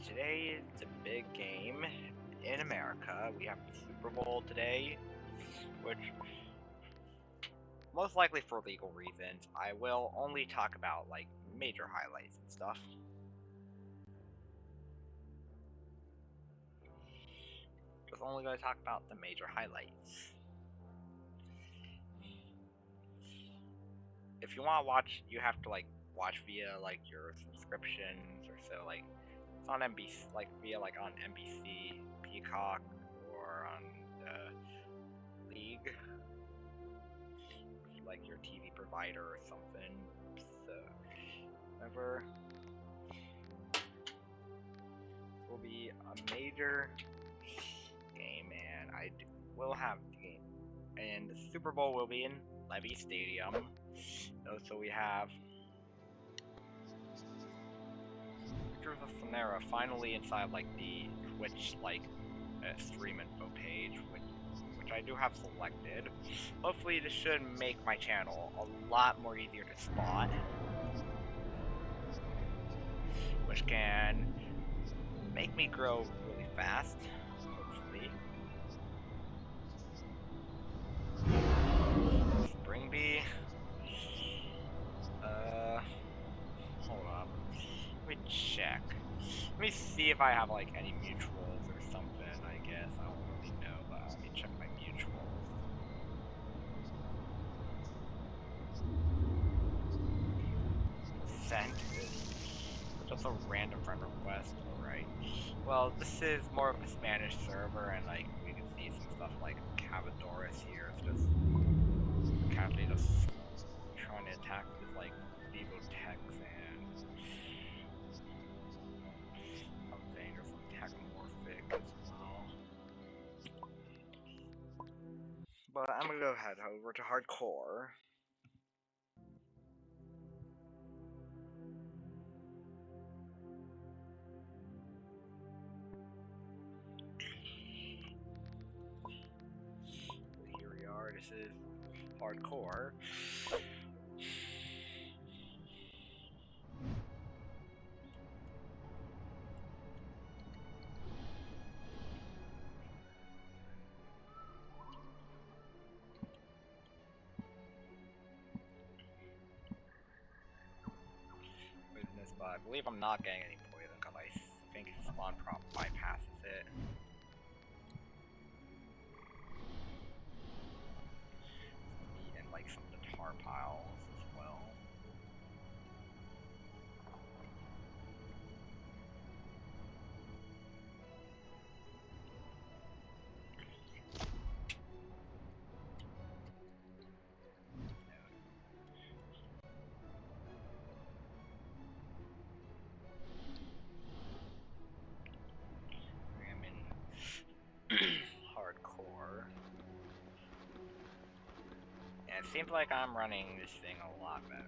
today is the big game in America. We have the Super Bowl today, which, most likely for legal reasons, I will only talk about, like, major highlights and stuff. Just only going to talk about the major highlights. If you want to watch, you have to, like, watch via, like, your subscriptions or so, like, it's on NBC, like, via, like, on NBC, Peacock, or on the League, like, your TV provider or something, so, whatever. This will be a major game, and I will have the game, and the Super Bowl will be in Levy Stadium. So we have pictures of Sonaria finally inside, like, the Twitch, like, stream info page, which I do have selected. Hopefully this should make my channel a lot more easier to spot, which can make me grow really fast, hopefully. Spring Bee. Hold up. Let me check. Let me see if I have, like, any mutuals or something, I guess. I don't really know, but let me check my mutuals. Sent. Just a random friend request. Alright. Well, this is more of a Spanish server, and, like, we can see some stuff like Cavadoris here. It's just casually just trying to attack with, like, Devotex and something, or some Technomorphic as well. But I'm gonna go head over to Hardcore. Here we are, this is Hardcore. Poisonous, but I believe I'm not getting any poison because I think spawn prop bypasses it. And, like, some of the tar piles as well. I'm in Hardcore. And it seems like I'm running this thing a lot better.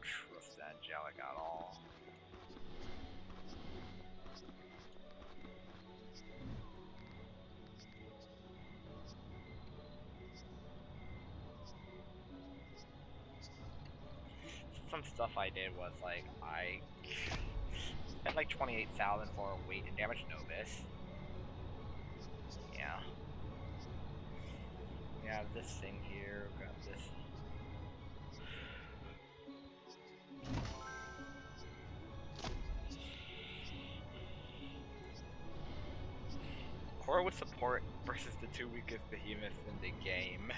Trust that Jellic at all. Some stuff I did was, like, I spent like 28,000 for a weight and damage Novus. Yeah. We have this thing here, we got this. Core with support versus the two weakest behemoths in the game.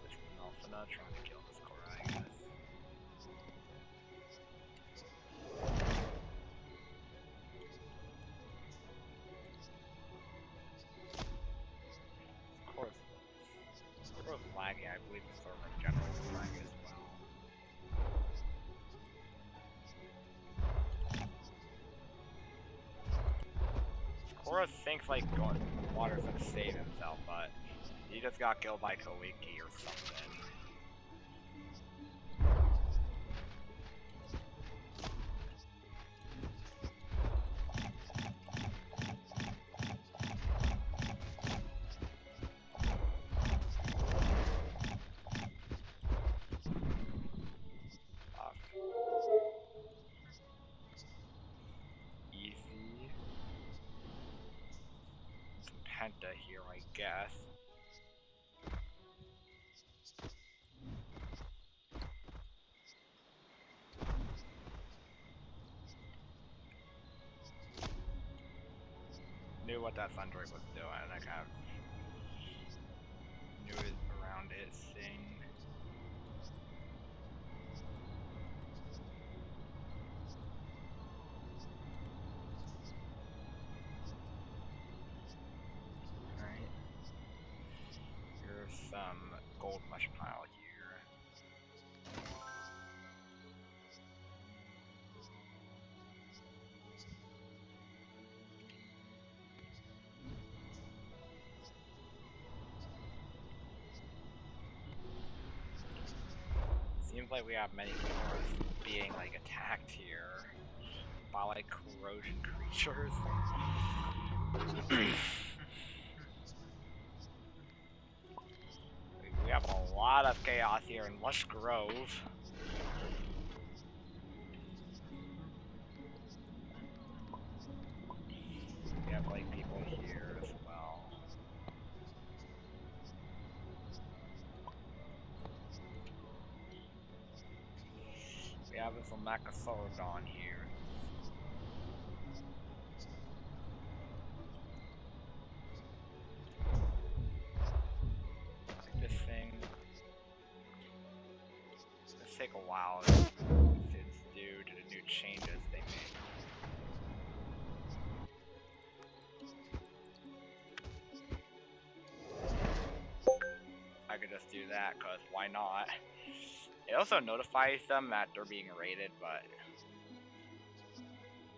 Switch from Alphana, trying to kill this Core, I guess. Core's lagging, I believe the server in general is lagging as well. Core thinks, like, water's gonna save himself, but he just got killed by Koiki or something. Penta here, I guess. Knew what that Sundroid was doing. I kind of knew it around its thing. Alright. Here's some gold mush pile here. Seems like we have many forests being like attacked here by like corrosion creatures. We have a lot of chaos here in Lush Grove. We have like people here as well. We have some Macasodon here. Like this thing. This take a while since due to the new changes they made. I could just do that, cause why not? It also notifies them that they're being raided, but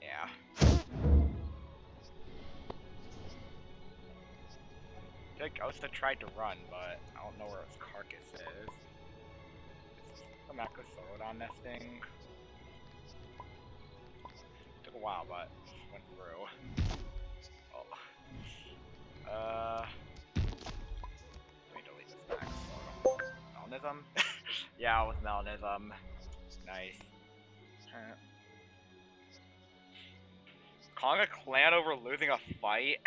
yeah. I think Osa tried to run, but I don't know where its carcass is. Is the Macrosaurodon nesting? Took a while, but went through. Oh. Let me delete this Macrosaurodon. Melanism? Yeah, it was Melanism. Nice. Calling a clan over losing a fight?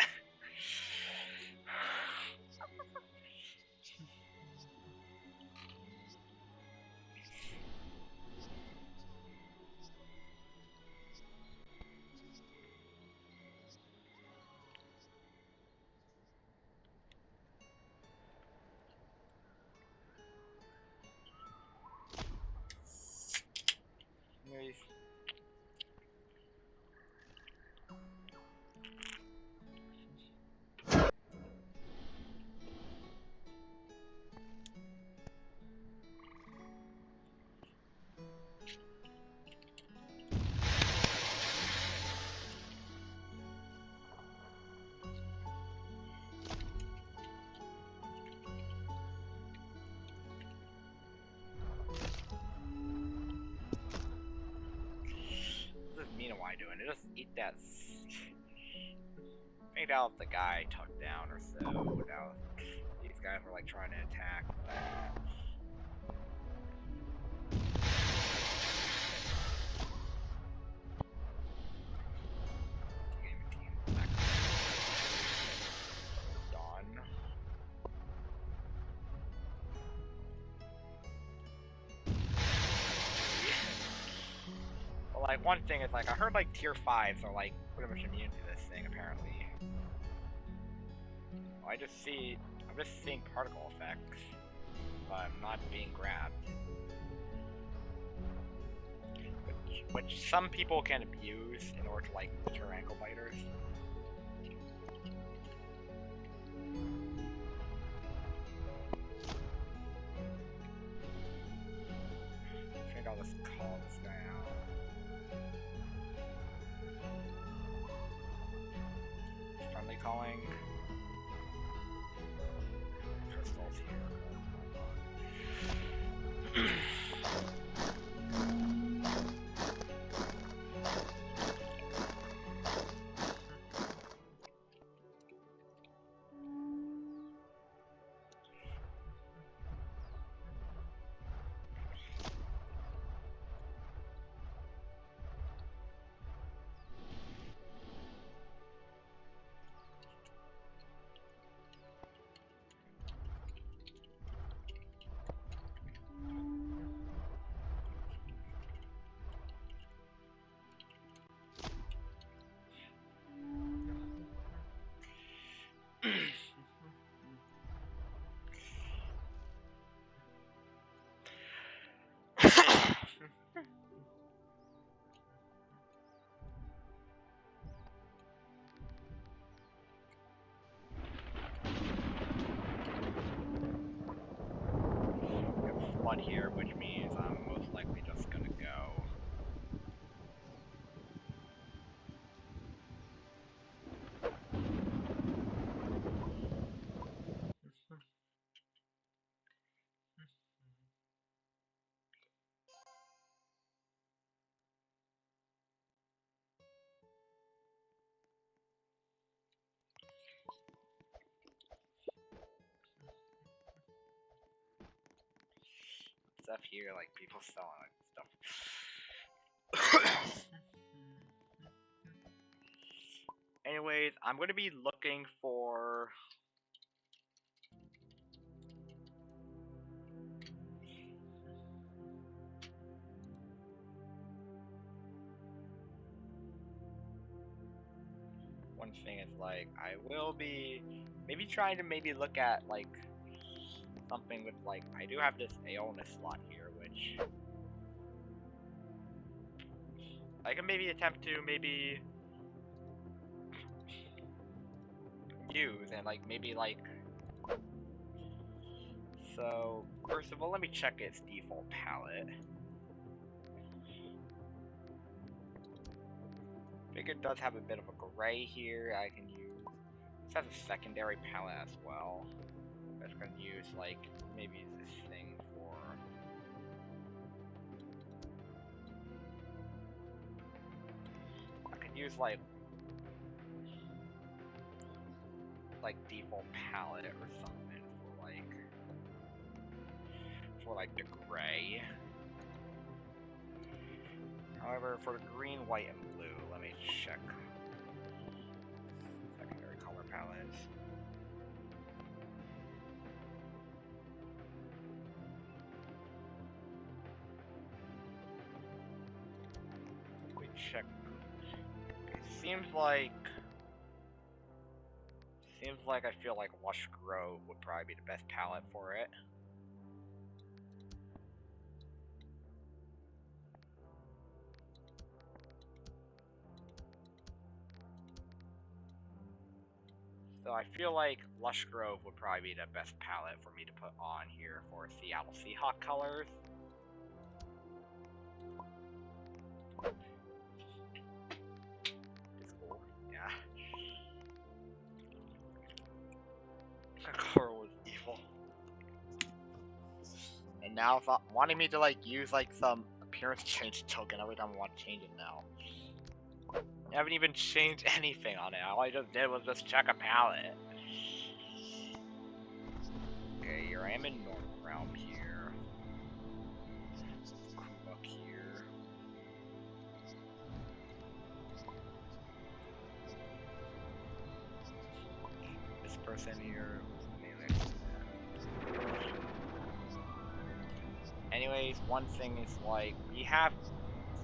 Nice. What does Minawai doing? It just eat that. I think that was the guy tucked down or so. Now these guys were like trying to attack. Dawn. Well, like one thing is like I heard like tier 5s are like pretty much immune to this thing apparently. Well, I'm just seeing particle effects, but I'm not being grabbed. Which some people can abuse in order to like deter ankle biters. I think I'll just call this guy out. Friendly calling. Crystals here. one here, which means I'm most likely just gonna go. Stuff here, like people selling like stuff. Anyways, I'm gonna be looking for. One thing is like I will be maybe trying to maybe look at like something with like I do have this illness slot here, which I can maybe attempt to maybe use and like maybe like. So first of all, let me check its default palette. I think it does have a bit of a gray here I can use. This has a secondary palette as well. I was gonna use like maybe this thing for. I could use like default palette or something for like the gray. However, for green, white, and blue, let me check secondary color palettes. Let me check. Okay, seems like I feel like Lush Grove would probably be the best palette for it. So I feel like Lush Grove would probably be the best palette for me to put on here for Seattle Seahawk colors. It's cool, yeah. Coral was evil. And now it's wanting me to like use like some appearance change token every time I want to change it now. I haven't even changed anything on it. All I just did was just check a palette. Okay, here I am in normal realm here. Cool up here. This person here. Anyways, one thing is like we have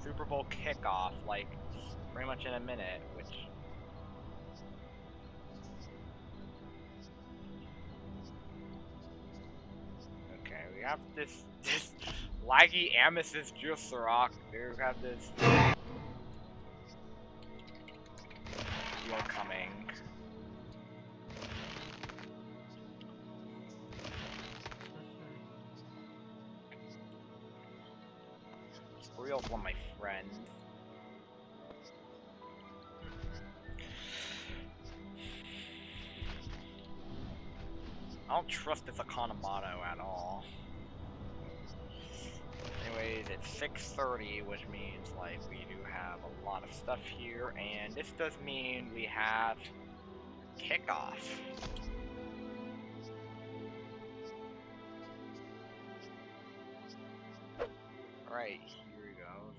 Super Bowl kickoff like pretty much in a minute, which okay, we have this laggy Amethyst Juicerock. We have this deal coming. Squirrel's one of my friends. I don't trust this Economato at all. Anyways, it's 6:30, which means like we do have a lot of stuff here, and this does mean we have kickoff. Alright, here we go.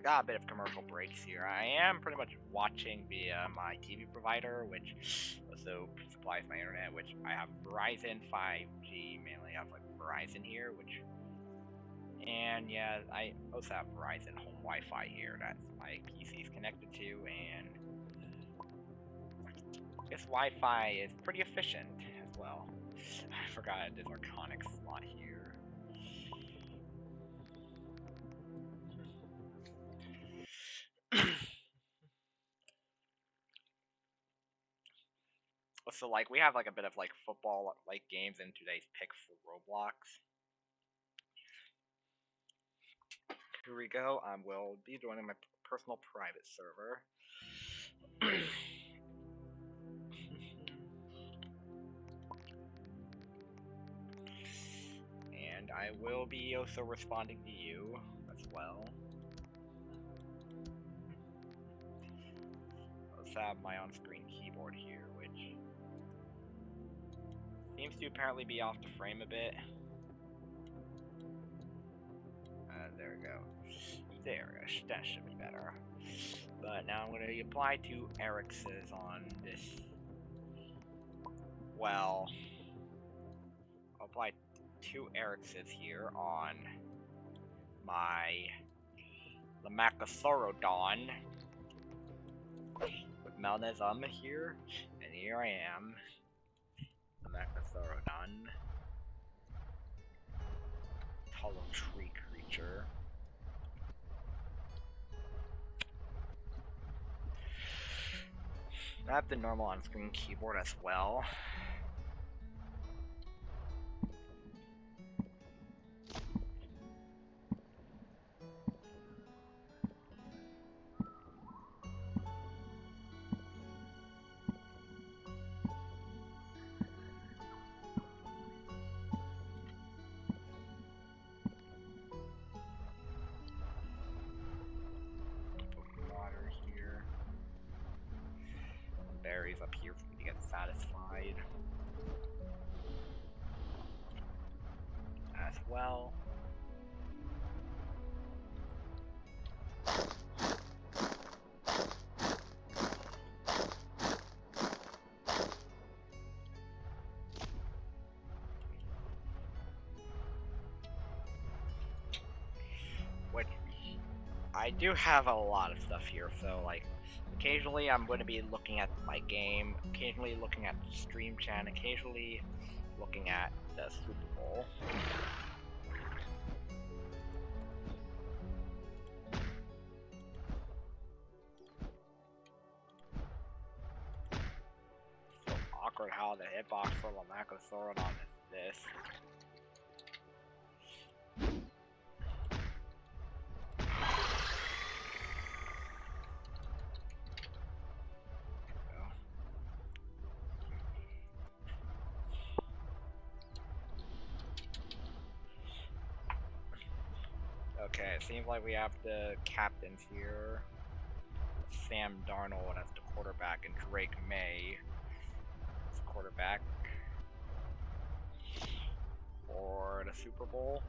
Got a bit of commercial breaks here. I am pretty much watching via my TV provider, which also supplies my internet, which I have Verizon 5G, mainly I have like Verizon here, which, and yeah, I also have Verizon home Wi-Fi here that my PC is connected to, and this Wi-Fi is pretty efficient as well. I forgot this Arconic slot here. So like we have like a bit of like football like games in today's pick for Roblox. Here we go. I will be joining my personal private server. And I will be also responding to you as well. Let's have my on-screen keyboard here, which seems to apparently be off the frame a bit. There we go. There, that should be better. But now I'm going to apply to Eric's on this. Well, I'll apply 2 Eric's here on my Lamacosaurodon with Melnezum here, and here I am, Lamacosaurodon, hollow tree creature. I have the normal on-screen keyboard as well. Water here. Berries up here for me to get satisfied. As well. Which I do have a lot of stuff here, so like occasionally I'm going to be looking at my game, occasionally looking at the stream chat, occasionally looking at the Super Bowl. So awkward how the hitbox for Lamacosaurodon is this. Okay, it seems like we have the captains here. Sam Darnold as the quarterback and Drake May as the quarterback for the Super Bowl.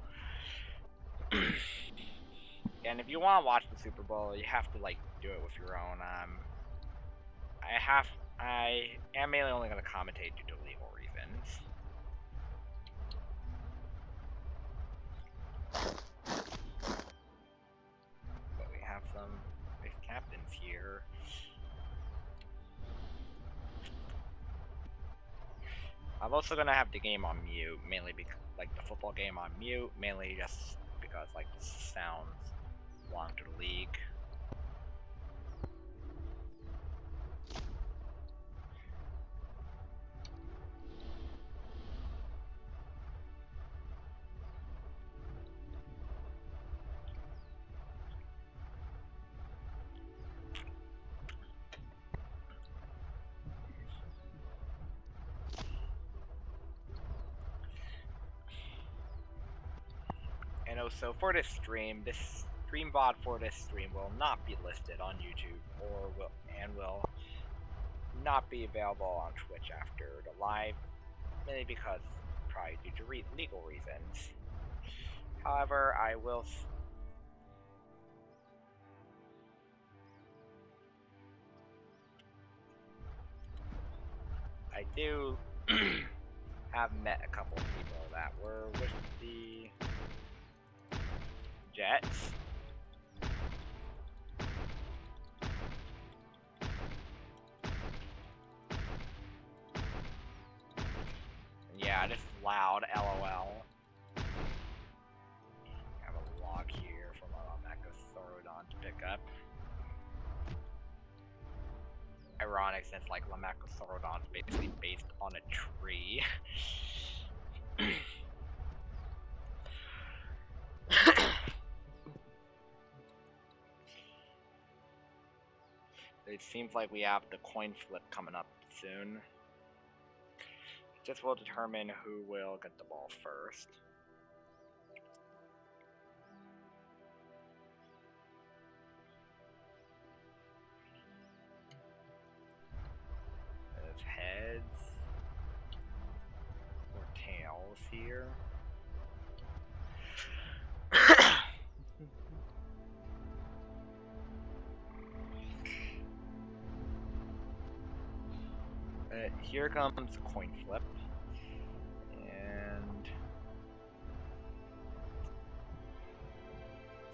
And if you want to watch the Super Bowl, you have to like do it with your own. I am mainly only going to commentate due to legal reasons. But we have some big captains here. I'm also gonna have the game on mute, mainly because like the football game on mute, mainly just because like the sounds belong to the league. And also for this stream VOD for this stream will not be listed on YouTube or will not be available on Twitch after the live, mainly because probably due to legal reasons. However, I do have met a couple of people that were with the Jets. Yeah, this is loud, LOL. I have a log here from Lamacosaurodon to pick up. I ironic since like Lamacosaurodon is basically based on a tree. It seems like we have the coin flip coming up soon. This will determine who will get the ball first. There's heads or tails here. Here comes coin flip, and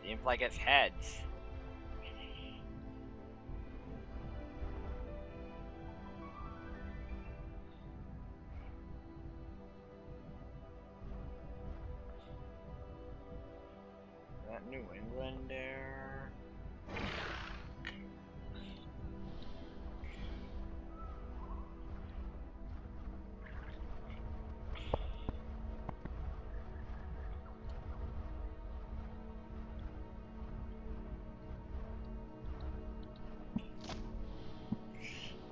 seems like it's heads. Is that New England there?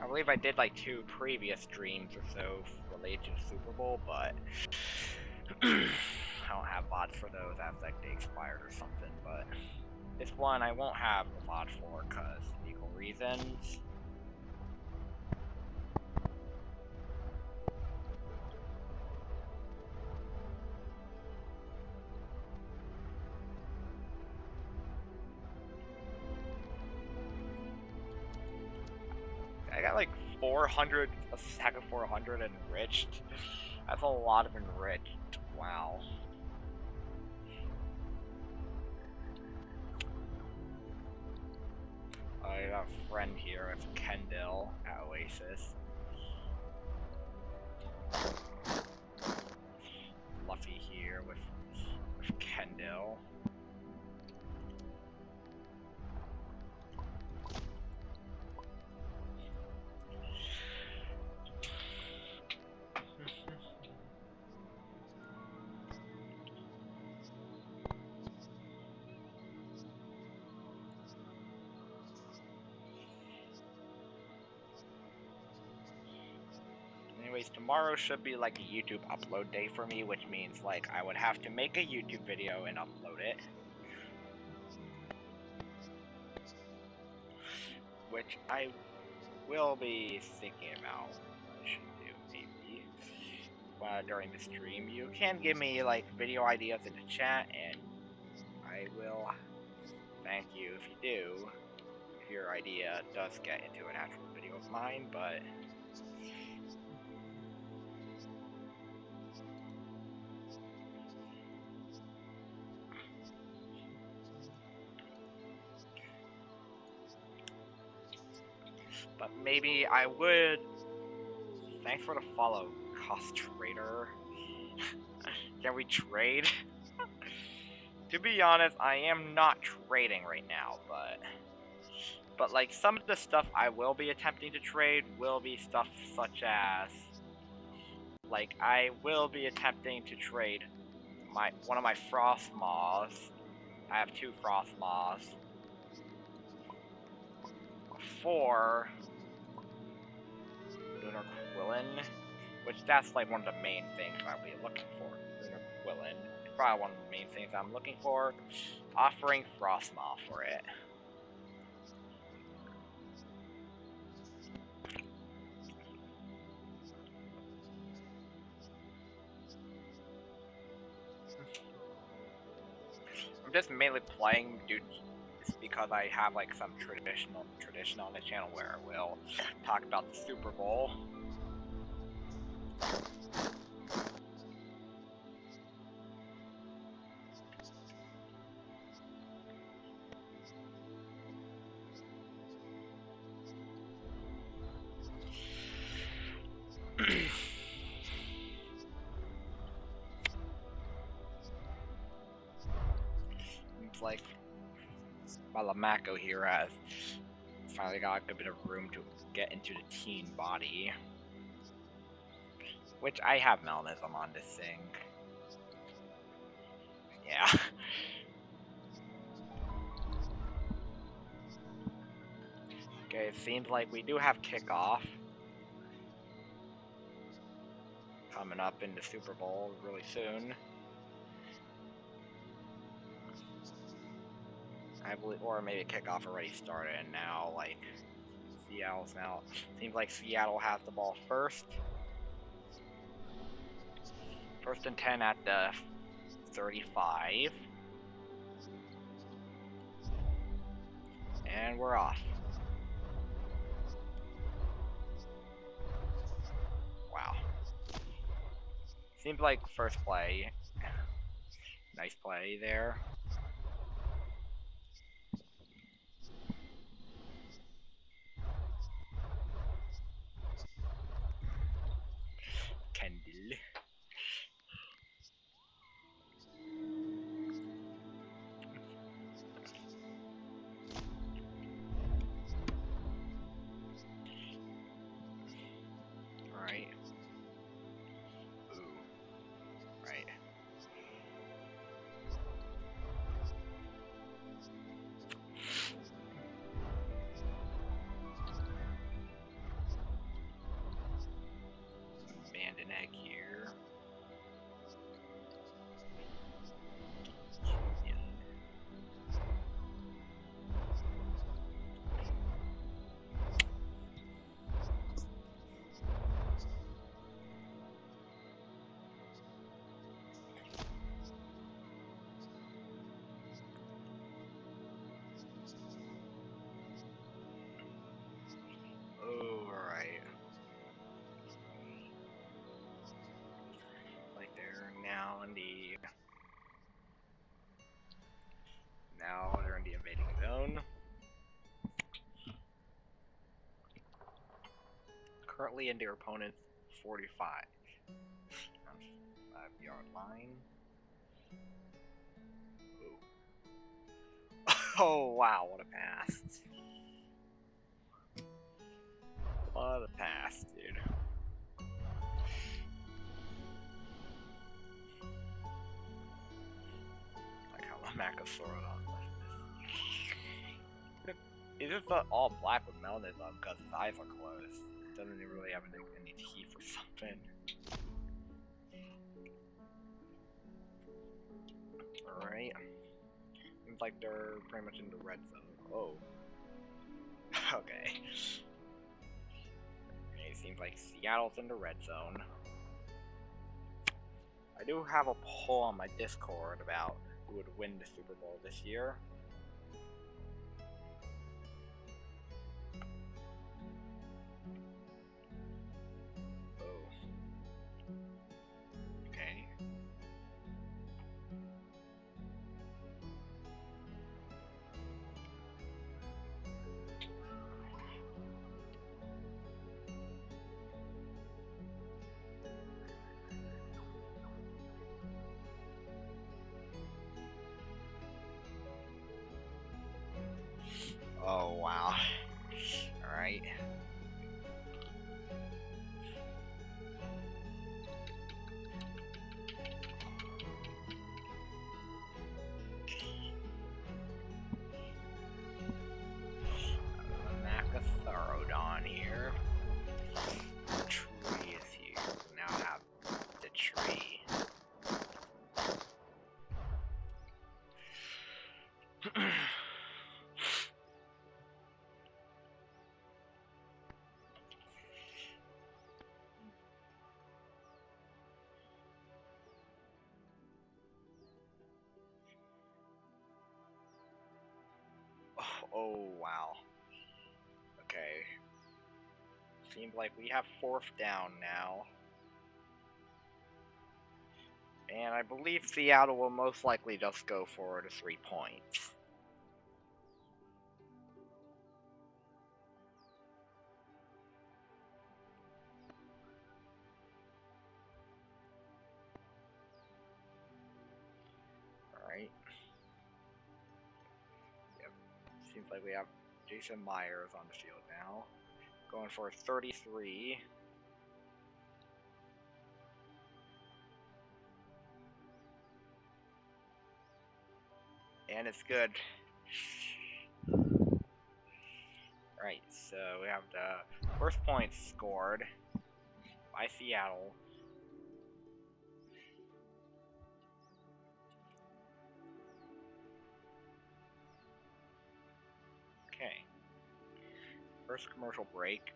I believe I did like 2 previous streams or so related to the Super Bowl, but I don't have VODs for those as like they expired or something, but this one I won't have a VOD for because legal reasons. I got like 400, a stack of 400 enriched. That's a lot of enriched. Wow. I got a friend here with Kendall at Oasis. Fluffy here with Kendall. Anyways, tomorrow should be like a YouTube upload day for me, which means like I would have to make a YouTube video and upload it. Which I will be thinking about what I should do, maybe. During the stream, you can give me like video ideas in the chat, and I will thank you if you do. If your idea does get into an actual video of mine, but maybe I would. Thanks for the follow, Cost Trader. Can we trade? To be honest, I am not trading right now, but like some of the stuff I will be attempting to trade will be stuff such as like I will be attempting to trade one of my frost moths. I have 2 frost moths for Lunar Quillin, which that's like one of the main things I'll be looking for. Lunar Quillin, probably one of the main things I'm looking for. Offering frost moth for it. I'm just mainly playing just because I have like some tradition on the channel where we'll talk about the Super Bowl. It's like my Lamako here has finally got a bit of room to get into the teen body. Which I have melanism on this thing. Yeah. Okay, it seems like we do have kickoff coming up in the Super Bowl really soon. I believe, or maybe kickoff already started, and now like Seattle's now seems like Seattle has the ball first. First and 10 at the 35, and we're off. Wow. Seems like first play. Nice play there. Kendall. Right. Ooh. Right. Abandon egg here. Yeah. Oh, right. Like they're now in the they're in the invading zone. Currently in their opponent's 45. 5-yard line. Ooh. Oh wow, what a pass. What a pass, dude. Like how the Macosaurodon does this. He's just all black with melanism because his eyes are closed. Doesn't even really have any teeth or something. Alright. Seems like they're pretty much in the red zone. Oh. Okay. It seems like Seattle's in the red zone. I do have a poll on my Discord about who would win the Super Bowl this year. Oh. Okay. Oh wow. Alright. Macosaurodon here. The tree is here. We now have the tree. Oh wow. Okay. Seems like we have 4th down now. And I believe Seattle will most likely just go for the 3 points. Alright. Yep. Seems like we have Jason Myers on the field now. Going for 33. And it's good. Right, so we have the first point scored by Seattle. Okay. First commercial break.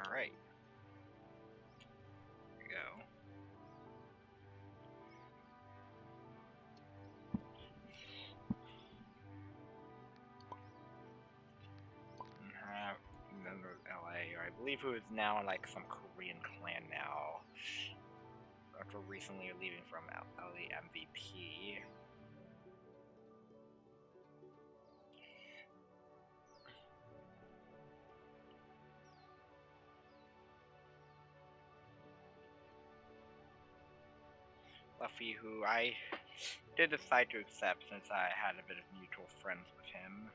Alright. Here we go. LA, or I believe who is now in like some Korean clan now. After recently leaving from LA MVP. Luffy, who I did decide to accept since I had a bit of mutual friends with him.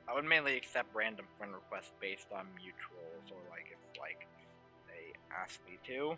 I would mainly accept random friend requests based on mutuals, or like if like they ask me to.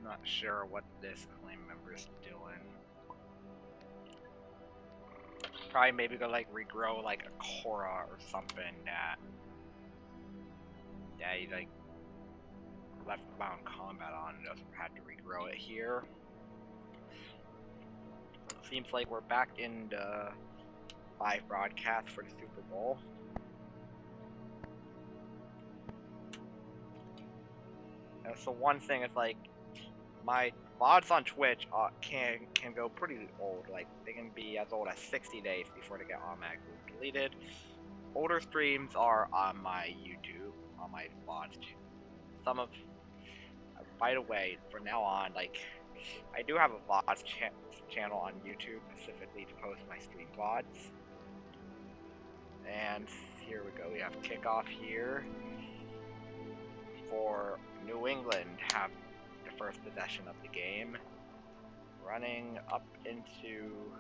Not sure what this clan member is doing. Probably maybe go like regrow like a Korra or something that he like left bound combat on and doesn't have to regrow it here. Seems like we're back in the live broadcast for the Super Bowl. So one thing is like my VODs on Twitch can go pretty old. Like they can be as old as 60 days before they get automatically deleted. Older streams are on my YouTube, on my VODs. Some of, by the way, from now on, like I do have a VODs channel on YouTube specifically to post my stream VODs. And here we go. We have kickoff here for New England. Have the first possession of the game, running up into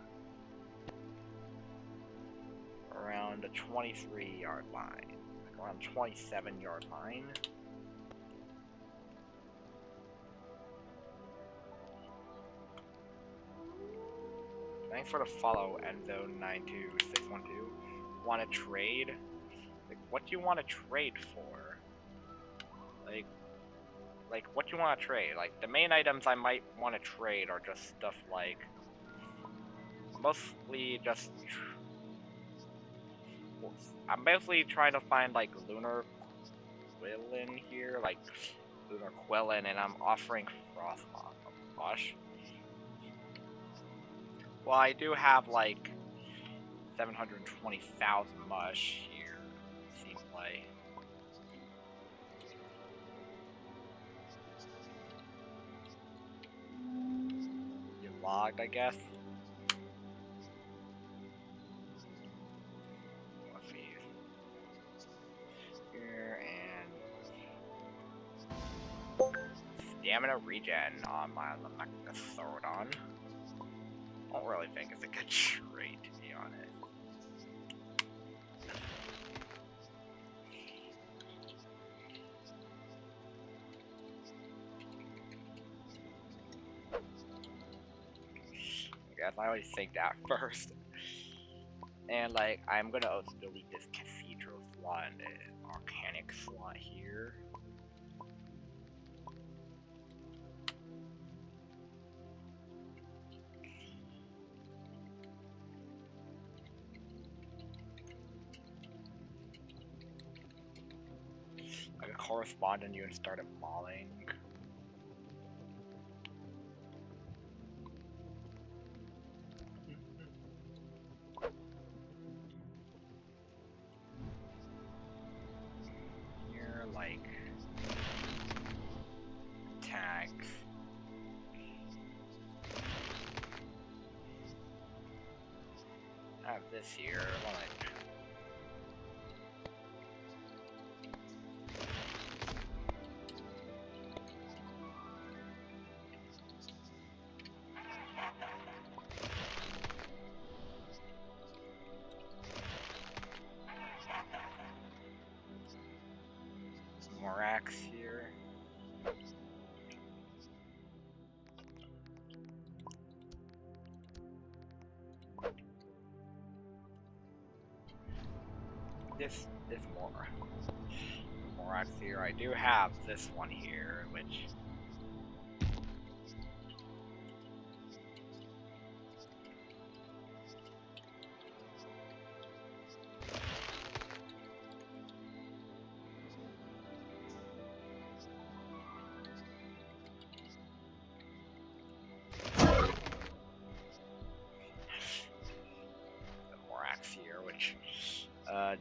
around the 23-yard line, like around 27-yard line. Thanks for the follow, Endzone92612. Want to trade? Like, what do you want to trade for? Like, what do you want to trade? Like, the main items I might want to trade are just stuff like, mostly just, I'm mostly trying to find, like, Lunar Quillin here, like, Lunar Quillin, and I'm offering Frostmoth. Gosh. Well, I do have, like, 720,000 mush here, seems like. You logged, I guess. Let's see. Here, and stamina regen on my Lamectosaurodon. I don't really think it's a good trade, to be honest. I guess I always think that first. And like, I'm gonna also delete this cathedral slot and the arcanic slot here. I could correspond on you and start a mauling. Here, like, tags. I have this here, like. Morax here. This Morax here. I do have this one here, which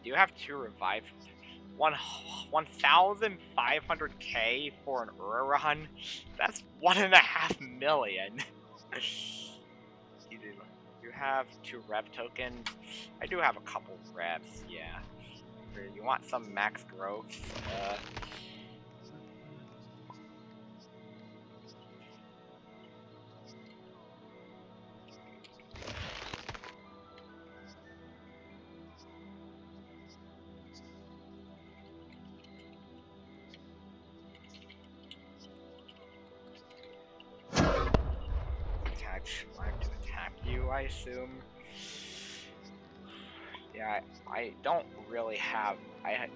do you have two revive? 1,500k for an Uraran? That's 1.5 million. You do. You have 2 rev tokens. I do have a couple revs, yeah. You want some max growth? I have to attack you, I assume. Yeah, I don't really have. I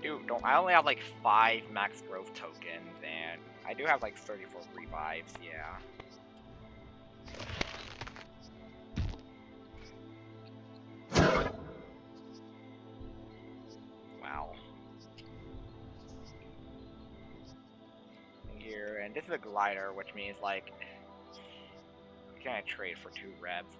only have like 5 max growth tokens, and I do have like 34 revives. Yeah. Wow. Here, and this is a glider, which means like, can I trade for 2 revs?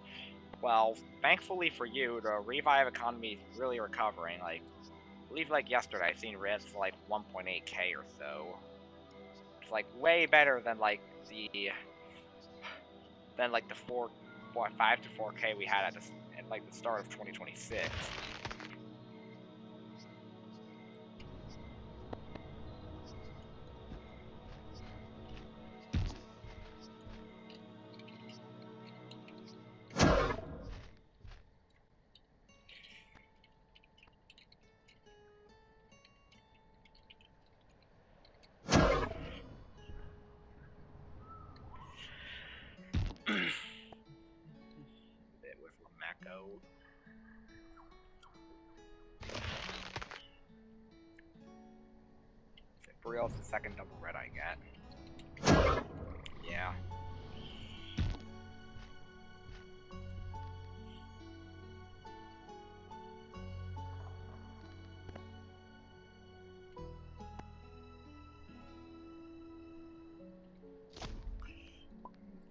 Well, thankfully for you, the revive economy is really recovering. Like, I believe like yesterday, I seen revs like 1.8k or so. It's like way better than like the 5 to 4k we had at like the start of 2026. Bit with Lameko. Briel's the second double red I get. Yeah.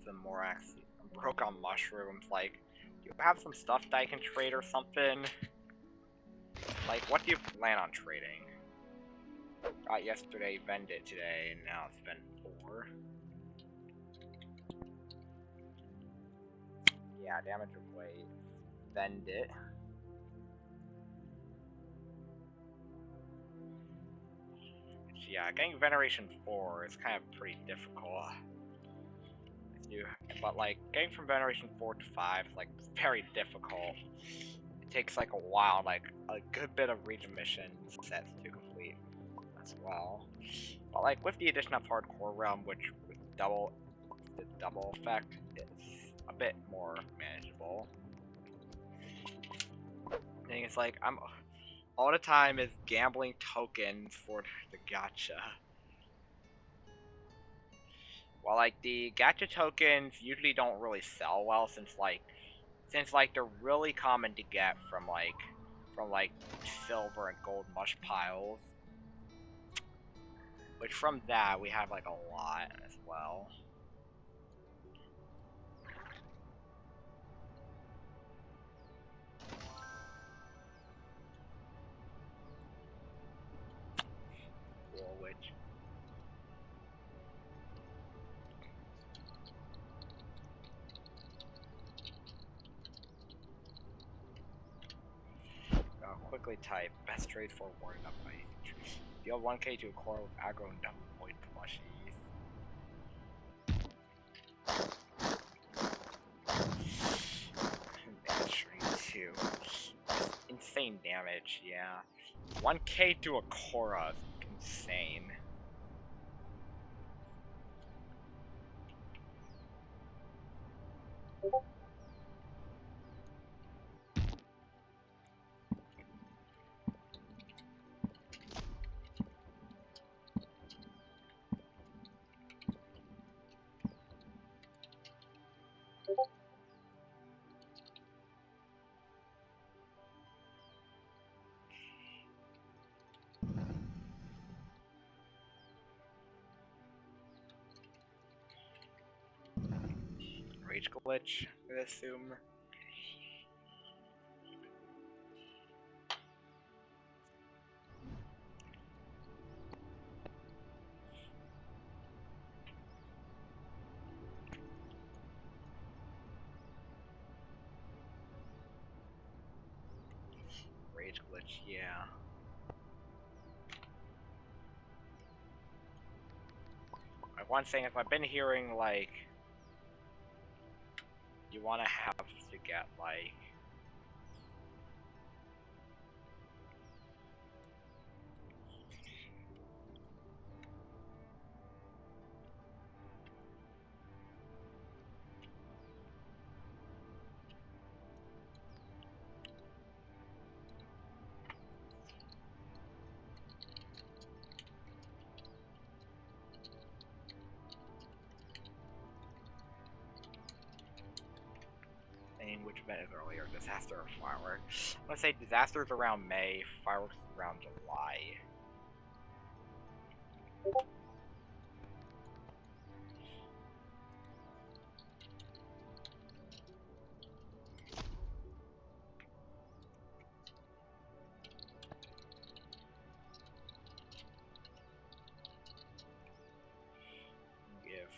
Some more broke on mushrooms. Like, you have some stuff that I can trade or something? Like, what do you plan on trading? Got yesterday, vended today, and now it's been 4. Yeah, damage of weight. Vend it. Yeah, getting Veneration 4 is kind of pretty difficult. You, but like getting from Veneration 4 to 5 is like very difficult. It takes like a while, like a good bit of region mission sets to complete as well. But like with the addition of Hardcore Realm, which with the double effect, it's a bit more manageable. Thing is, like, I'm all the time is gambling tokens for the gacha. Well, like the gacha tokens usually don't really sell well since they're really common to get from like silver and gold mush piles. Which from that we have like a lot as well. Which I'll quickly type best trade for warning up my deal 1k to a core with aggro and double void plushies. Too. Insane damage, yeah. 1k to a Korra is insane. Rage glitch, I assume. Rage glitch, yeah. Like one thing, if I've been hearing like you want to have to get like which event is earlier, disaster or fireworks. I'm gonna say disasters around May, fireworks around July. Give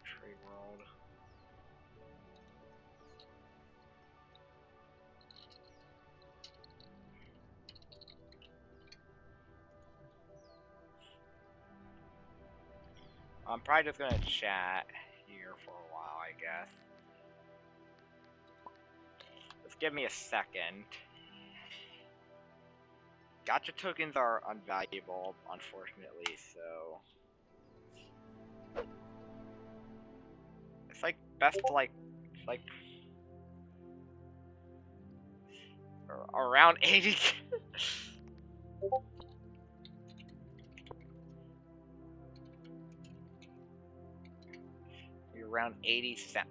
Tree World. I'm probably just gonna chat here for a while, I guess. Just give me a second. Gacha tokens are unvaluable, unfortunately, so it's like best to like around 80. Around 80,000.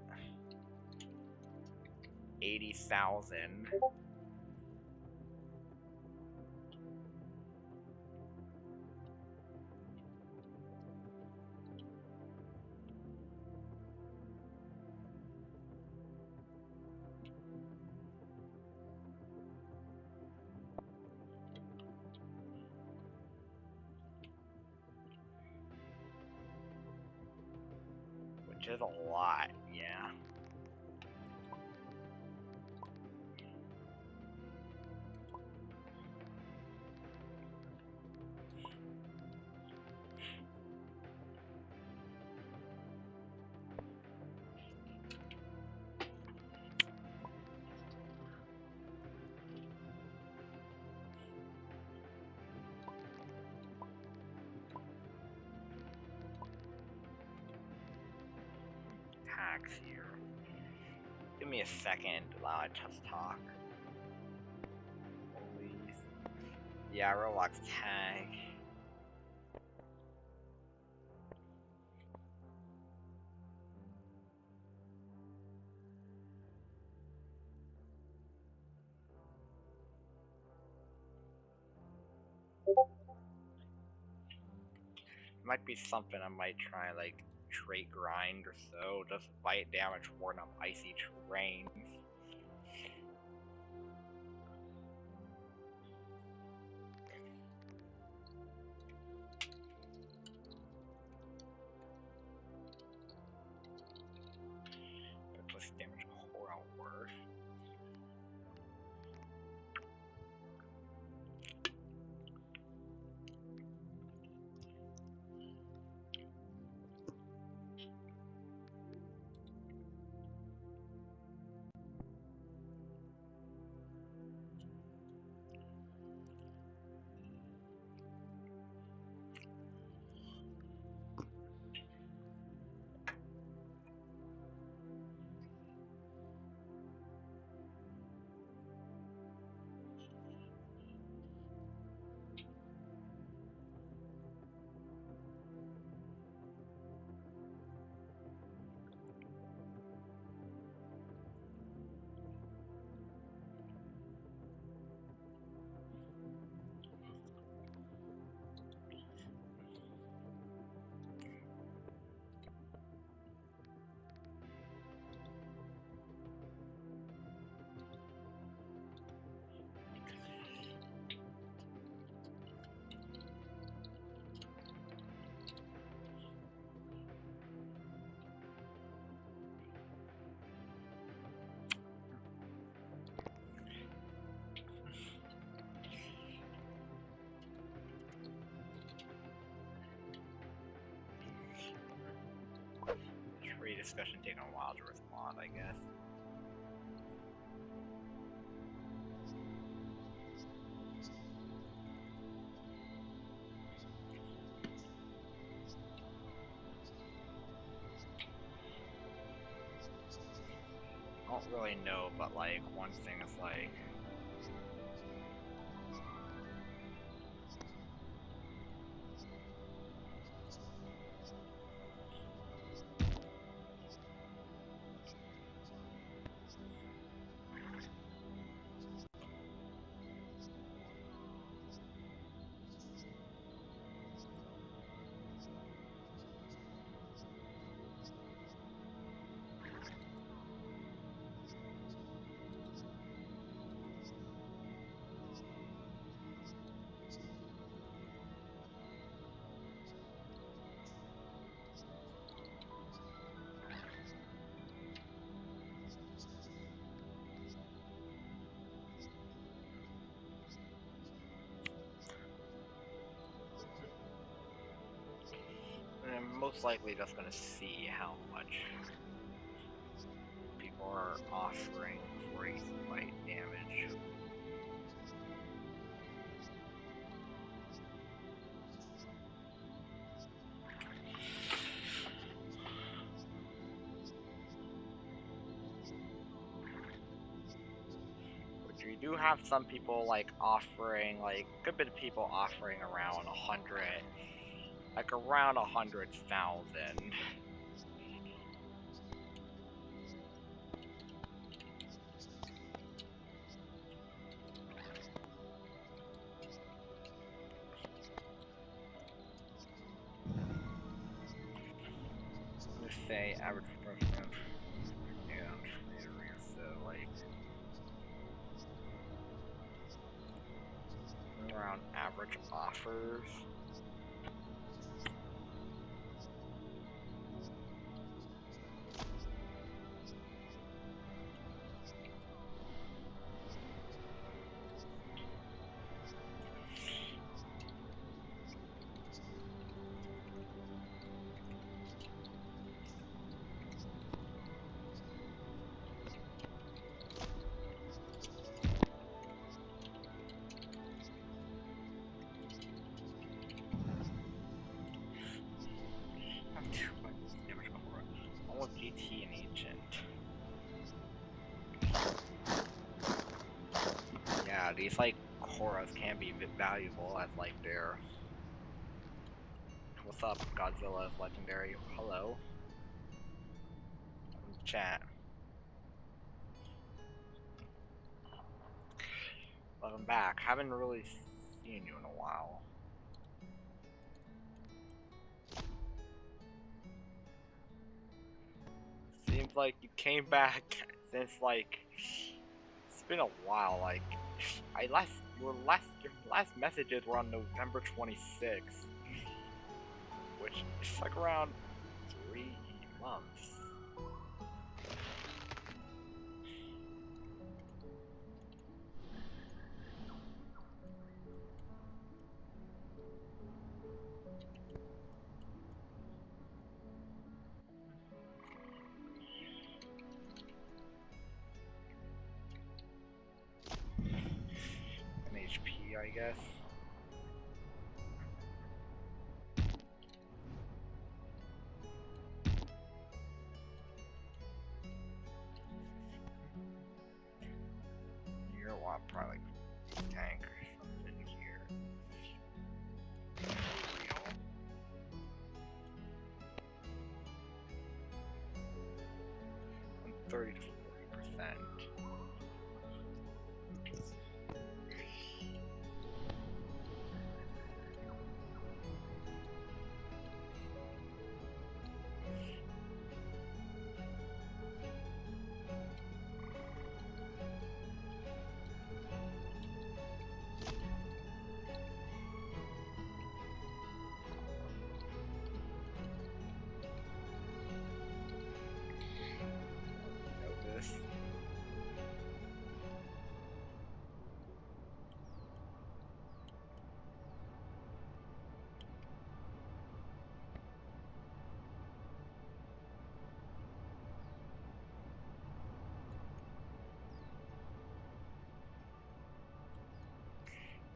Which is a lot, yeah. max here. Give me a second, allow it to talk. Please. Yeah, Roblox tag. Might be something I might try, like trait grind or so. Does bite damage warding up icy terrains. Plus damage core on word. Trade discussion taking a while to respond, I guess. I don't really know, but like one thing is like I'm most likely just gonna see how much people are offering for each bite damage. Which you do have some people like offering, like a good bit of people offering around 100, like around 100,000. Let's say average preference and area, so like around average offers. yeah, these like Koras can be valuable as like their. What's up, Godzilla is legendary. Hello. Chat. Welcome back. Haven't really seen you in a while. Seems like you came back since like it's been a while. Like your last messages were on November 26th, which is like around 3 months. An HP, I guess. You're what? Probably like tank or something here. Real. 30 to 40%. This.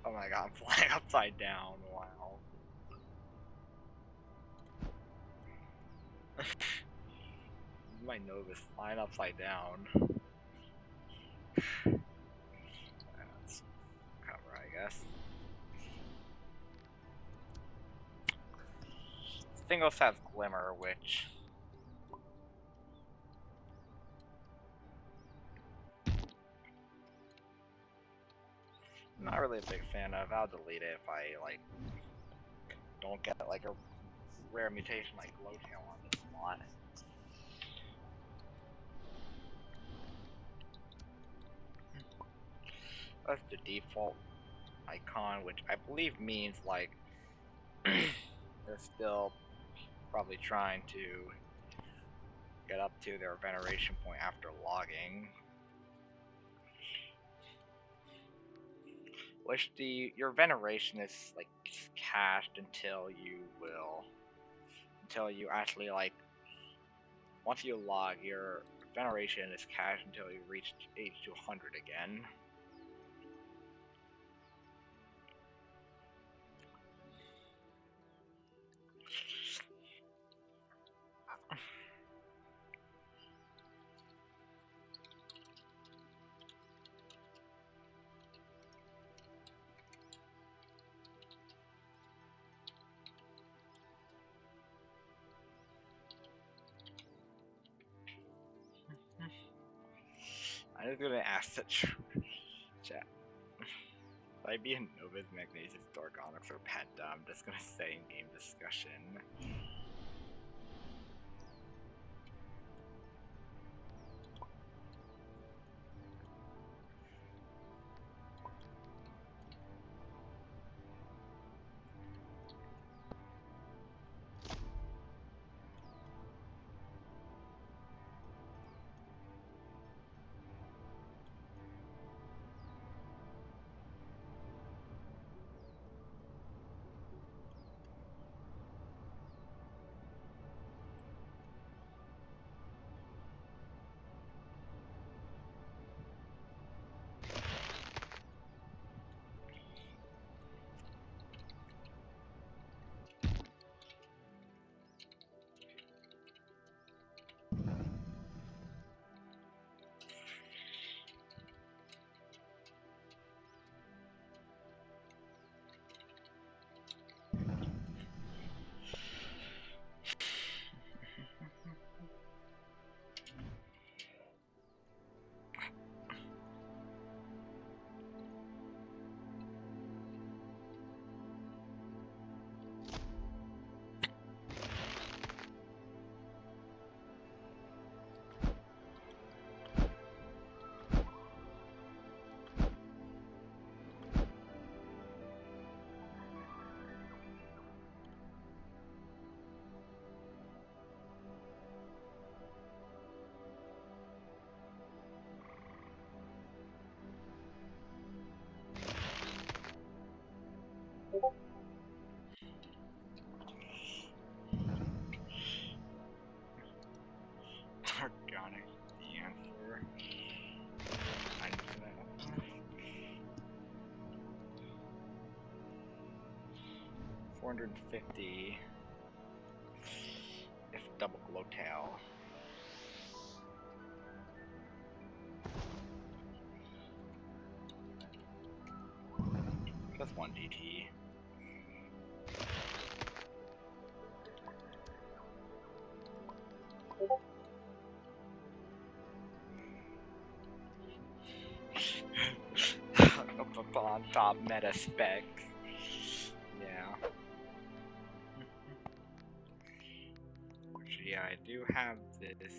Oh my god, I'm flying upside down. Wow. My nose is flying upside down. That's cover, I guess. Stingos has Glimmer, which. I'm not really a big fan of. I'll delete it if I like don't get like a rare mutation like Glowtail on the spot. That's the default icon, which I believe means like they're still probably trying to get up to their veneration point after logging. Which your veneration is like cached until you actually like once you log, your veneration is cached until you reach age 200 again. I'm just gonna ask the chat. Would I be a Novus, Magnesius, Dorgonix, or Penta? I'm just gonna say in game discussion. Organic, the answer. I need to know. 450. If double glow tail. That's 1 DT. Up on top meta spec. Yeah. Which, yeah, I do have this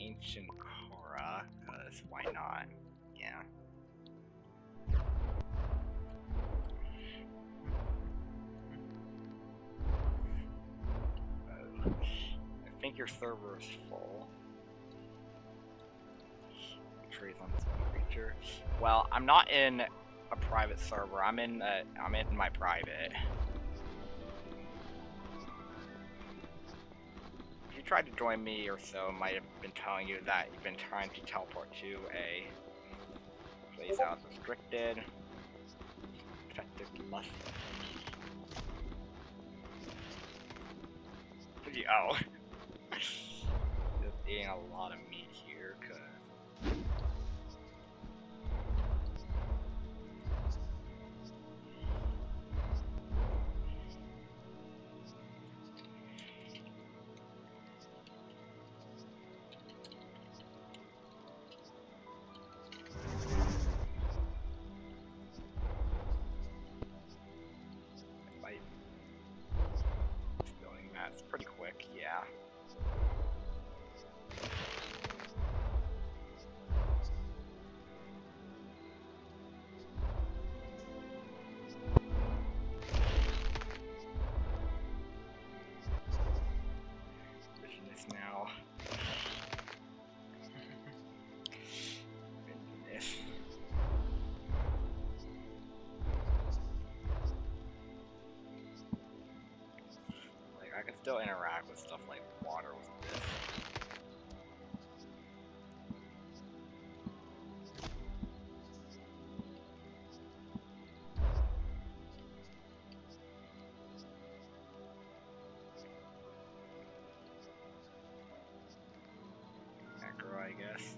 ancient Korra, cause why not? Yeah. I think your server is full. Trees on this one creature. Well, I'm not in a private server. I'm in my private. If you tried to join me or so, it might have been telling you that you've been trying to teleport to a place out restricted. Effective lust. Oh. Just eating a lot of meat here, cause spilling that's pretty quick, yeah. Vision is now. Vision is. Like, I can still interact with stuff like water with this. Macro, I guess.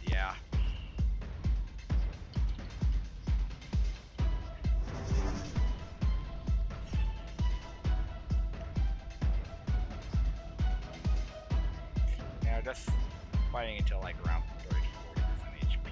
Yeah. Yeah, just fighting until like around 30 to 40% HP.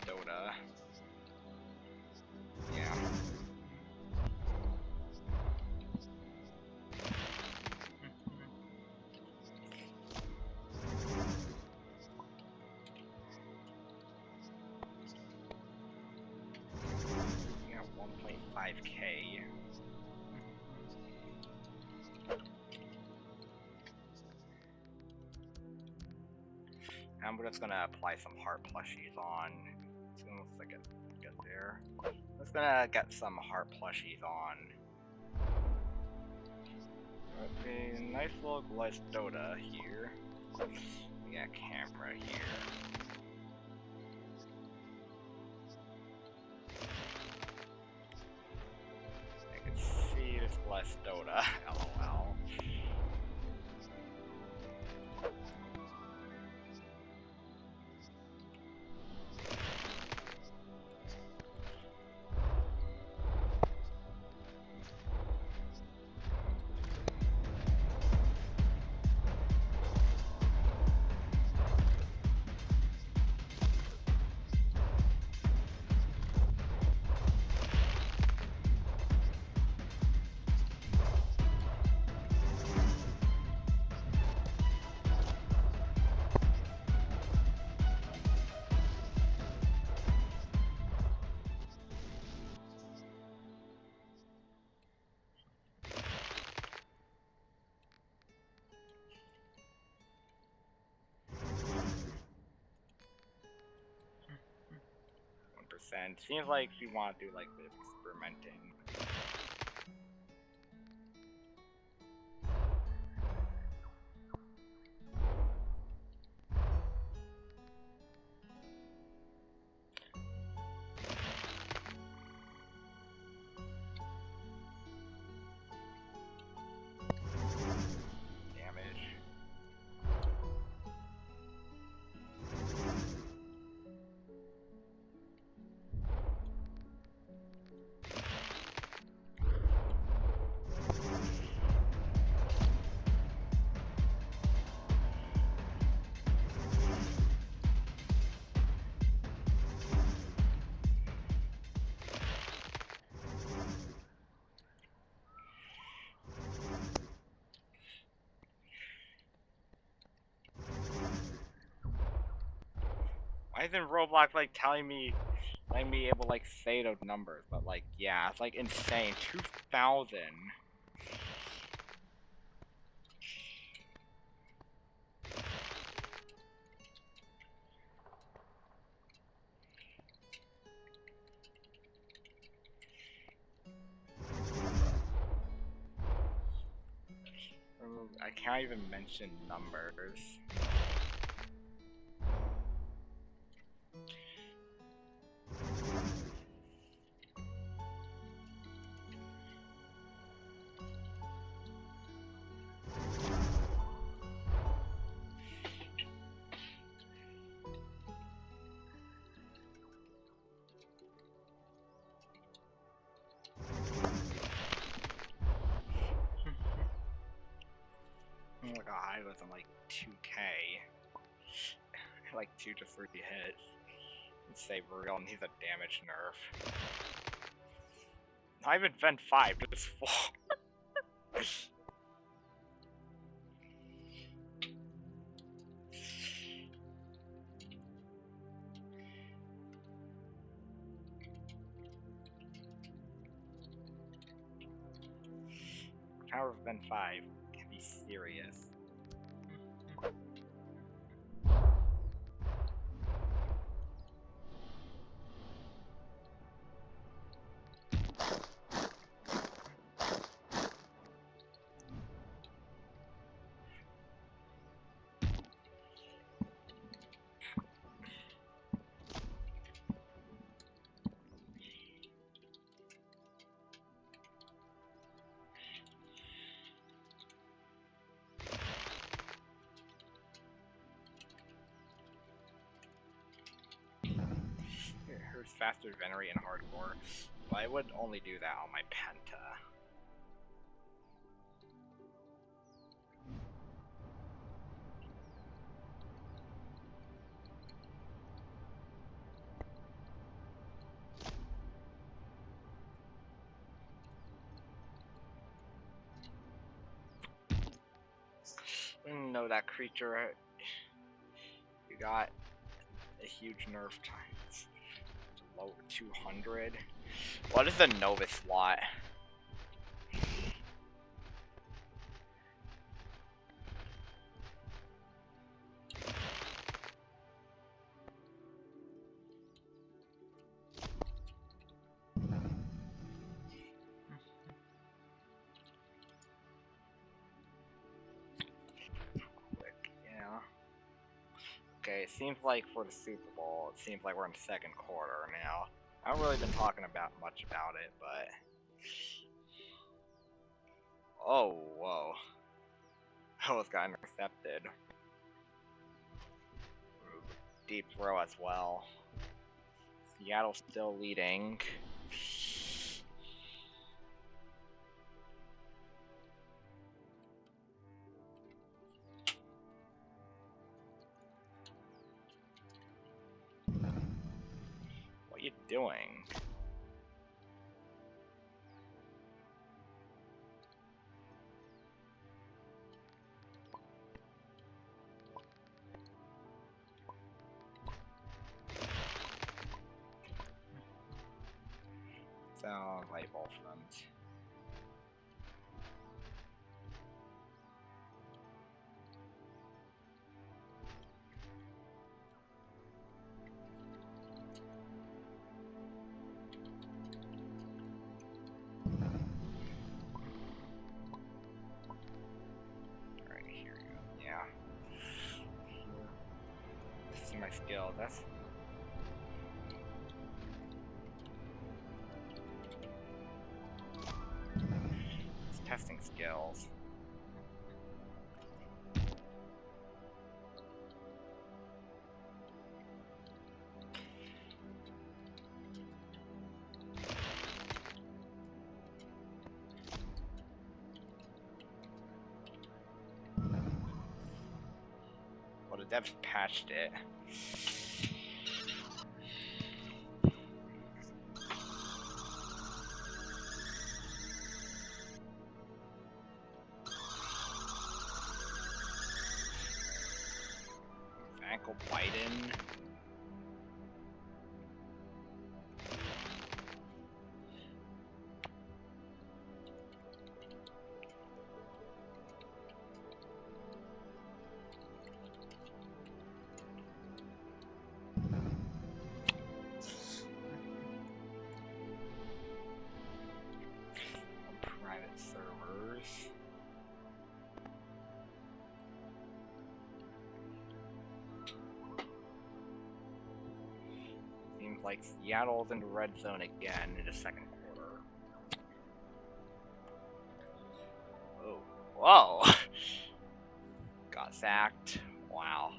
Dota. Yeah. Yeah, 1.5k. I'm just gonna apply some heart plushies on. As soon as I get there. I'm just gonna get some heart plushies on. Okay, nice little Dota here. We got camera here. Dota. LOL. Seems like you want to do like this experimenting. Damage. Why isn't Roblox like telling me, letting me able to like say those numbers? But like, yeah, it's like insane. 2,000. I can't even mention numbers. Like a high was on like 2K. Like 2 to 3 hits. And save real, and he's a damage nerf. Not even Vent 5, just 4. Power of Vent 5 can be serious. Here's faster Venery and hardcore. But I would only do that on my Penta. No, that creature. You got a huge nerf times low 200. What is the Nova slot? Yeah. Okay, it seems like for the Super Bowl, it seems like we're in the second quarter now. I haven't really been talking about much about it, but Oh, whoa. Almost got intercepted. Deep throw as well. Seattle still leading. What are you doing? Sounds like both of them. Alright, here we go. Yeah. See my skills. That's testing skills. Well, the devs patched it. Ankle Biden. Private servers. Seems like Seattle's in the red zone again in the second quarter. Oh, whoa! Got sacked. Wow.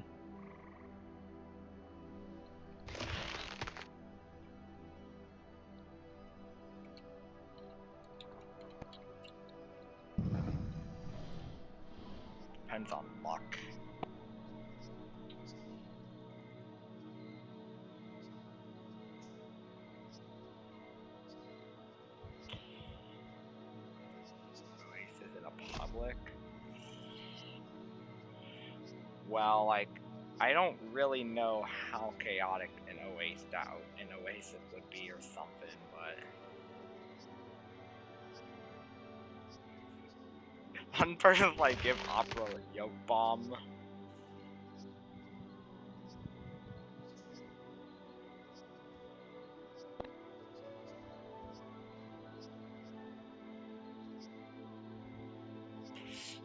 Depends on luck. Oasis in a public. Well, like, I don't really know how chaotic an Oasis would be or something, but one person's like, give Opera a yoke bomb.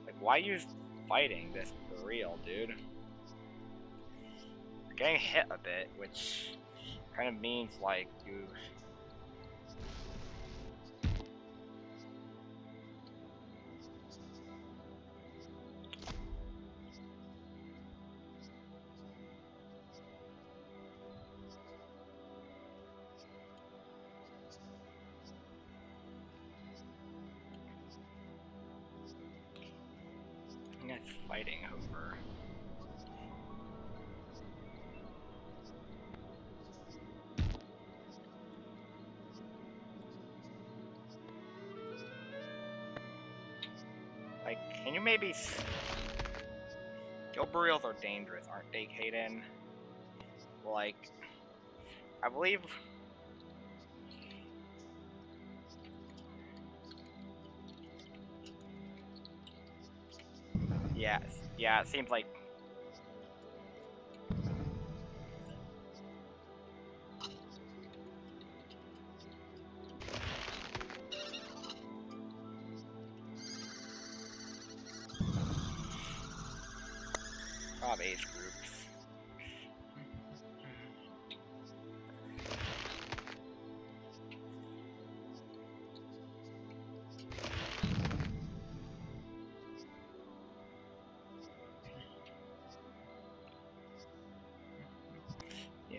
Like, why are you fighting this for real, dude? You're getting hit a bit, which kind of means like you. It's fighting over. Like, can you maybe? Gilburials are dangerous, aren't they, Kaden? Like, I believe. Yes. Yeah, it seems like. Age groups.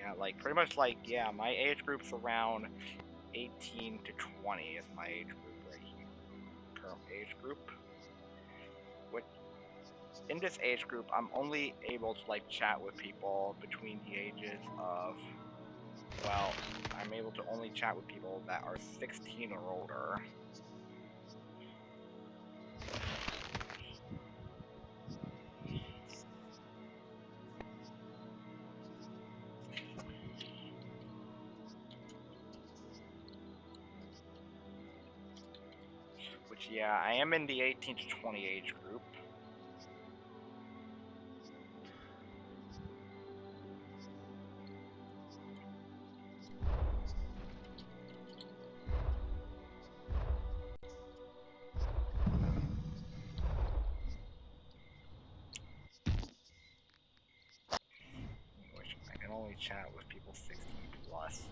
Yeah, like pretty much like yeah, my age group's around 18 to 20 is my age group right here. Current age group. Which in this age group, I'm only able to like chat with people between the ages of, well, I'm able to only chat with people that are 16 or older. Which yeah, I am in the 18 to 20 age group. Which I can only chat with people 16 plus.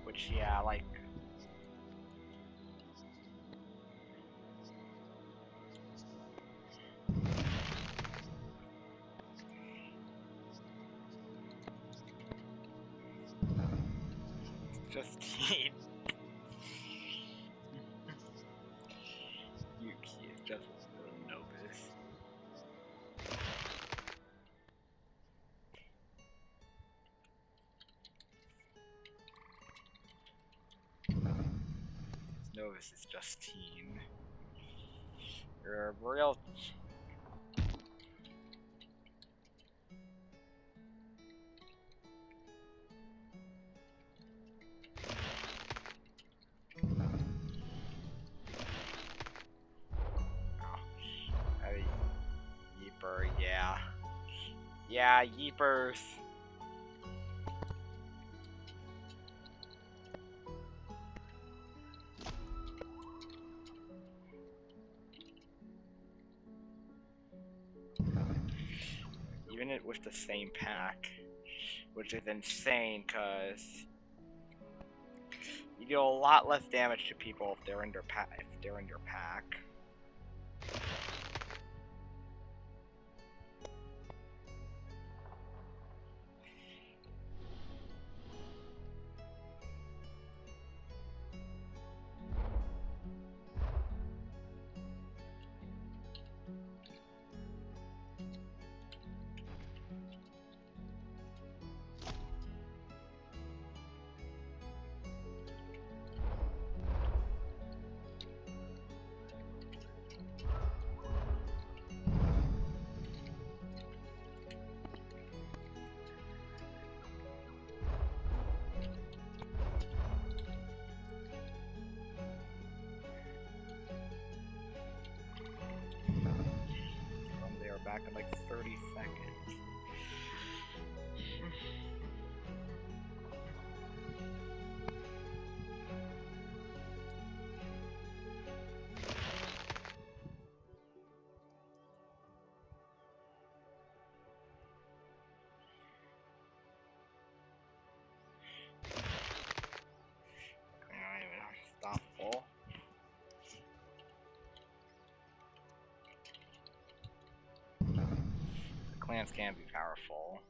Which yeah, like just Yuki is just a novice. Novice is just teen. Real. Yeeper, yeah. Yeah, Yeepers. Even it with the same pack. Which is insane, cause you deal a lot less damage to people if they're in your pack. They are back in like 30 seconds. Unstoppable. The clans can be powerful.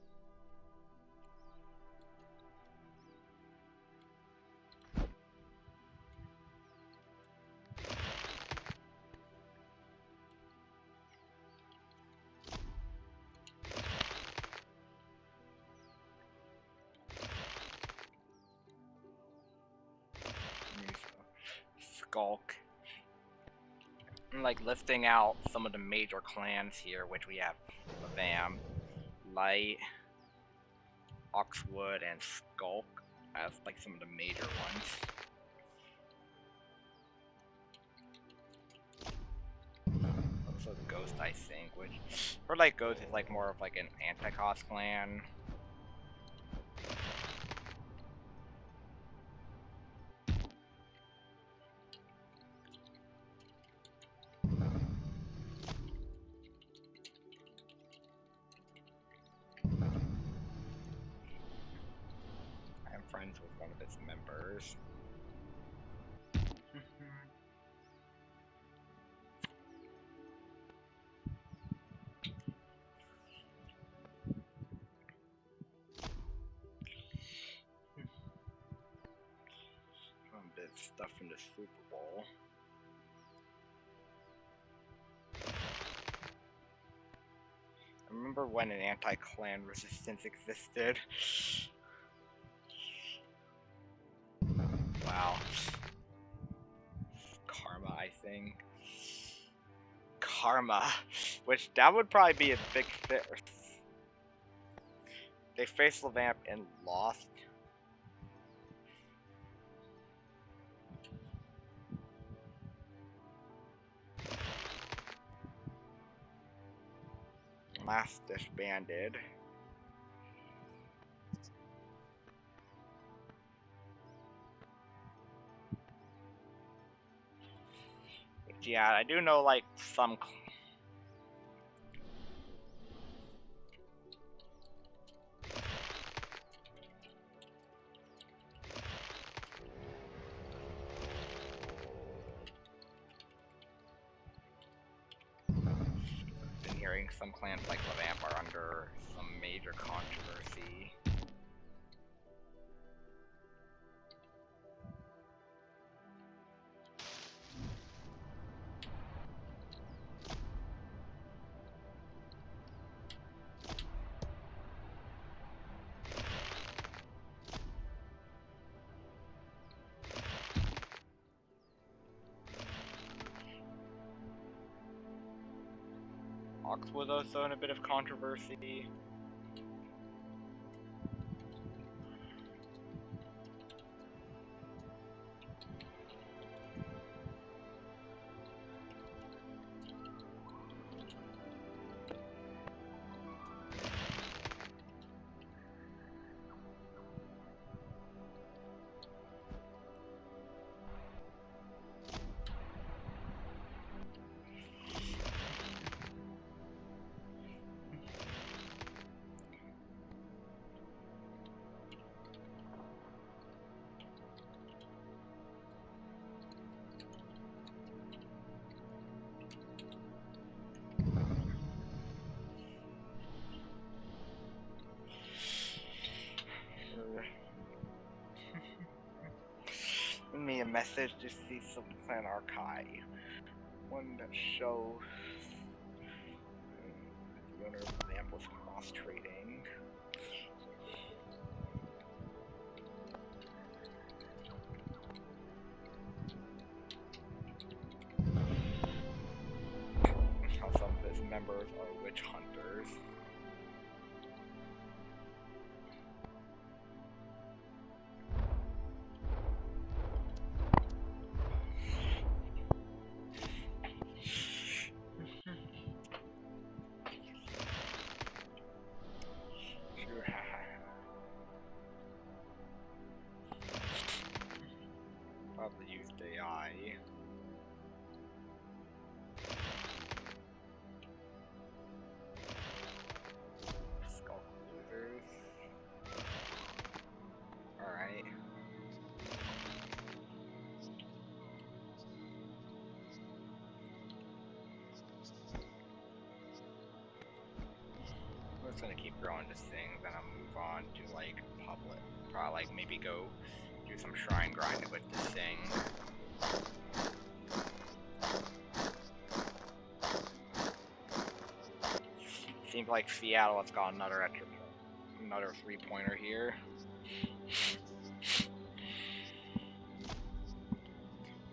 Skulk. And like listing out some of the major clans here, which we have Bam, Light, Oxwood, and Skulk as like some of the major ones. Also Ghost, I think, which for like Ghost is like more of like an anti-cost clan. I'm friends with one of its members. A bit of stuff from the Super Bowl. I remember when an anti-clan resistance existed. Wow. Karma, I think. Karma. Which, that would probably be a big fit. They faced Levamp and lost. Last disbanded. But yeah, I do know like some. Been hearing some clans like Levamp are under some major controversy. Ox was also in a bit of controversy. Send me a message to see some clan archive. One that shows the owner of the Lamp was cross trading. How some of his members are witch hunters. Probably used AI. Skull losers. Alright. I'm just gonna keep growing this thing, then I'll move on to like public. Probably like maybe go do some shrine grinding with this thing. Seems like Seattle has got another 3-pointer here.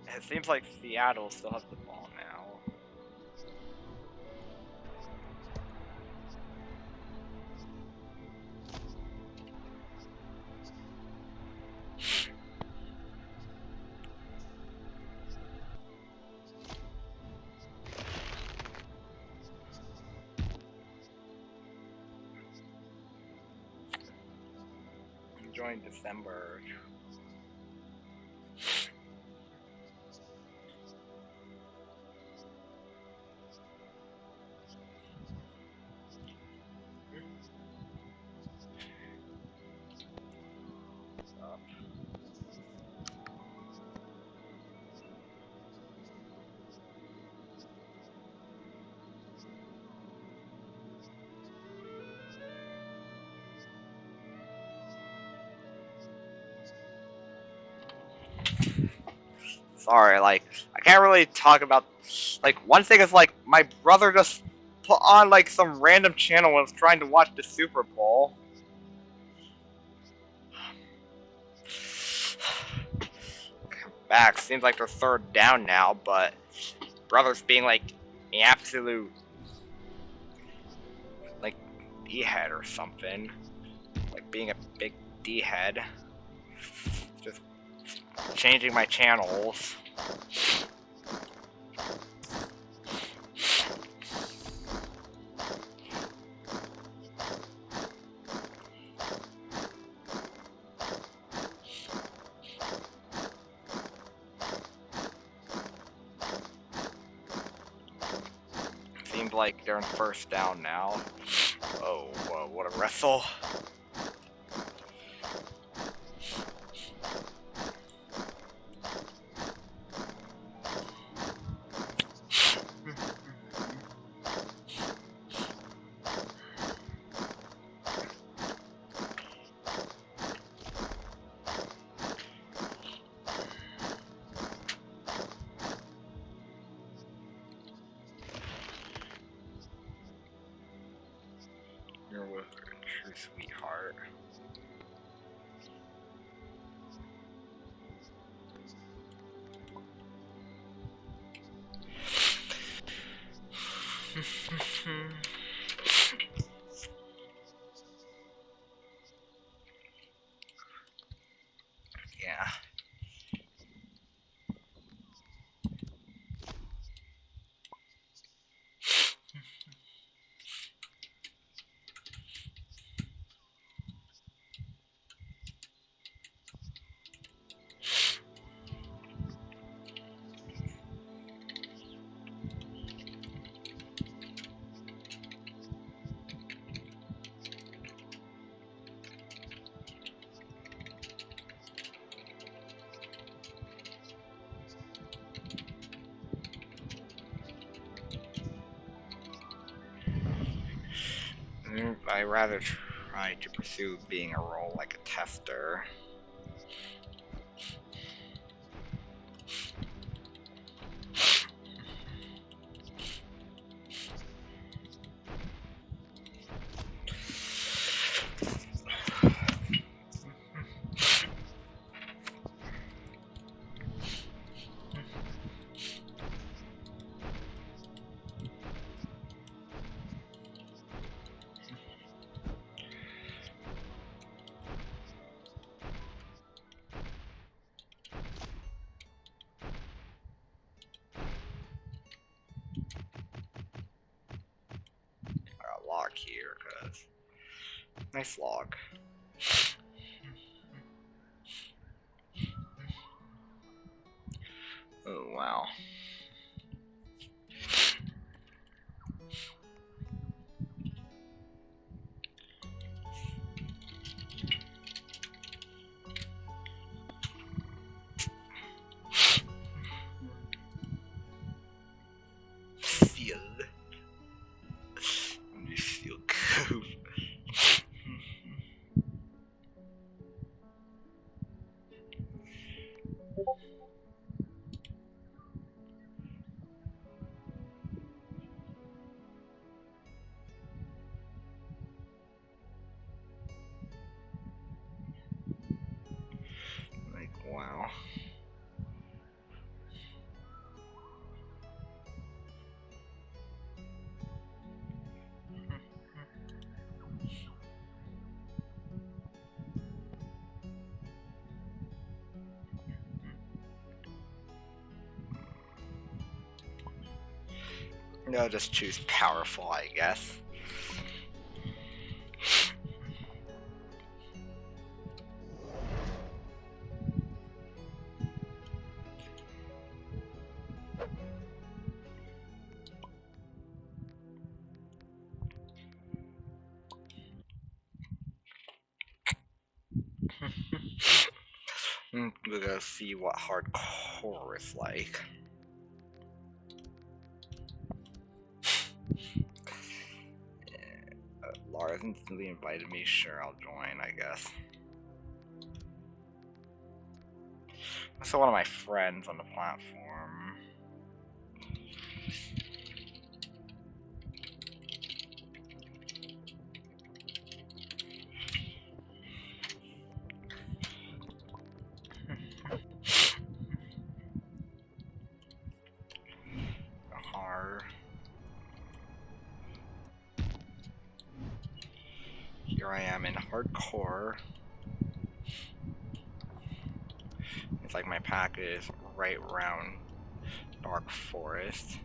It seems like Seattle still has the ball now. join December. Sorry, like, I can't really talk about, like, one thing is, like, my brother just put on, like, some random channel and was trying to watch the Super Bowl. Back, seems like they're third down now, but brother's being, like, an absolute, like, D-head or something. Like, being a big D-head. Just changing my channels. Seems like they're in first down now. Oh, whoa, what a wrestle. You're with a true sweetheart. Yeah. I'd rather try to pursue being a role like a tester. Log here, cause nice log. Oh wow. Feel. You feel good. Like wow. No, just choose powerful, I guess. We're gonna see what hardcore is like. Lars instantly invited me. Sure, I'll join, I guess. I saw one of my friends on the platform. Hard. Here I am in hardcore. It's like my pack is right around Dark Forest.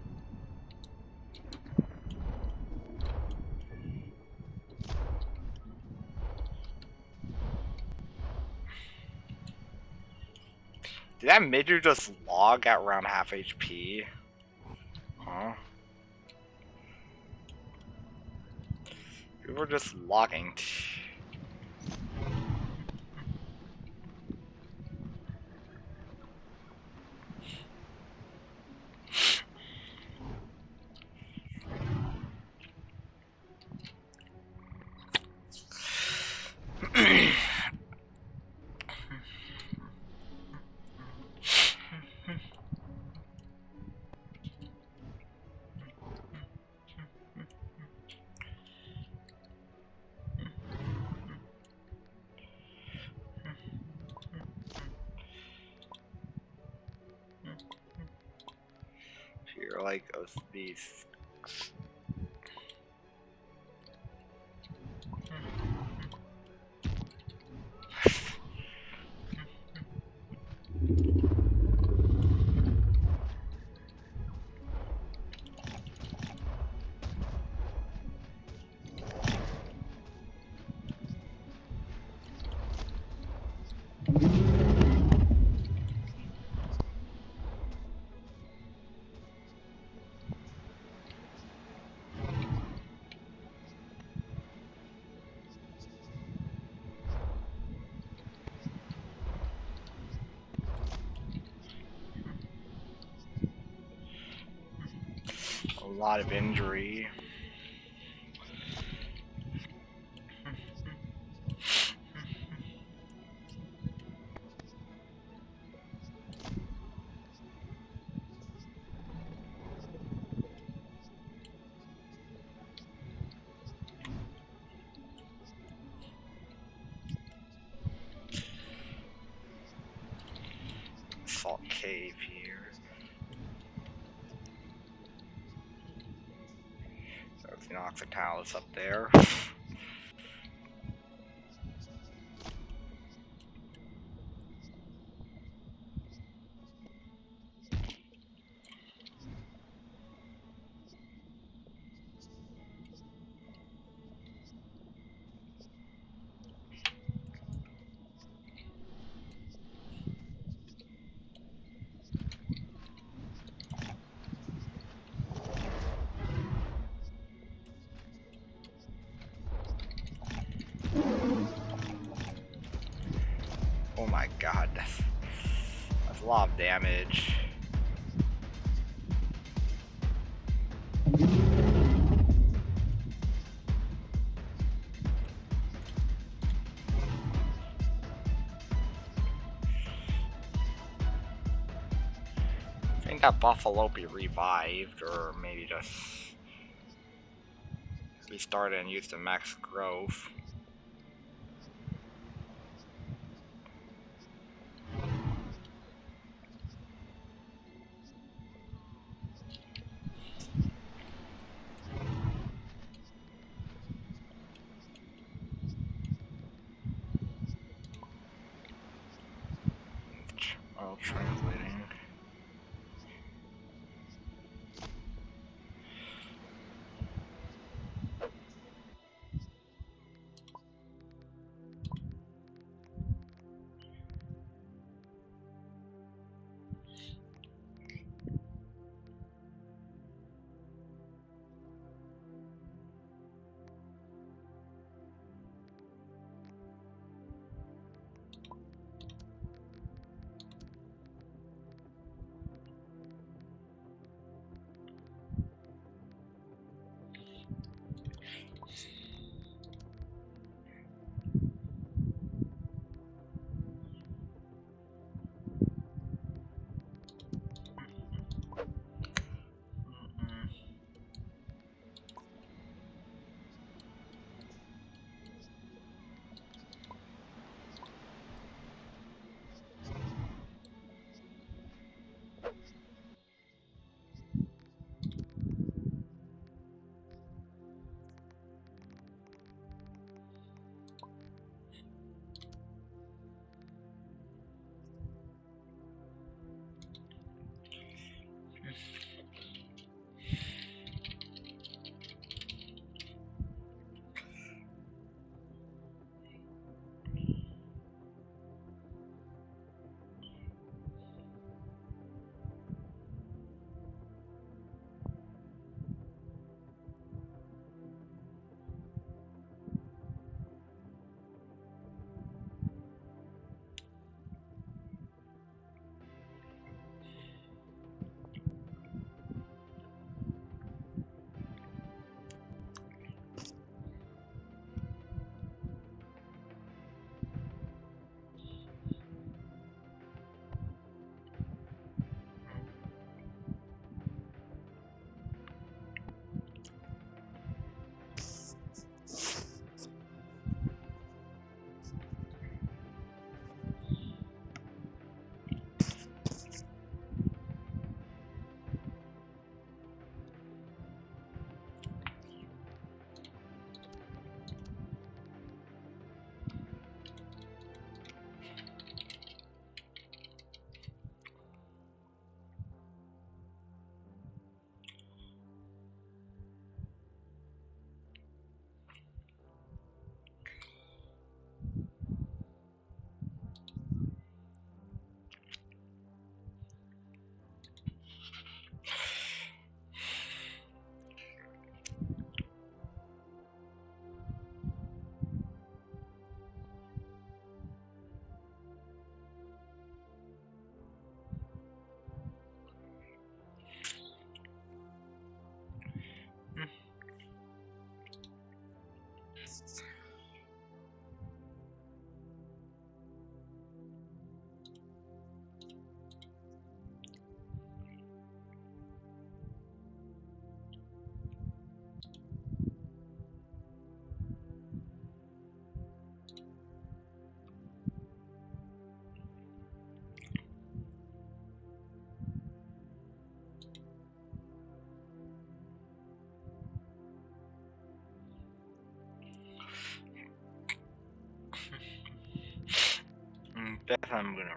Did that midget just log at around half HP? Huh? We were just logging. You're like these. A lot of injury. Salt cave here. So it's the Oxytalis up there. Oh my god, that's a lot of damage. I think that buffalo be revived, or maybe just restarted and used the max growth. Well, translating. Guess I'm gonna.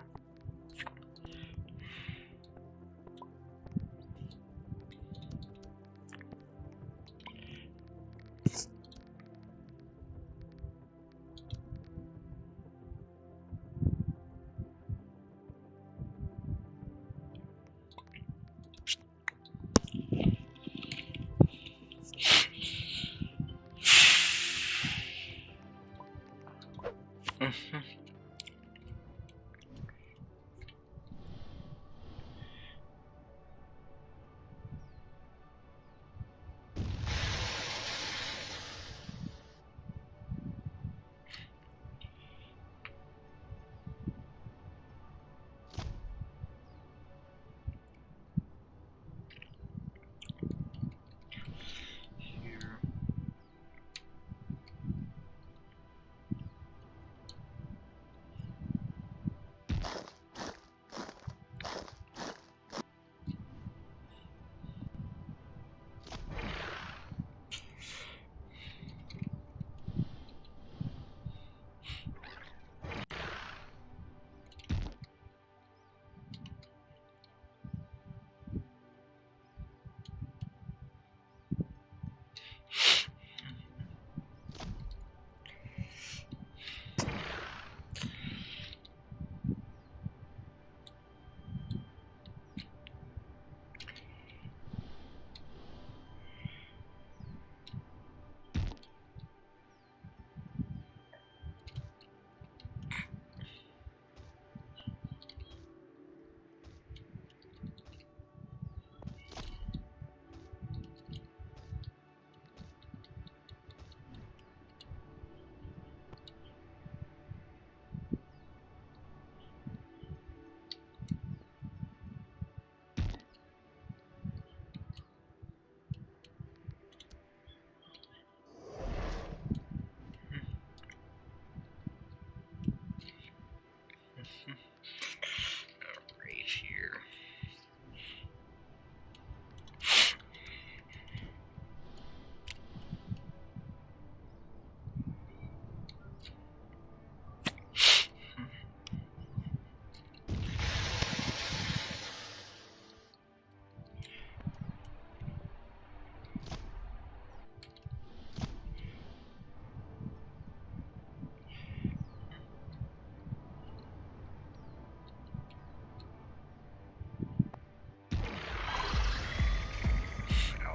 Right here.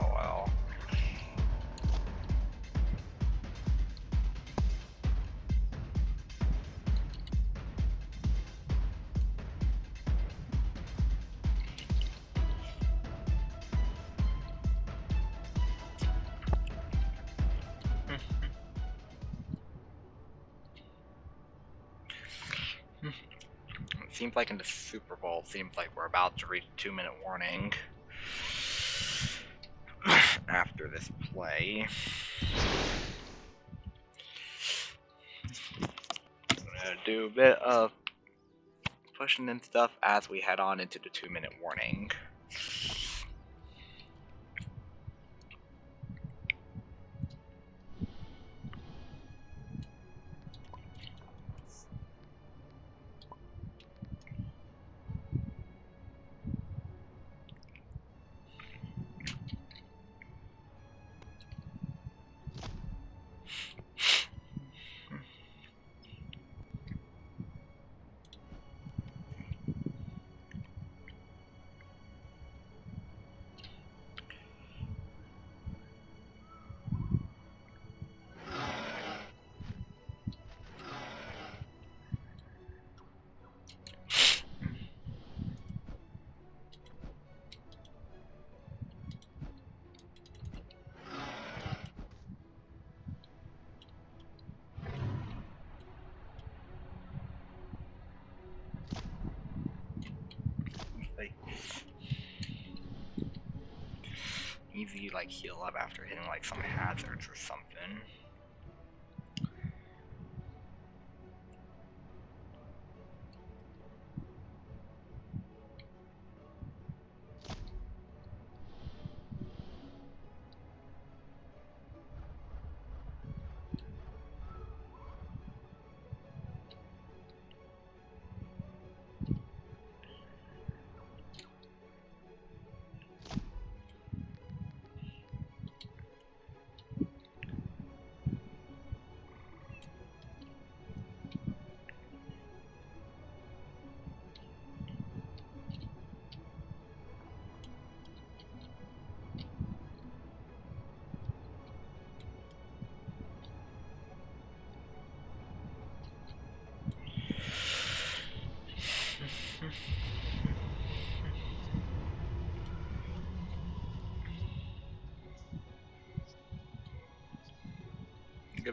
Oh well. It seems like in the Super Bowl, it seems like we're about to reach 2-minute warning after this play. I'm gonna do a bit of pushing and stuff as we head on into the 2-minute warning. Easy like heal up after hitting like some hazards or something.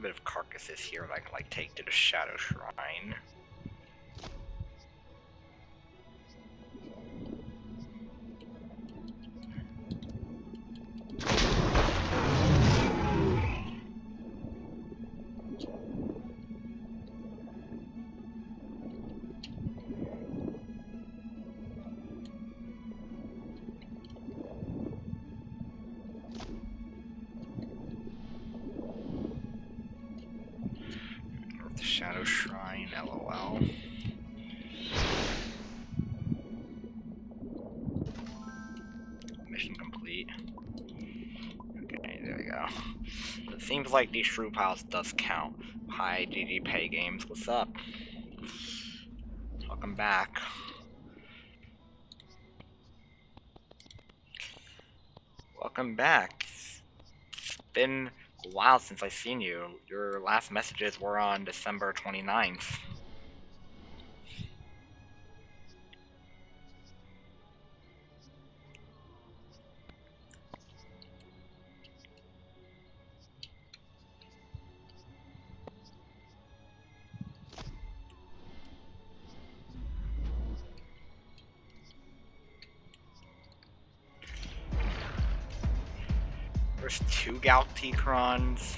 a bit of carcasses here that I can like take to the Shadow Shrine. The Shadow Shrine, LOL. Mission complete. Okay, there we go. It seems like these shrew piles does count. Hi, GG Pay Games, what's up? Welcome back. Welcome back. It's been a while since I've seen you. Your last messages were on December 29th. There's 2 Galticrons.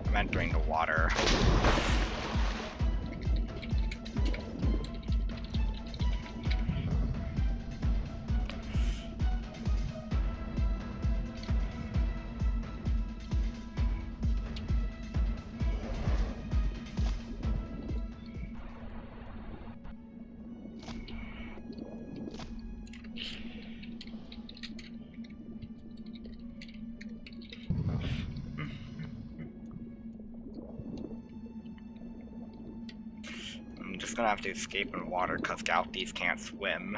I'm entering the water. I'm just gonna have to escape in water because Galties can't swim.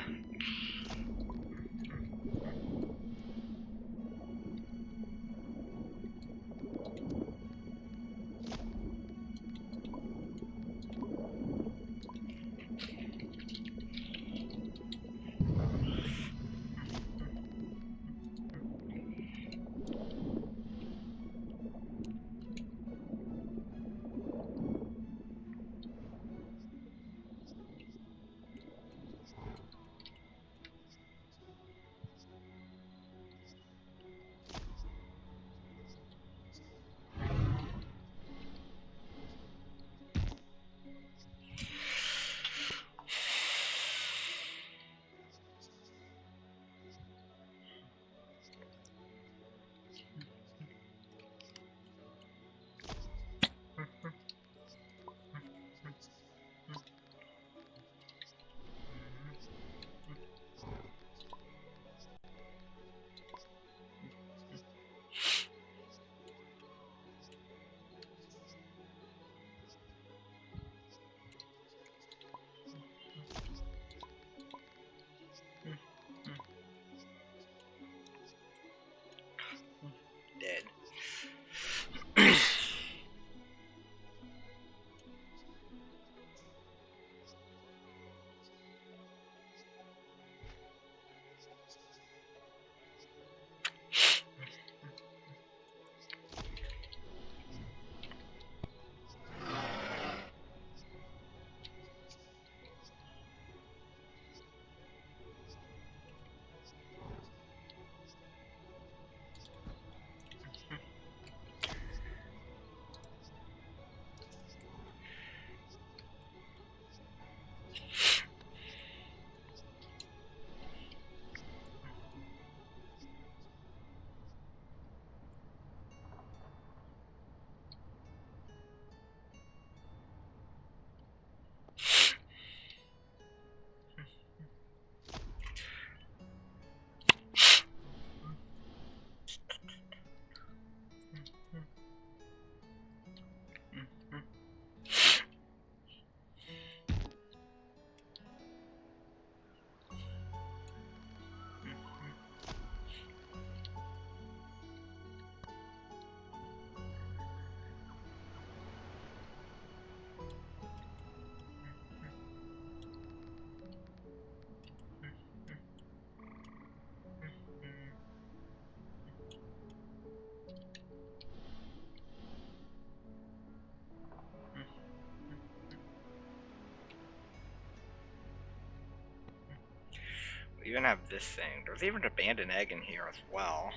We even have this thing. There's even an abandoned egg in here as well.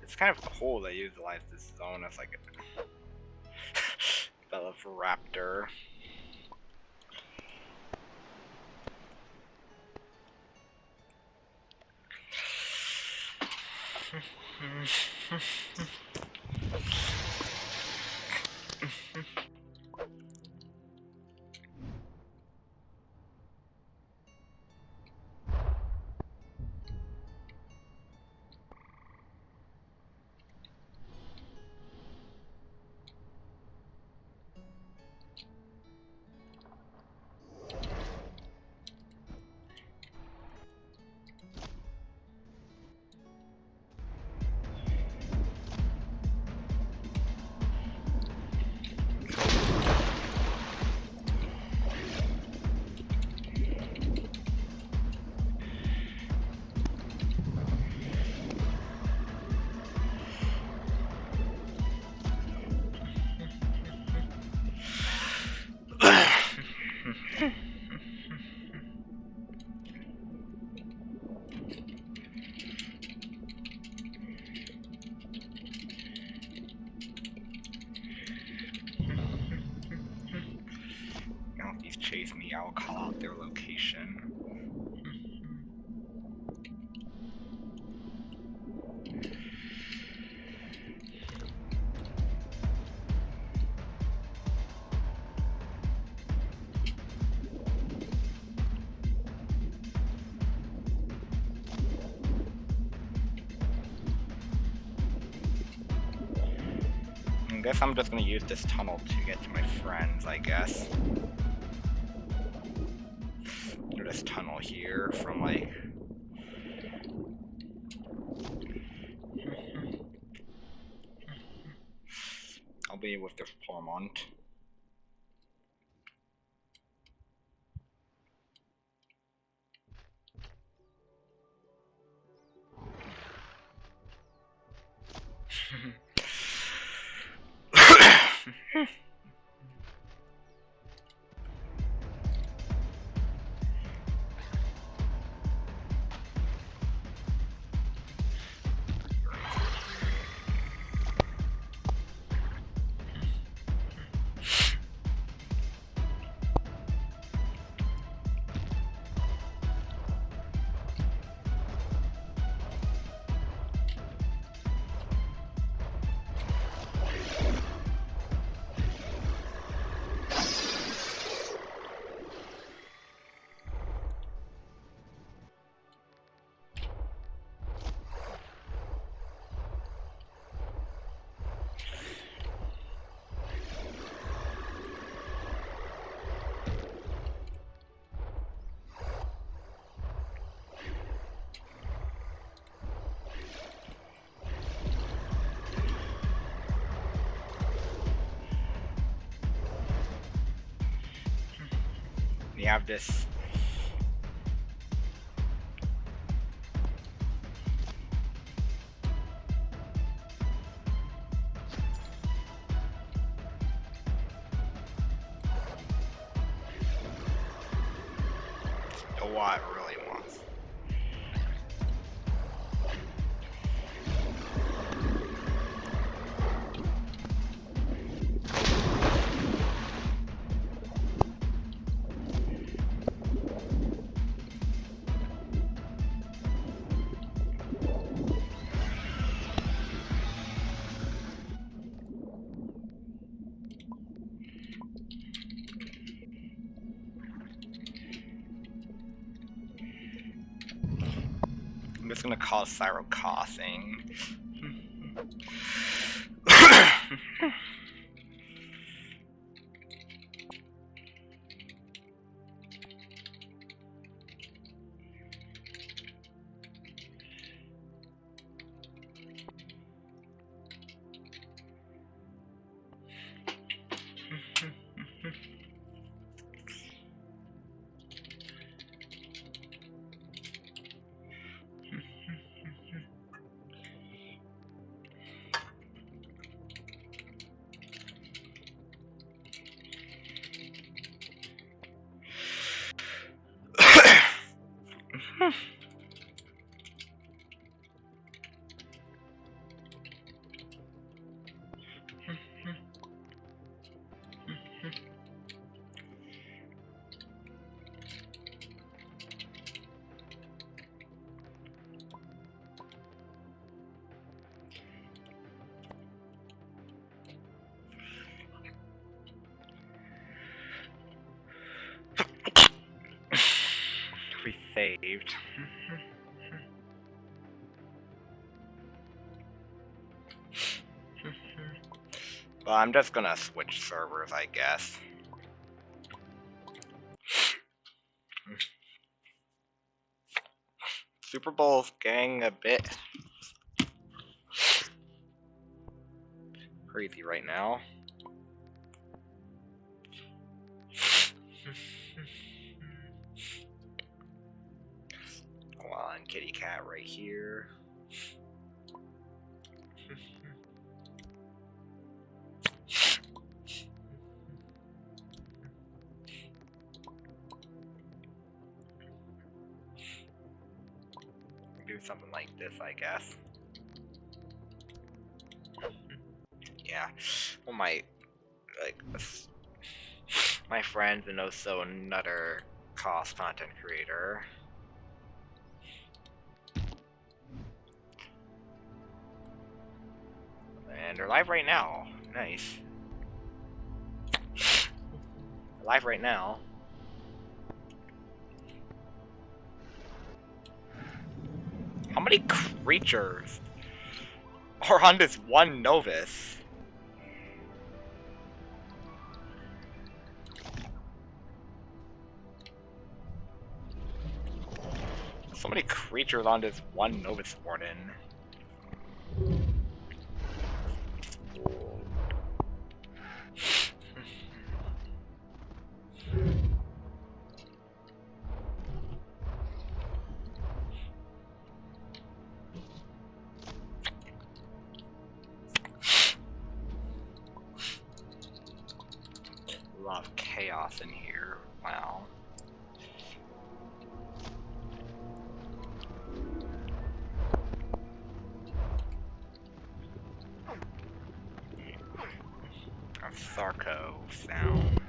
It's kind of cool they utilize this zone as like a Velociraptor. Now if these chase me, I'll call out their location. I guess I'm just gonna use this tunnel to get to my friends, I guess. This tunnel here from like... I'll be with this Pormont. You have this... what it really wants. I'm just gonna cause Cyro coughing. We saved. Well, I'm just gonna switch servers, I guess. Super Bowl's getting a bit crazy right now. Come on, kitty cat right here. Do something like this, I guess. Yeah. Well, my friend and also another cost content creator. And they're live right now. Nice. They're live right now. How many creatures are on this one novice? So many creatures on this one novice warden. A lot of chaos in here. Wow. A Sarko sound.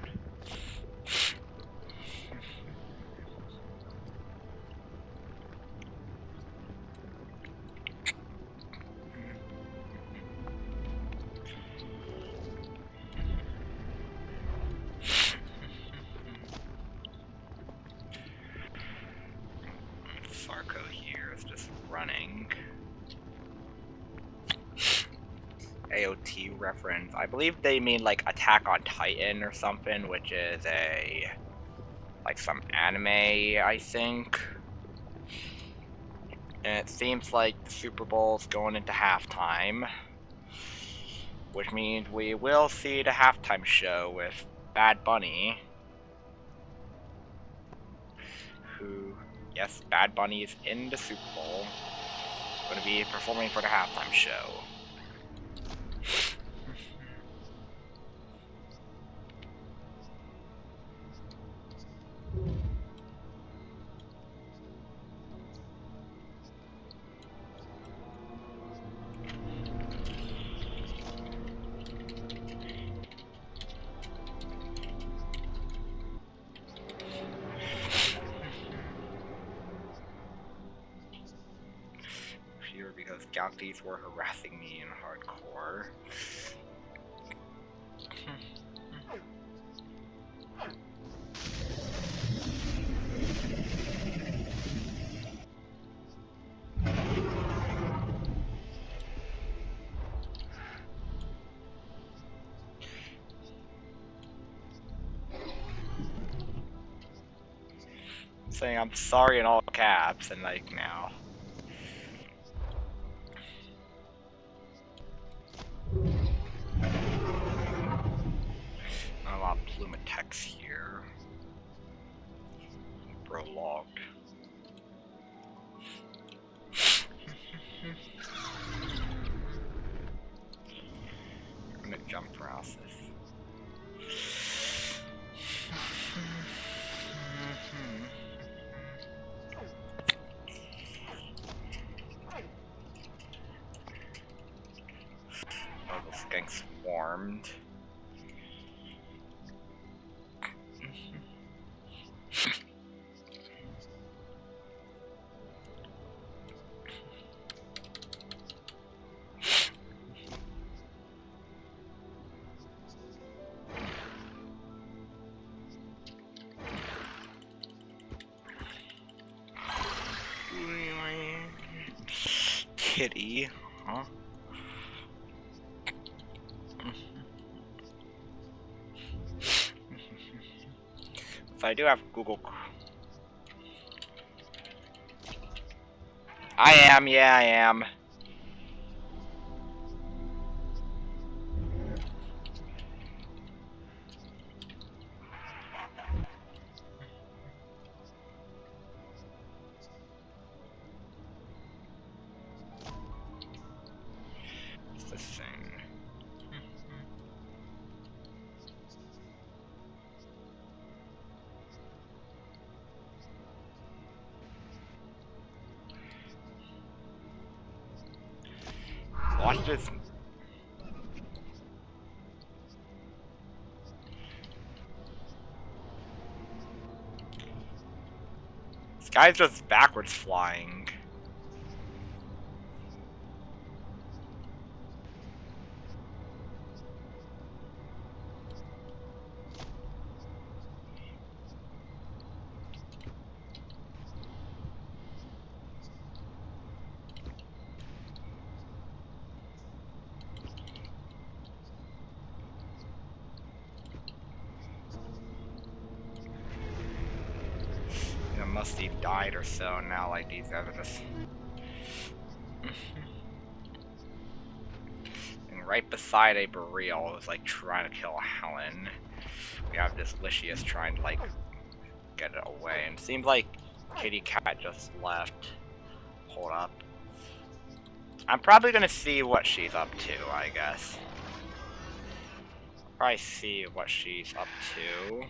Sarko here is just running. AOT reference. I believe they mean like Attack on Titan or something, which is like some anime, I think. And it seems like the Super Bowl's going into halftime, which means we will see the halftime show with Bad Bunny, who, yes, Bad Bunny is in the Super Bowl, going to be performing for the halftime show. Here because Galaxies were harassing me in hardcore. Saying I'm sorry in all caps and like now. A lot of Plumatex here. Prologued. I'm gonna jump process. armed. Kitty, huh? So I do have Google. I am, yeah, I am. What's this thing? Watch this. This guy's just backwards flying. You know, must have died or so now, like these guys are just. And right beside a Boreal who's like trying to kill Helen, we have this Lycius trying to like get it away. And it seems like Kitty Cat just left. Hold up. I'm probably gonna see what she's up to, I guess. Probably see what she's up to.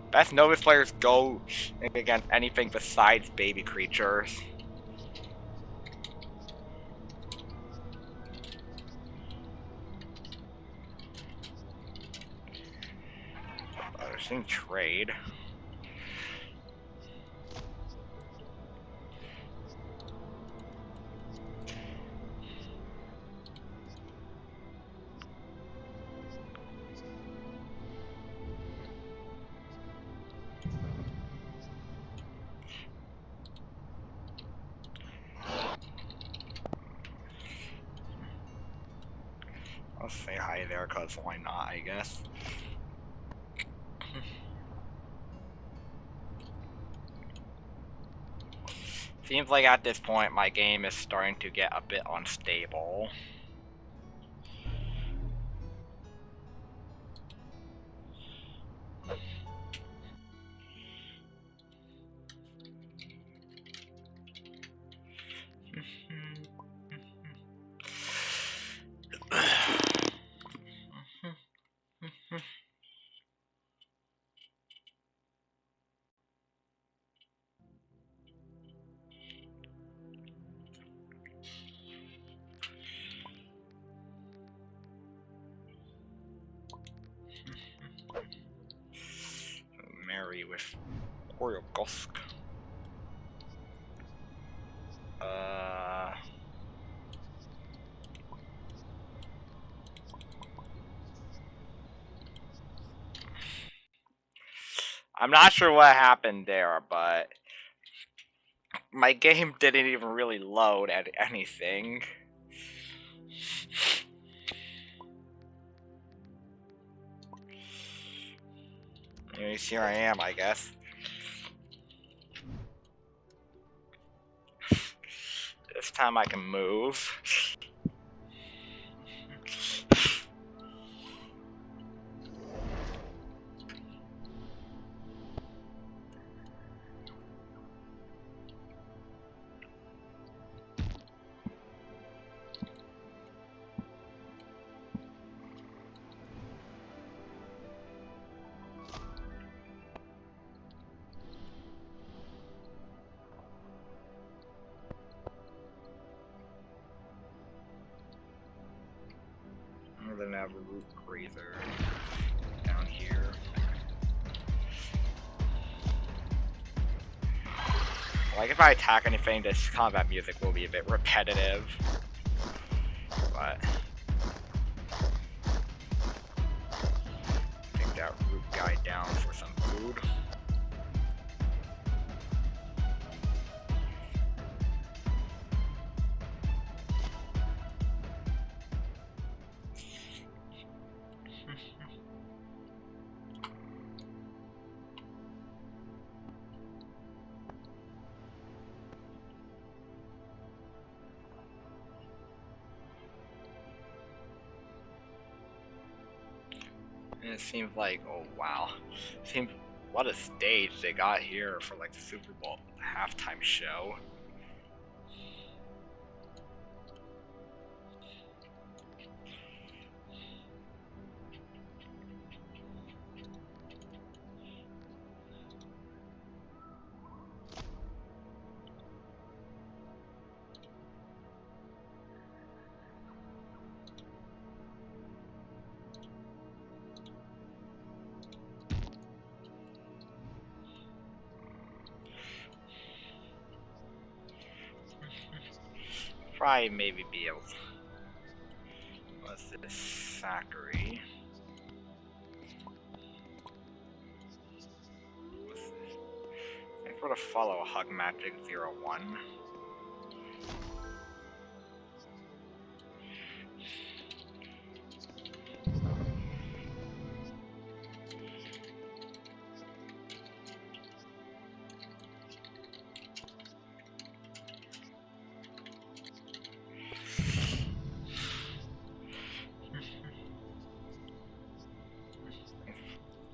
Best Novus players go against anything besides baby creatures. I've seen trade. I'll say hi there, cause why not, I guess. Seems like at this point my game is starting to get a bit unstable. Mary with Oriogosk. I'm not sure what happened there, but my game didn't even really load at anything. Anyways, here I am, I guess. This time I can move. And then I have a root grazer down here. Like if I attack anything, this combat music will be a bit repetitive. But take that root guy down for some food. And it seems like, oh wow, seems what a stage they got here for like the Super Bowl halftime show. Probably maybe be able to. What's this? Zachary. What's this? Thanks for the follow, Hug Magic 01.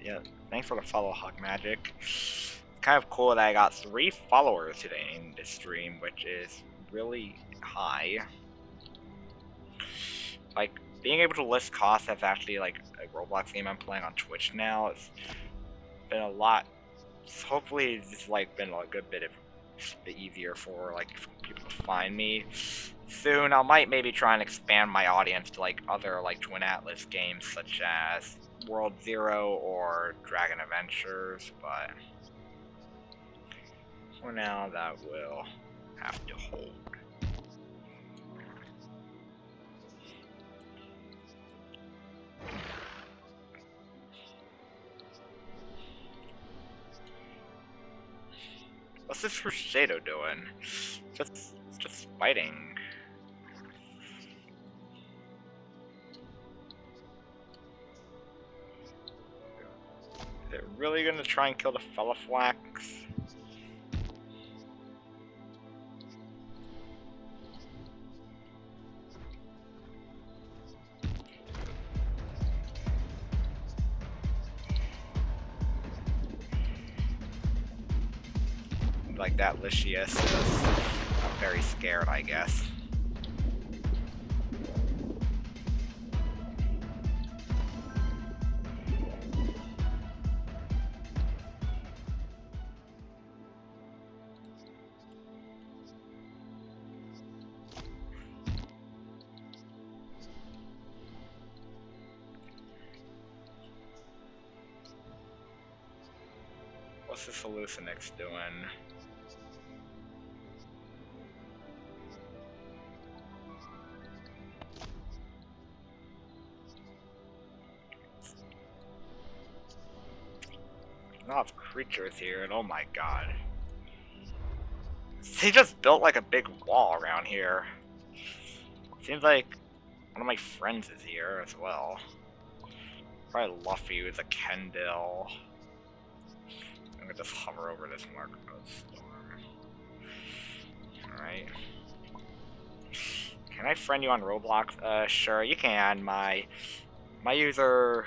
Yeah, thanks for the follow, Hug Magic. It's kind of cool that I got 3 followers today in this stream, which is really high. Like, being able to list costs as actually like a Roblox game I'm playing on Twitch now, it's been a lot. Hopefully, it's like been a good bit easier for like people to find me. Soon, I might maybe try and expand my audience to like other like Twin Atlas games such as World Zero or Dragon Adventures, but for now that will have to hold. What's this Crusader doing? Just fighting. Is it really gonna try and kill the Feliflax? Like that Lycius is very scared, I guess. What's this Hallucinix doing? A lot of creatures here, and oh my god. He just built like a big wall around here. Seems like one of my friends is here as well. Probably Luffy with a Kendall. I'm gonna just hover over this mark of storm. Alright. Can I friend you on Roblox? Sure, you can. My user.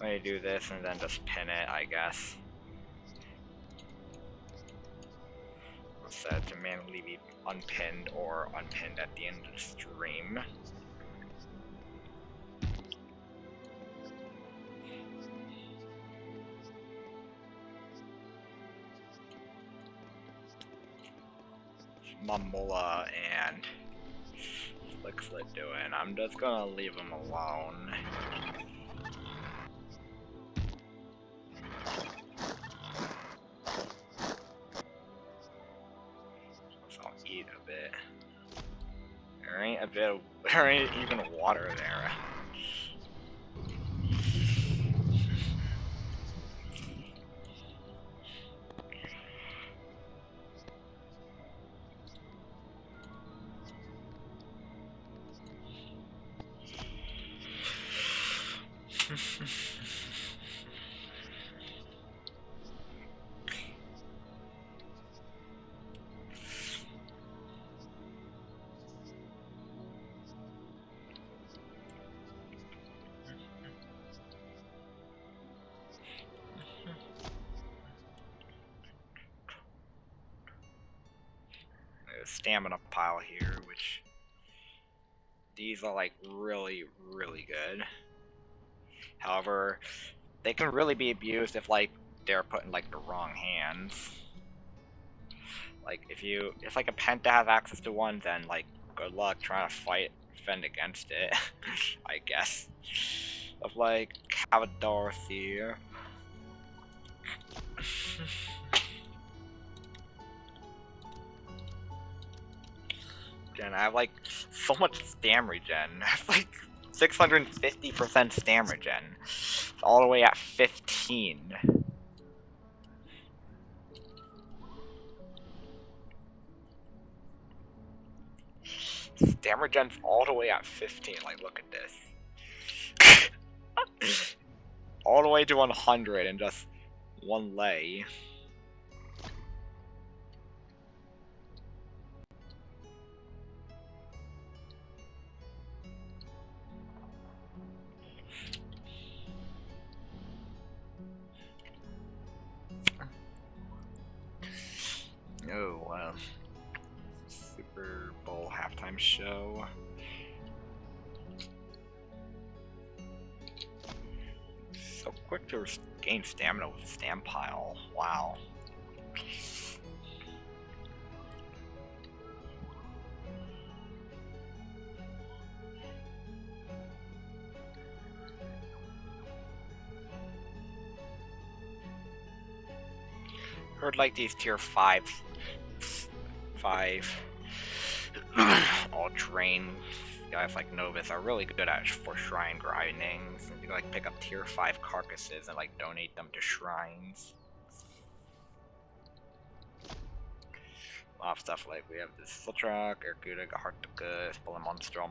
Let me do this and then just pin it, I guess. Set to manually be unpinned or unpinned at the end of the stream. Mamula and Slick doing? I'm just gonna leave them alone. So I'll eat a bit. There ain't even water there. There's a stamina pile here, which these are like really good. However, they can really be abused if like they're put in like the wrong hands. Like if like a Penta has access to one, then like good luck trying to defend against it. I guess. Of like Cavador here. Gen, I have like so much stam regen. I have like 650% stam regen. It's all the way at 15. Stam regen's all the way at 15. Like, look at this. All the way to 100 in just one lay. Oh, wow. Super Bowl halftime show. So quick to gain stamina with Stam Pile. Wow. Heard like these tier 5 all drain guys like Novus are really good at for shrine grinding. So you can like pick up tier 5 carcasses and like donate them to shrines. A lot of stuff like we have this Siltrak, Erkuda, Hartuka, Spelemonstrum.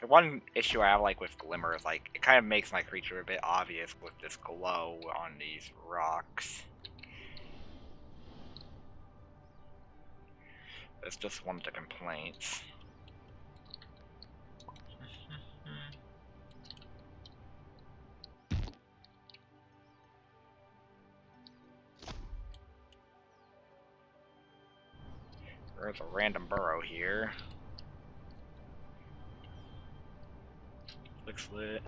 The one issue I have like with Glimmer is like it kind of makes my creature a bit obvious with this glow on these rocks. It's just one of the complaints. There's a random burrow here. Looks lit.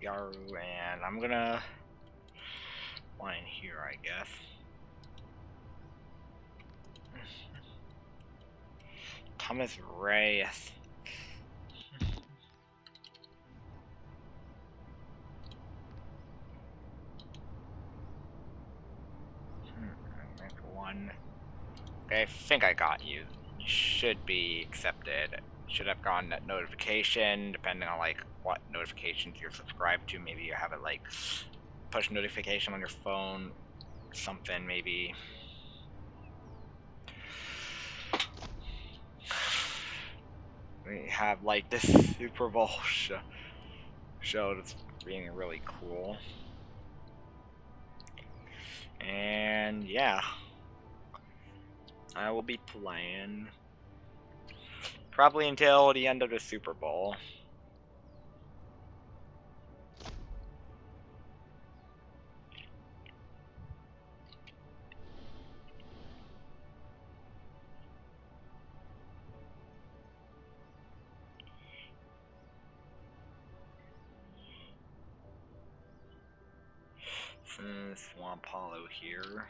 Yaru, and I'm gonna mine here, I guess. Thomas Reyes. Rank 1. Okay, I think I got you. You should be accepted. should have gotten that notification, depending on like what notifications you're subscribed to. Maybe you have it like push notification on your phone, something maybe. We have like this Super Bowl show that's being really cool. And yeah, I will be playing probably until the end of the Super Bowl. Swamp Hollow here.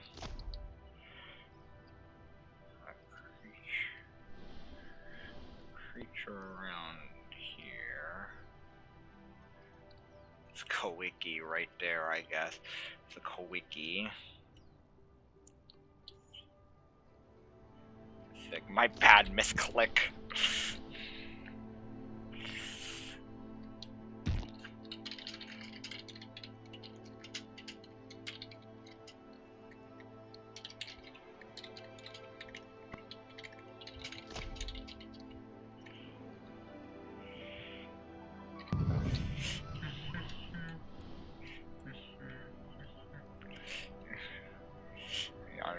Creature around here. It's Kowiki right there, I guess. It's a Kowiki. Sick. My bad, misclick.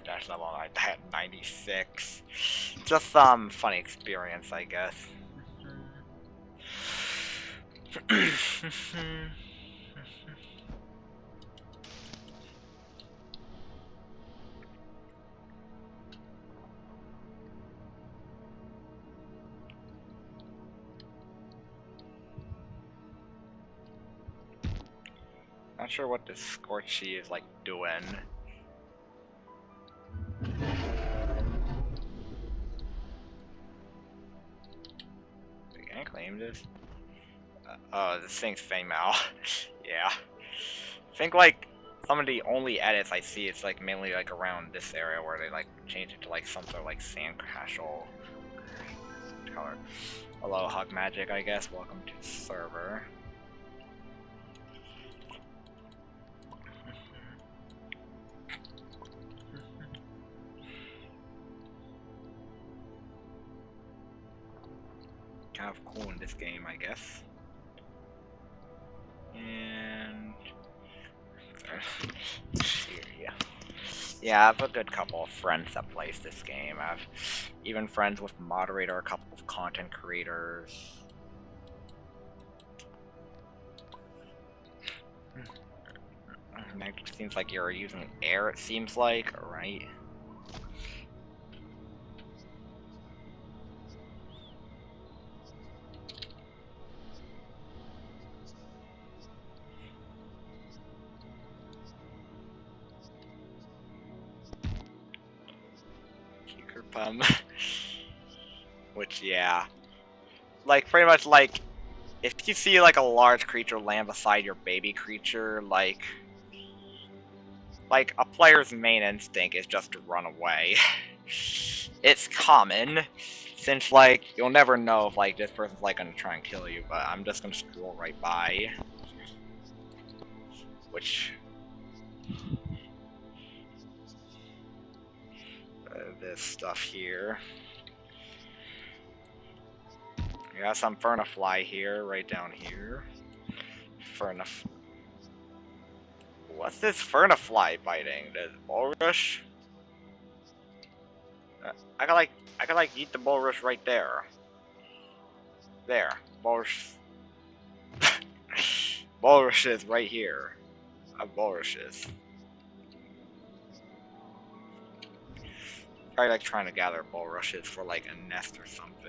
Dash level I had 96. Just funny experience, I guess. Not sure what this Scorchy is like doing. Can I claim this? Oh, this thing's female. Yeah. I think like some of the only edits I see, it's like mainly like around this area where they like change it to like some sort of like sandcastle color. Hello, Hug Magic, I guess. Welcome to the server. Kind of cool in this game, I guess. And yeah, I have a good couple of friends that plays this game. I have even friends with moderator, a couple of content creators. It seems like you're using air, it seems like, right? Kicker Pum. Which, yeah. Like, pretty much, like, if you see, like, a large creature land beside your baby creature, like, a player's main instinct is just to run away. It's common, since, like, you'll never know if, like, this person's, like, gonna try and kill you, but I'm just gonna scroll right by. Which... this stuff here. We got some Fernafly here, right down here. What's this Fernafly biting? The Bulrush? I could like eat the Bulrush right there. There. Bulrush. Bulrush is right here. Bulrush is. Probably like trying to gather Bulrushes for like a nest or something.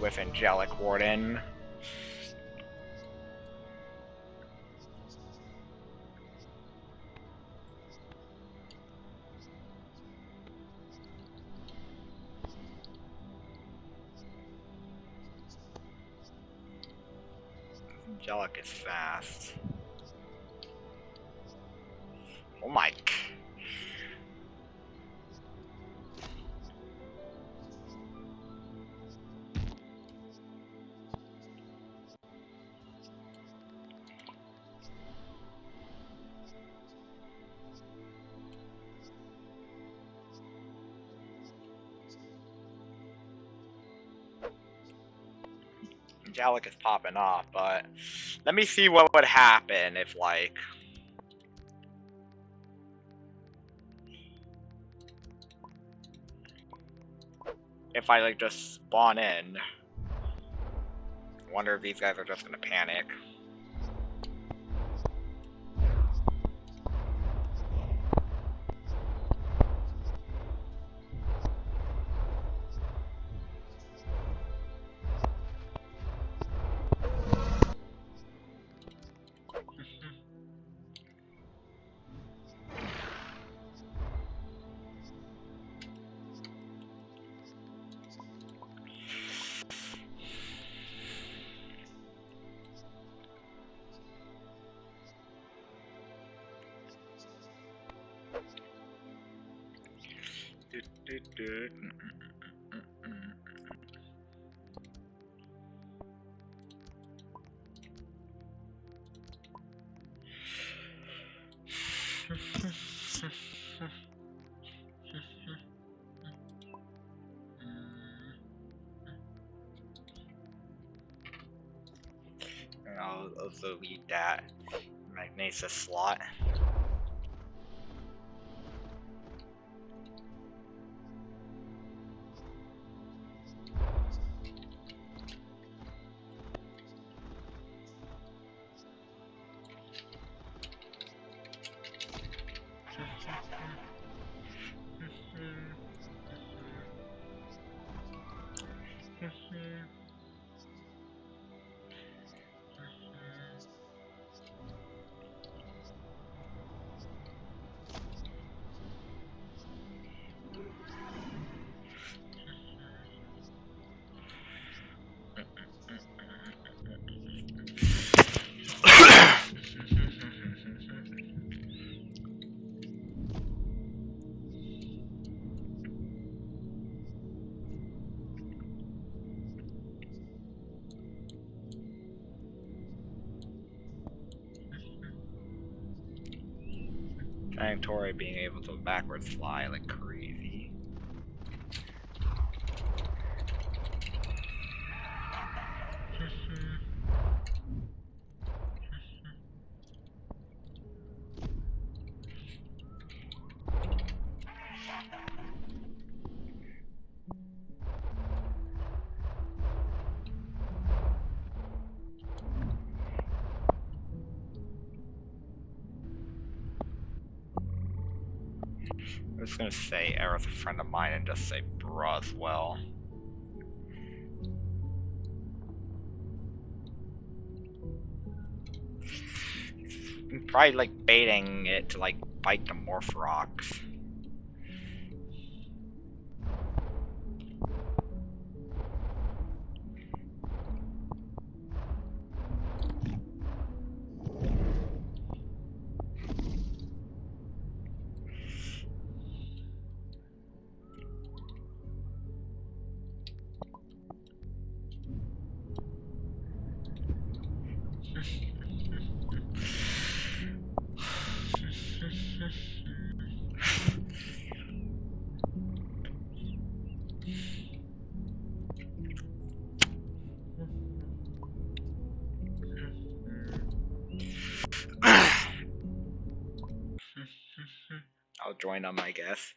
With Angelic Warden. Angelic is fast. Oh my. Angelic is popping off, but let me see what would happen if, like, if I, like, just spawn in. I wonder if these guys are just gonna panic. I'll also leave that magnesis slot. Giant Tori being able to backwards fly like crazy. I'm just gonna say Era's a friend of mine and just say bruh as well. I'm probably like baiting it to like bite the morph rocks. I'll join them, I guess.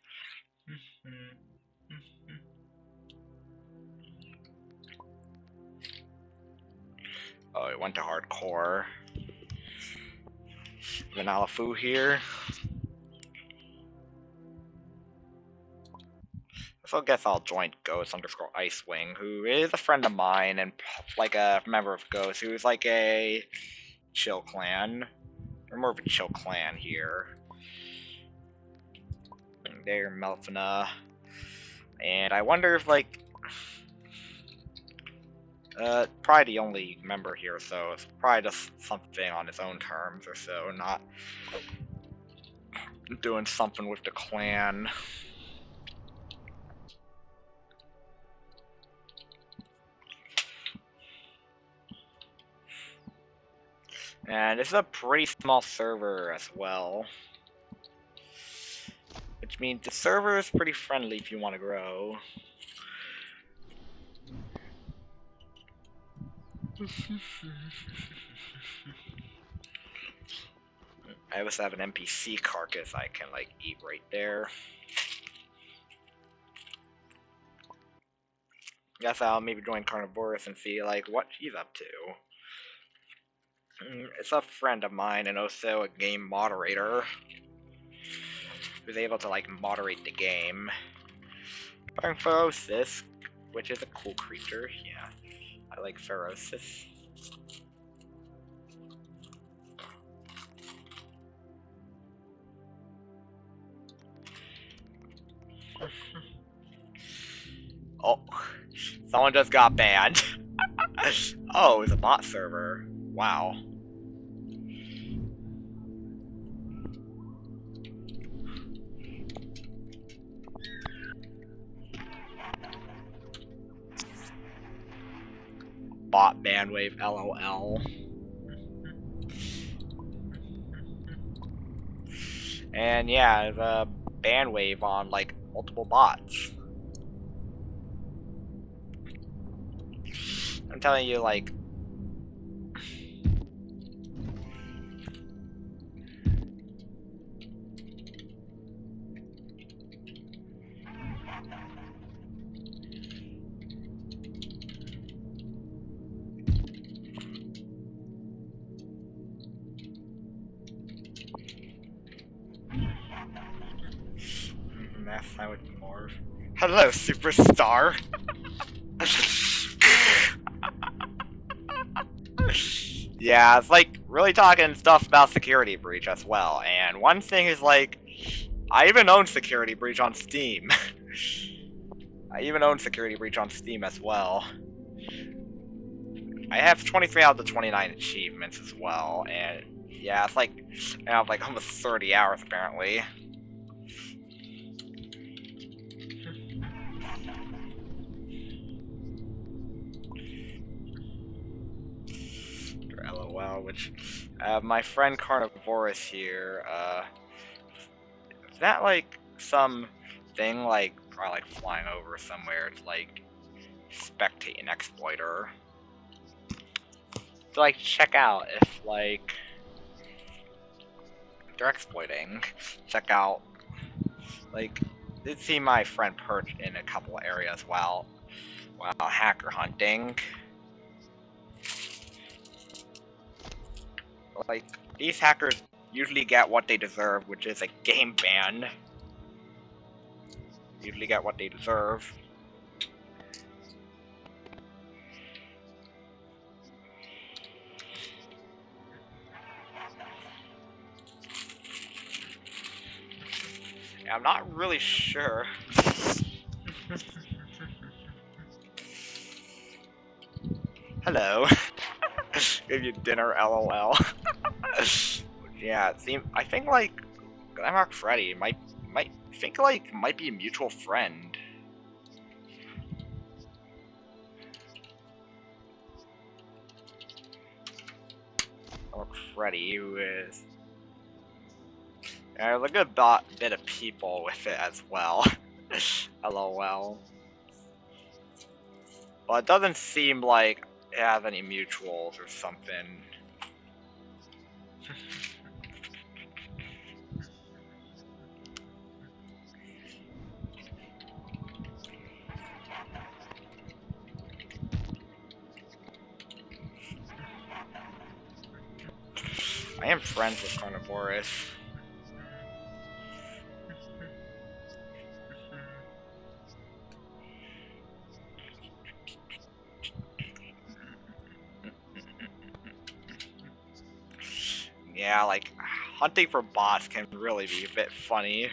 Oh, it went to hardcore. Vanilla Foo here. So I guess I'll join Ghost underscore Icewing, who is a friend of mine and like a member of Ghost, who is like a chill clan. Or more of a chill clan here. There, Melfina. And I wonder if like probably the only member here, so it's probably just something on his own terms or so, not doing something with the clan. And it's a pretty small server as well. Which means the server is pretty friendly if you want to grow. I also have an NPC carcass I can, like, eat right there. Guess I'll maybe join Carnivorous and see, like, what he's up to. It's a friend of mine and also a game moderator who's able to, like, moderate the game. Ferocious, which is a cool creature, yeah. I like Ferocious. Oh, someone just got banned. Oh, it's a bot server. Wow. Bot ban wave, LOL. And yeah, there's a ban wave on, like, multiple bots. I'm telling you, like... Math language more. Hello, superstar! Yeah, it's like really talking stuff about security breach as well. And one thing is like, I even own security breach on Steam. I even own security breach on Steam as well. I have 23 out of the 29 achievements as well, and yeah, it's like I have like almost 30 hours apparently. LOL, which my friend Carnivorous here, is that like some thing like probably like flying over somewhere to like spectate an exploiter? To like check out if like they're exploiting. Check out like did see my friend perch in a couple areas while hacker hunting. Like these hackers usually get what they deserve, which is a game ban. Usually get what they deserve. I'm not really sure. Hello. Give you dinner, LOL. Yeah, it seems. I think like Glamrock Freddy might think like might be a mutual friend. Glamrock Freddy, who is. There's a good bit of people with it as well. LOL. Well, it doesn't seem like it has any mutuals or something. I am friends with Carnivorous. Yeah, like, hunting for bots can really be a bit funny.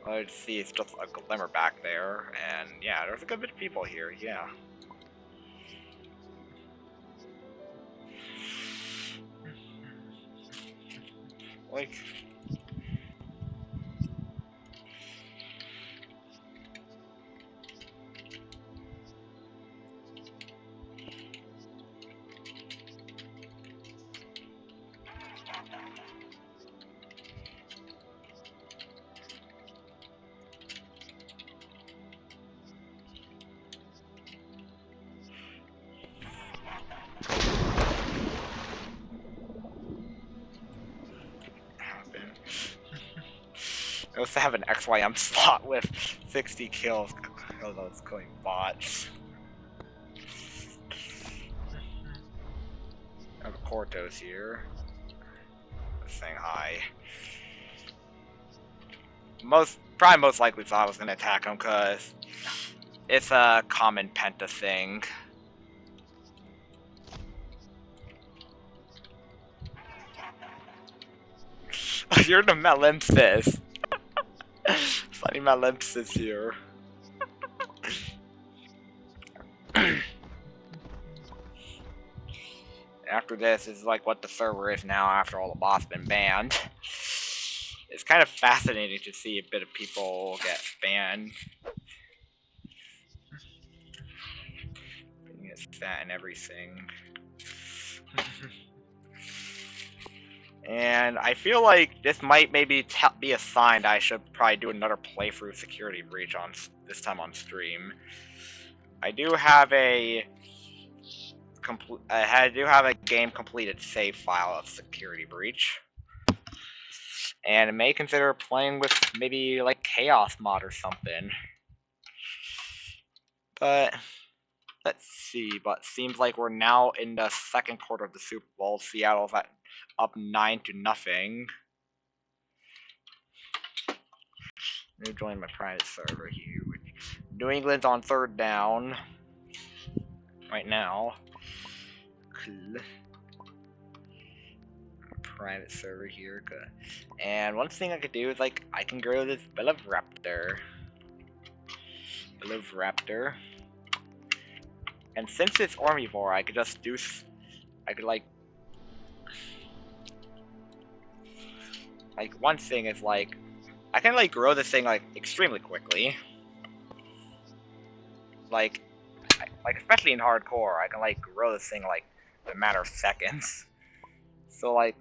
Let's see, it's just a glimmer back there, and yeah, there's a good bit of people here, yeah. Like... I also have an XYM slot with 60 kills. Oh, those killing bots. I have a Portos here. Saying hi. Probably most likely thought I was gonna attack him because it's a common penta thing. You're the Malimpsis. Funny Malimpsis here. After this is like what the server is now after all the bots been banned. It's kind of fascinating to see a bit of people get banned. It's that and everything. And I feel like this might maybe be a sign that I should probably do another playthrough Security Breach on this time on stream. I do have a game completed save file of Security Breach, and I may consider playing with maybe like Chaos mod or something. But let's see. But seems like we're now in the second quarter of the Super Bowl. Seattle's up 9-0. Let me join my private server here. New England's on 3rd down right now. Cool. Private server here. Good. And one thing I could do is like I can grow this Velociraptor. And since it's Ormivore, I could just do. I could like one thing is like I can like grow this thing like extremely quickly. Like especially in hardcore, I can like grow this thing like in a matter of seconds. So like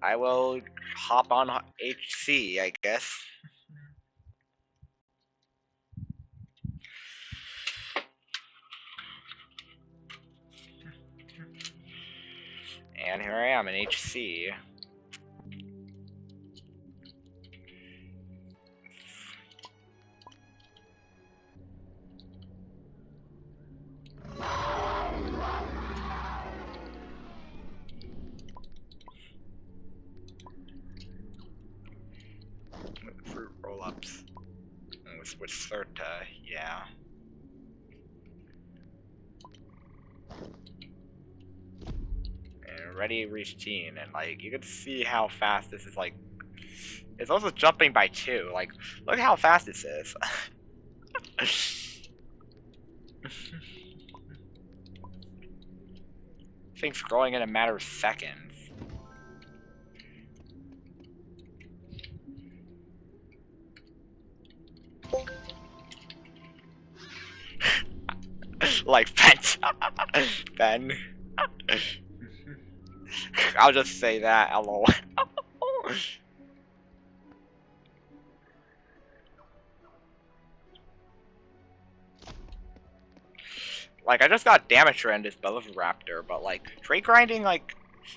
I will hop on HC, I guess. And here I am in HC. Fruit roll-ups. With Certa, yeah. And ready to reach teen, and like you can see how fast this is like. It's also jumping by 2. Like, look how fast this is. Things growing in a matter of seconds. Like Ben. I'll just say that, lol. Like, I just got Damager in this Velociraptor, but like, trade grinding like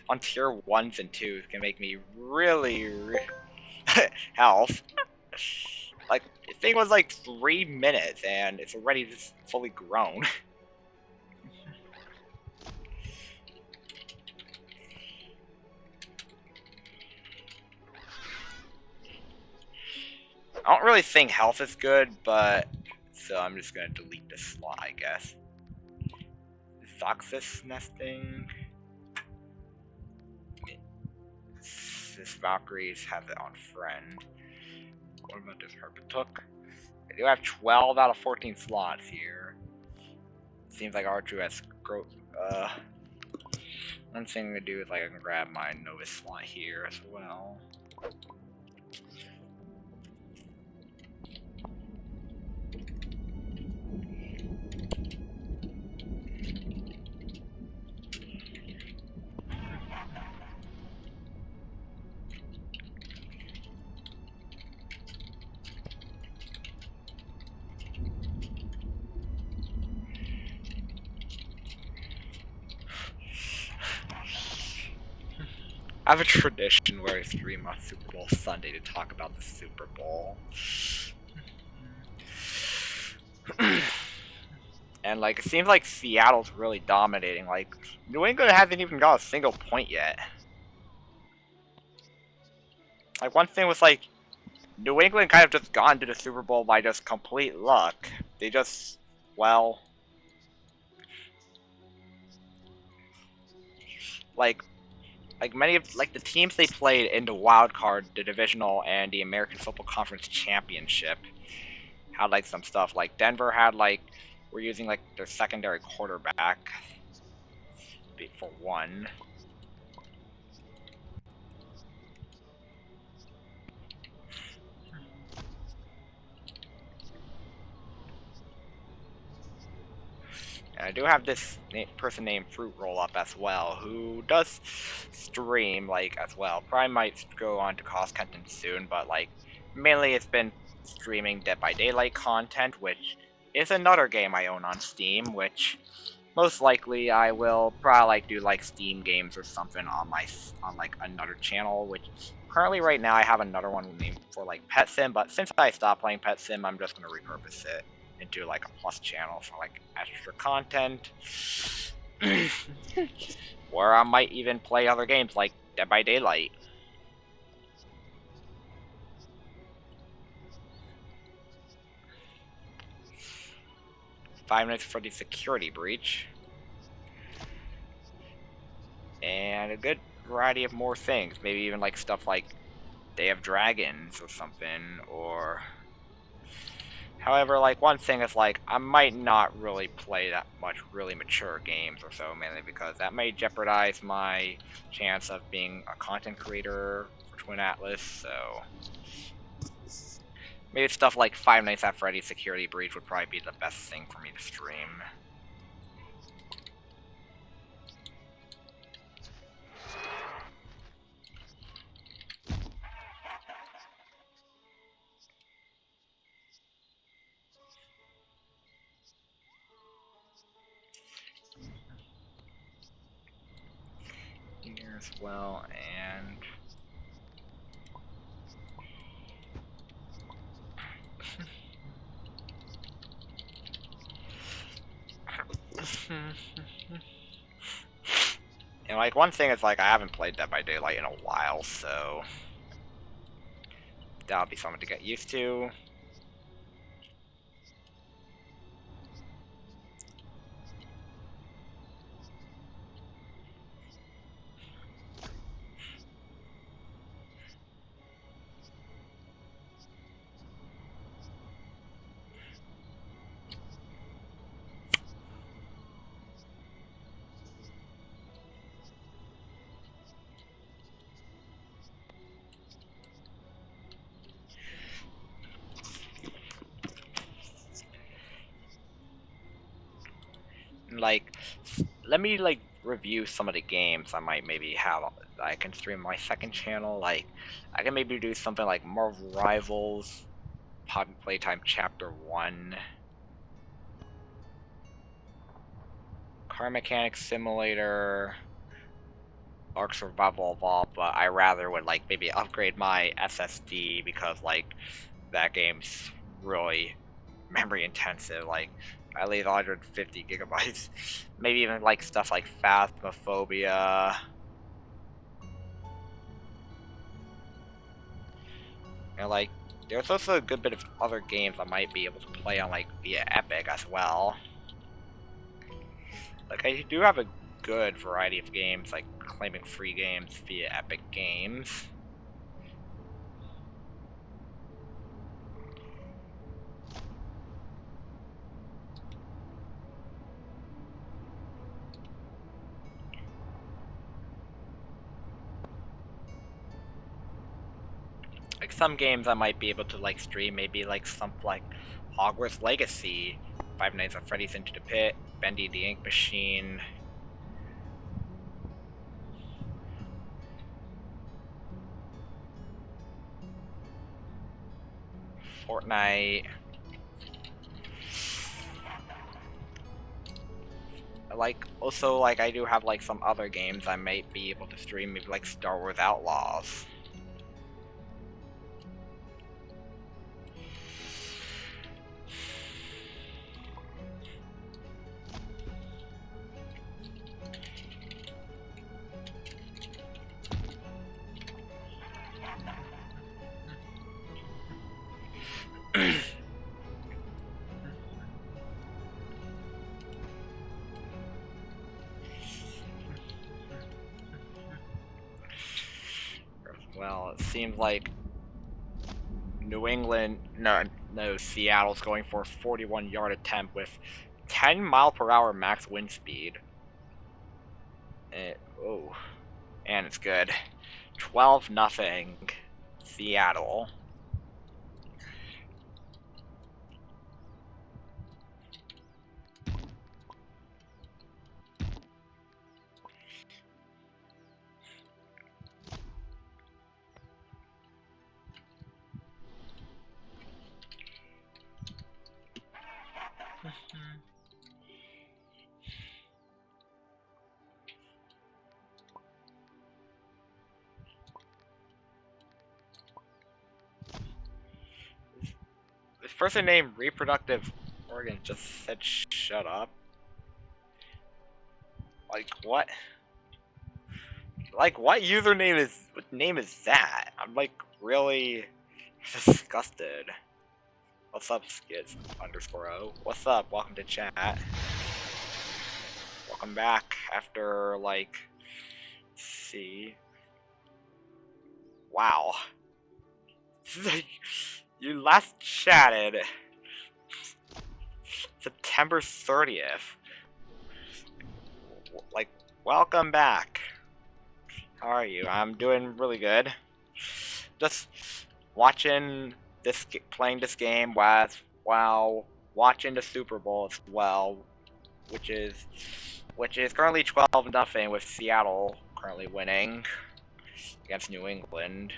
on tier 1s and 2s can make me really health. Like, the thing was like 3 minutes and it's already just fully grown. I don't really think health is good, but so I'm just gonna delete this slot, I guess. Zoxus nesting. This Valkyries have it on friend. What about this Herpetook? I do have 12 out of 14 slots here. Seems like R2 has growth. One thing I'm gonna do is like I can grab my Novus slot here as well. have a tradition where I stream on Super Bowl Sunday to talk about the Super Bowl. And like it seems like Seattle's really dominating. Like New England hasn't even got a single point yet. Like one thing was like New England kind of just got into the Super Bowl by just complete luck. They just well like many of like the teams they played in the wild card, the divisional, and the American Football Conference Championship had like some stuff. Like Denver had like we're using like their secondary quarterback for one. And I do have this person named Fruit Roll Up as well, who does stream like as well. Probably might go on to cost content soon, but like mainly it's been streaming Dead by Daylight content, which is another game I own on Steam, which most likely I will probably like do like Steam games or something on like another channel, which currently right now I have another one named for like Pet Sim, but since I stopped playing Pet Sim, I'm just gonna repurpose it into like a plus channel for like extra content. Where I might even play other games like Dead by Daylight. Five Nights for the Security Breach. And a good variety of more things. Maybe even like stuff like Day of Dragons or something, or however, like one thing is like I might not really play that much really mature games or so, mainly because that may jeopardize my chance of being a content creator for Twin Atlas. So maybe stuff like Five Nights at Freddy's Security Breach would probably be the best thing for me to stream. Here as well, and and like one thing is like I haven't played Dead by Daylight in a while, so that'll be something to get used to. Like, let me like review some of the games I might maybe have I can stream on my second channel. Like, I can maybe do something like Marvel Rivals, Poppy Playtime Chapter 1, Car Mechanics Simulator, Ark Survival Evolved, but I rather would like maybe upgrade my SSD because like that game's really memory intensive. Like at least 150 gigabytes. Maybe even like stuff like Phasmophobia. And like there's also a good bit of other games I might be able to play on like via Epic as well. Like I do have a good variety of games, like claiming free games via Epic Games. Like some games I might be able to like stream, maybe like something like Hogwarts Legacy, Five Nights at Freddy's Into the Pit, Bendy the Ink Machine, Fortnite, like, also, like, I do have, like, some other games I might be able to stream, maybe, like, Star Wars Outlaws. Well, it seems like New England, no, Seattle's going for a 41-yard attempt with 10-mile-per-hour max wind speed. Oh, and it's good. 12-0, Seattle. This person named Reproductive Organ just said shut up. Like, what? Like, what name is that? I'm, like, really disgusted. What's up, Skids _O? What's up? Welcome to chat. Welcome back after, like, let's see. Wow. You last chatted September 30th. Like, welcome back. How are you? I'm doing really good. Just watching this, playing this game while watching the Super Bowl as well, which is currently 12-0 with Seattle currently winning against New England.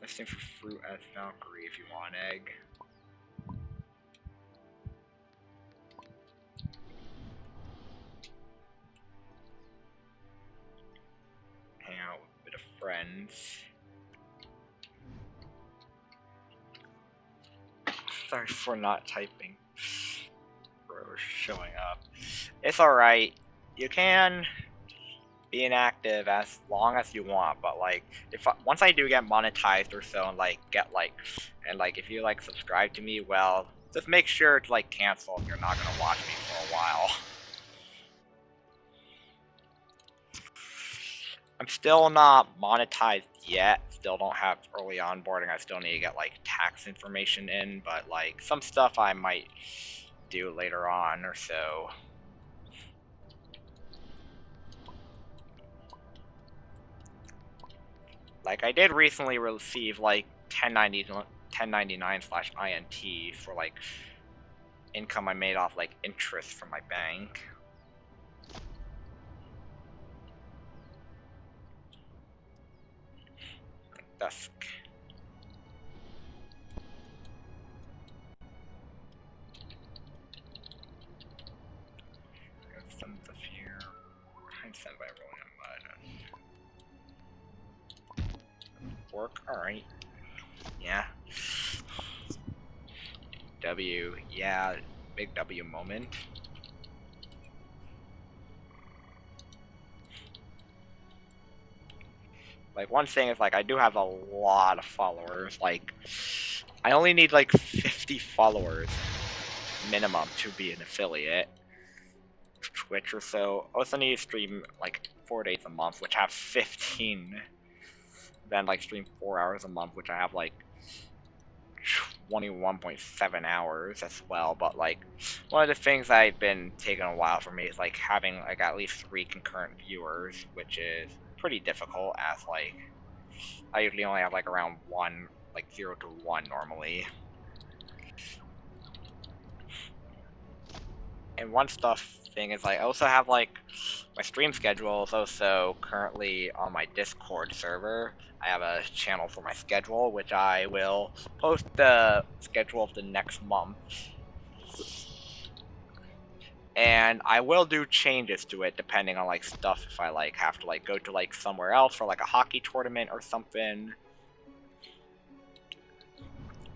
Listing for fruit as Valkyrie if you want egg. Hang out with a bit of friends. Sorry for not typing or showing up. It's alright. You can be inactive as long as you want, but like once I do get monetized or so and like if you like subscribe to me, well, just make sure to like cancel if you're not gonna watch me for a while. I'm still not monetized yet, still don't have early onboarding, I still need to get like tax information in, but like some stuff I might do later on or so. Like, I did recently receive, like, 1099/INT for, like, income I made off, like, interest from my bank. Dusk. Some stuff here. I'm sent by rolling a mud. Work? Alright. Yeah. W. Yeah. Big W moment. Like, one thing is, like, I do have a lot of followers. Like, I only need, like, 50 followers minimum to be an affiliate. Twitch or so. I also need to stream, like, 4 days a month, which I have 15. Then, like, stream 4 hours a month, which I have, like, 21.7 hours as well. But, like, one of the things I've been taking a while for me is, like, having, like, at least 3 concurrent viewers, which is pretty difficult as, like, I usually only have, like, around 1, like, 0 to 1 normally. And one stuff thing is I also have like my stream schedule is also currently on my Discord server. I have a channel for my schedule, which I will post the schedule of the next month. And I will do changes to it depending on like stuff if I like have to like go to like somewhere else for like a hockey tournament or something.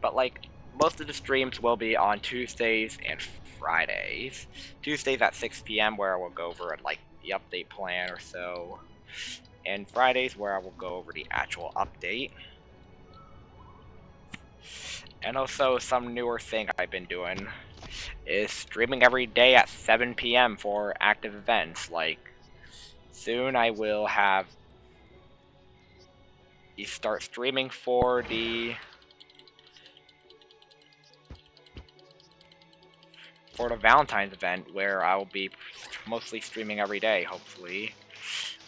But like most of the streams will be on Tuesdays and Fridays. Tuesdays at 6 p.m. where I will go over like the update plan or so. And Fridays where I will go over the actual update. And also some newer thing I've been doing is streaming every day at 7 p.m. for active events. Like soon I will have start streaming for the Valentine's event where I will be mostly streaming every day, hopefully.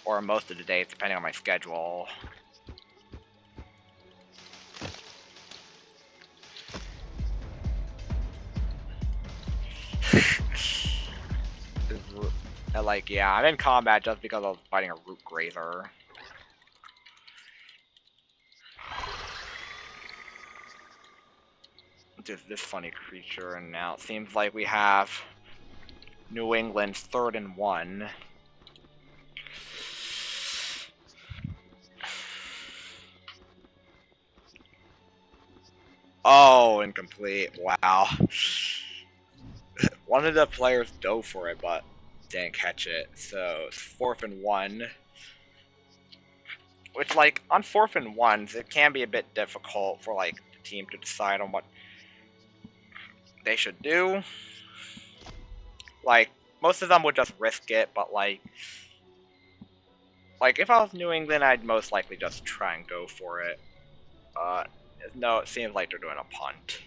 Or most of the days, depending on my schedule. Like, yeah, I'm in combat just because I was fighting a root grazer. Just this funny creature, and now it seems like we have New England's 3rd and 1. Oh, incomplete. Wow. One of the players dove for it, but didn't catch it. So it's 4th and 1. Which, like, on 4th and 1s, it can be a bit difficult for, like, the team to decide on what they should do. Like, most of them would just risk it, but, like, if I was New England, I'd most likely just try and go for it. No, it seems like they're doing a punt.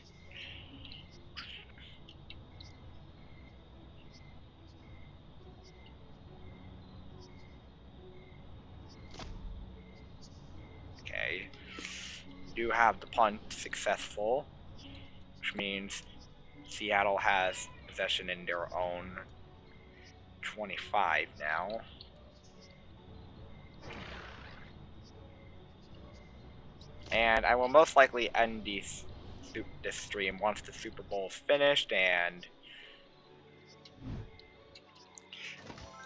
Okay. Do have the punt successful, which means Seattle has possession in their own 25 now. And I will most likely end this stream once the Super Bowl is finished, and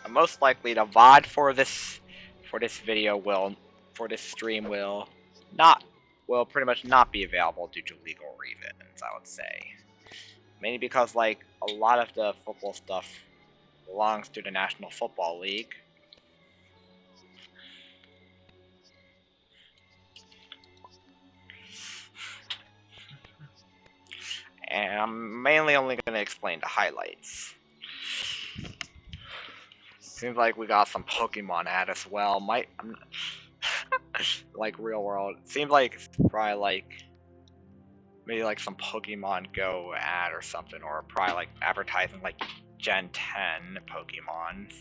most likely the VOD for this stream will pretty much not be available due to legal reasons, I would say. Mainly because like a lot of the football stuff belongs to the National Football League. And I'm mainly only going to explain the highlights. Seems like we got some Pokemon ad as well. Like real world. Seems like it's probably like maybe like some Pokemon Go ad or something, or probably like advertising like Gen 10 Pokemon.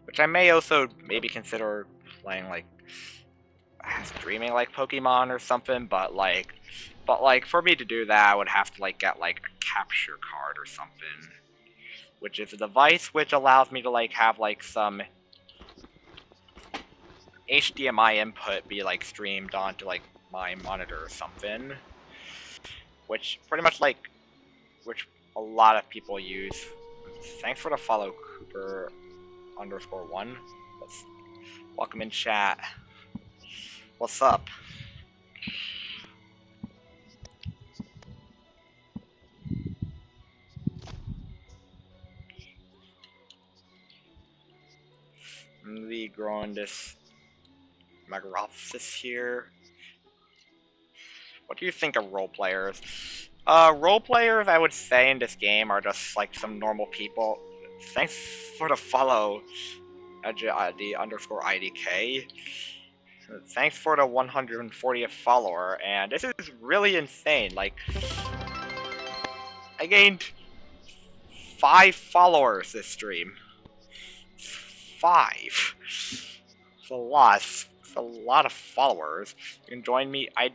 Which I may also maybe consider playing like streaming like Pokemon or something, but like for me to do that I would have to like get like a capture card or something. Which is a device which allows me to like have like some HDMI input be like streamed onto like my monitor or something. Which pretty much like which a lot of people use. Thanks for the follow, Cooper_1. Welcome in chat. What's up? I'm gonna be growing this Megaropsis here. What do you think of role players? Role players, I would say, in this game are just like some normal people. Thanks for the follow, the _IDK. Thanks for the 140th follower, and this is really insane. Like, I gained 5 followers this stream. 5. It's a lot. It's a lot of followers. You can join me. I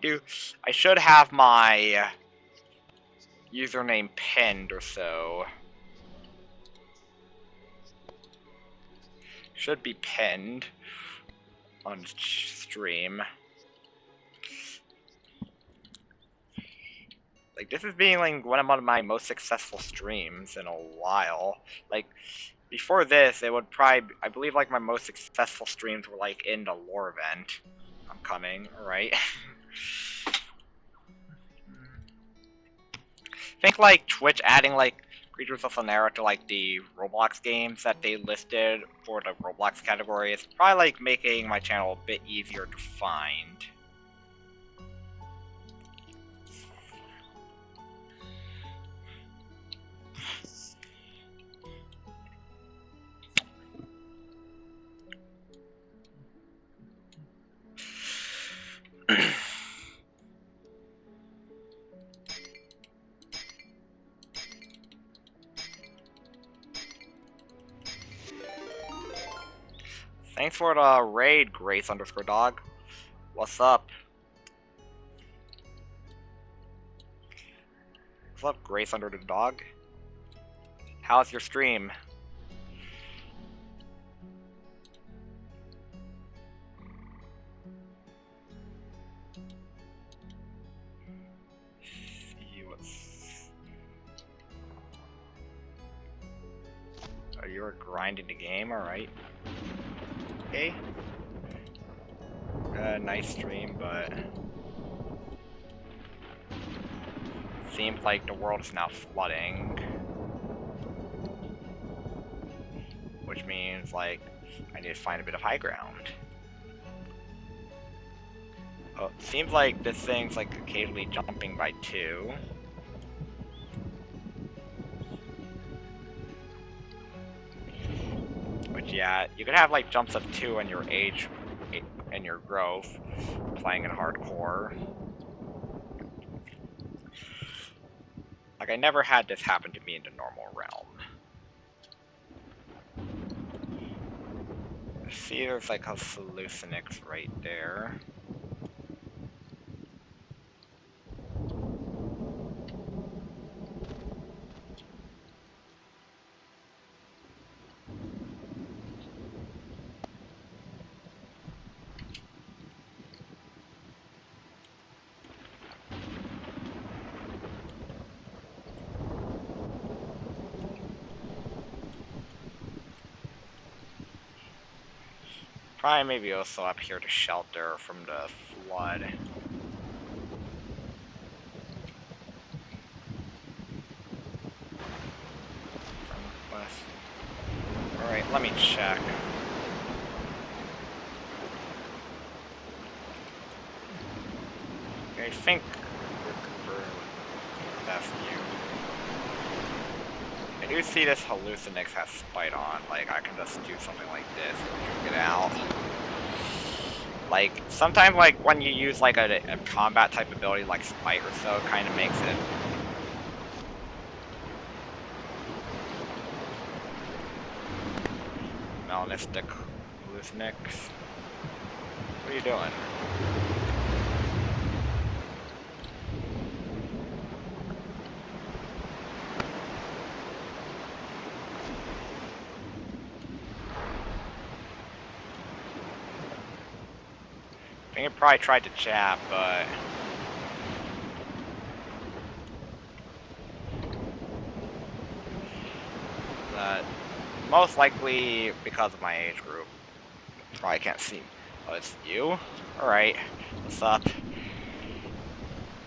should have my username pinned or so. Should be pinned on stream. Like, this is being like one of my most successful streams in a while. Like, before this, it would probably, I believe, like, my most successful streams were, like, in the lore event. I'm coming, alright? I think, like, Twitch adding, like, Creatures of Sonaria to, like, the Roblox games that they listed for the Roblox category is probably, like, making my channel a bit easier to find. Thanks for the raid, Grace_dog. What's up? What's up, Grace_dog? How's your stream? See what's... Oh, you were grinding the game, alright. Okay. Nice stream, but... Seems like the world is now flooding. Which means, like, I need to find a bit of high ground. Oh, seems like this thing's, like, occasionally jumping by 2. Which, yeah, you could have, like, jumps of 2 in your age and your growth, playing in hardcore. Like, I never had this happen to me in the normal realm. See, there's like a hallucinix right there. Probably maybe also up here to shelter from the flood. Alright, let me check. I think that's you. I do see this hallucinix has spite on. Like, I can just do something like this and juke it out. Like, sometimes, like, when you use, like, a combat type ability like spite or so, it kind of makes it... Melanistic hallucinix. What are you doing? I think it probably tried to chat, but... most likely because of my age group. Probably can't see. Oh, it's you? Alright. What's up?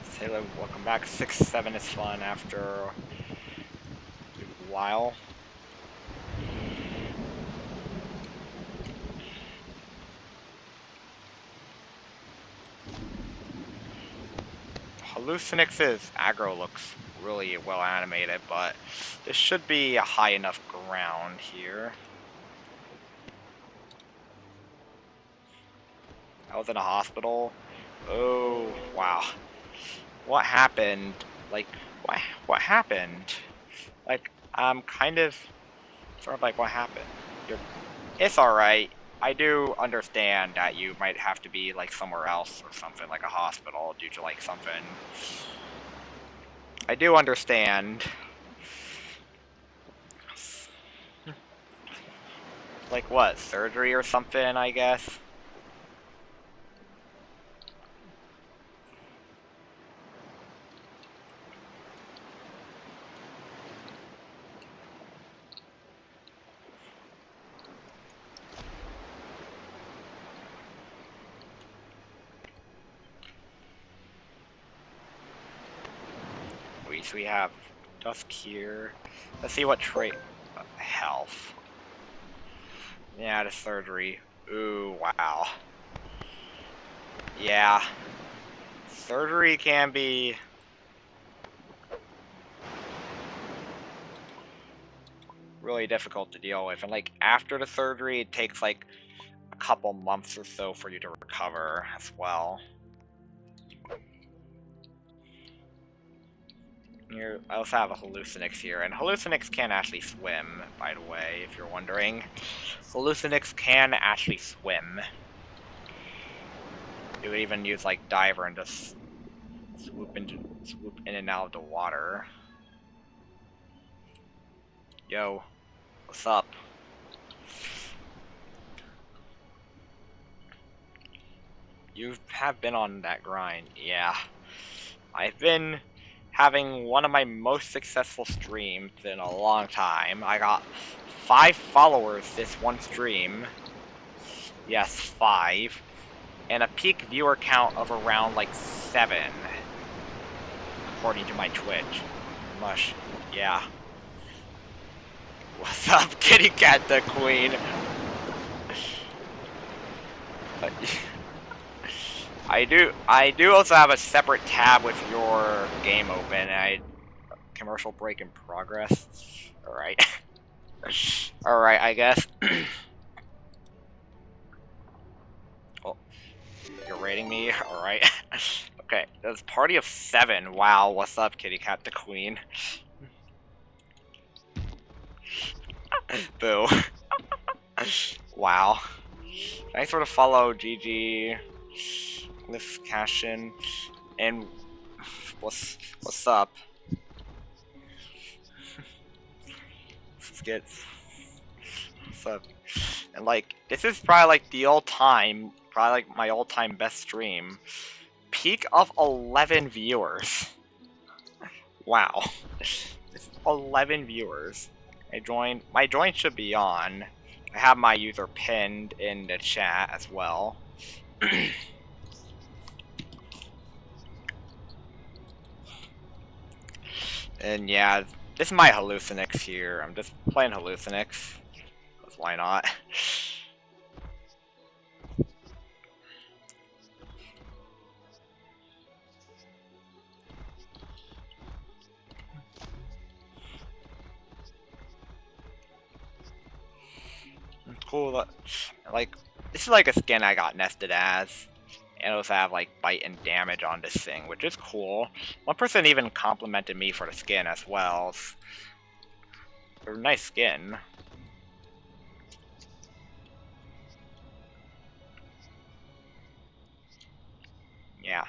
Sailor, welcome back. 6-7 is fun after a while. Hallucinix's aggro looks really well animated, but this should be a high enough ground here. I was in a hospital. Oh, wow. What happened? Like, what happened? Like, I'm kind of sort of like, what happened? It's alright. I do understand that you might have to be like somewhere else or something, like a hospital, due to like something. I do understand. Like what, surgery or something, I guess? We have Dusk here. Let's see what trait. Health. Yeah, the surgery. Ooh, wow. Yeah. Surgery can be really difficult to deal with, and like after the surgery, it takes like a couple months or so for you to recover as well. Here, I also have a Hallucinix here, and Hallucinix can actually swim, by the way, if you're wondering. Hallucinix can actually swim. You would even use like diver and just swoop in and out of the water. Yo, what's up? You have been on that grind, yeah. I've been having one of my most successful streams in a long time. I got 5 followers this one stream. Yes, 5. And a peak viewer count of around like 7. According to my Twitch. Mush. Yeah. What's up, Kitty Cat the Queen? I do also have a separate tab with your game open. Commercial break in progress. Alright. Alright, I guess. Oh, you're rating me? Alright. Okay, there's party of 7. Wow, what's up, Kitty Cat the Queen? Boo. Wow. Thanks for the follow, GG. Lift Cashin. And what's up? Let's get what's up? And like this is probably like the all-time, probably like my all-time best stream. Peak of 11 viewers. Wow. This is 11 viewers. My join should be on. I have my user pinned in the chat as well. And yeah, this is my Hallucinix here. I'm just playing Hallucinix. Because why not? Cool. Like, this is like a skin I got nested as. And also have like bite and damage on this thing, which is cool. One person even complimented me for the skin as well. It's a nice skin. Yeah.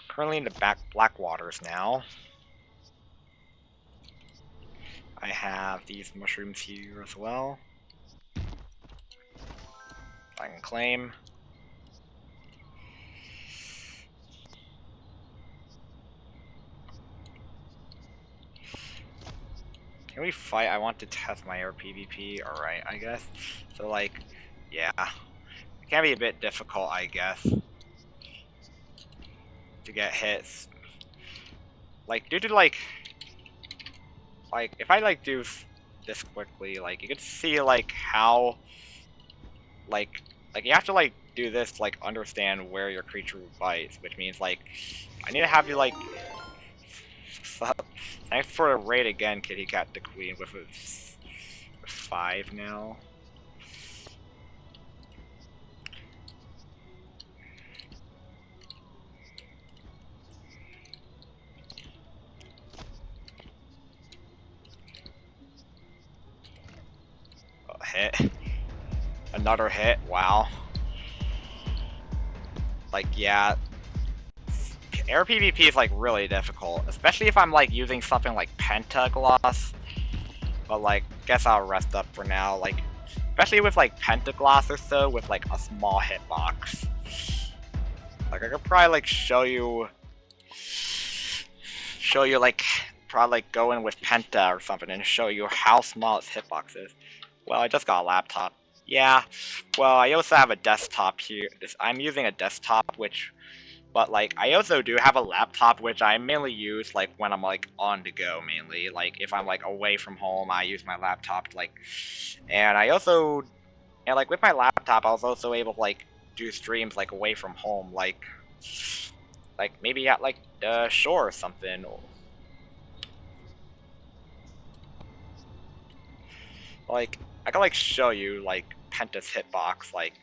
Currently in the black waters now. I have these mushrooms here as well. I can claim. Can we fight? I want to test my air PvP. Alright, I guess. So, like, yeah. It can be a bit difficult, I guess, to get hits. Like, due to, like, if I, like, do this quickly, like, you can see, like, how, like, you have to, like, do this to, like, understand where your creature bites, which means, like, I need to have you, like, thanks for the raid again, Kitty Cat the Queen, with 5 now. Oh, hit. Another hit, wow. Like, yeah. Air PvP is like really difficult, especially if I'm like using something like Pentagloss. But like, guess I'll rest up for now. Like, especially with like Pentagloss or so, with like a small hitbox. Like, I could probably like show you like, probably like go in with Penta or something and show you how small its hitbox is. Well, I just got a laptop. Yeah, well, I also have a desktop here. I'm using a desktop, but like, I also do have a laptop, which I mainly use like when I'm like on the go, mainly. Like, if I'm like away from home, I use my laptop to, like, and like with my laptop, I was also able to like do streams like away from home, like maybe at like the shore or something. Like, I can like show you like Penta's hitbox. Like,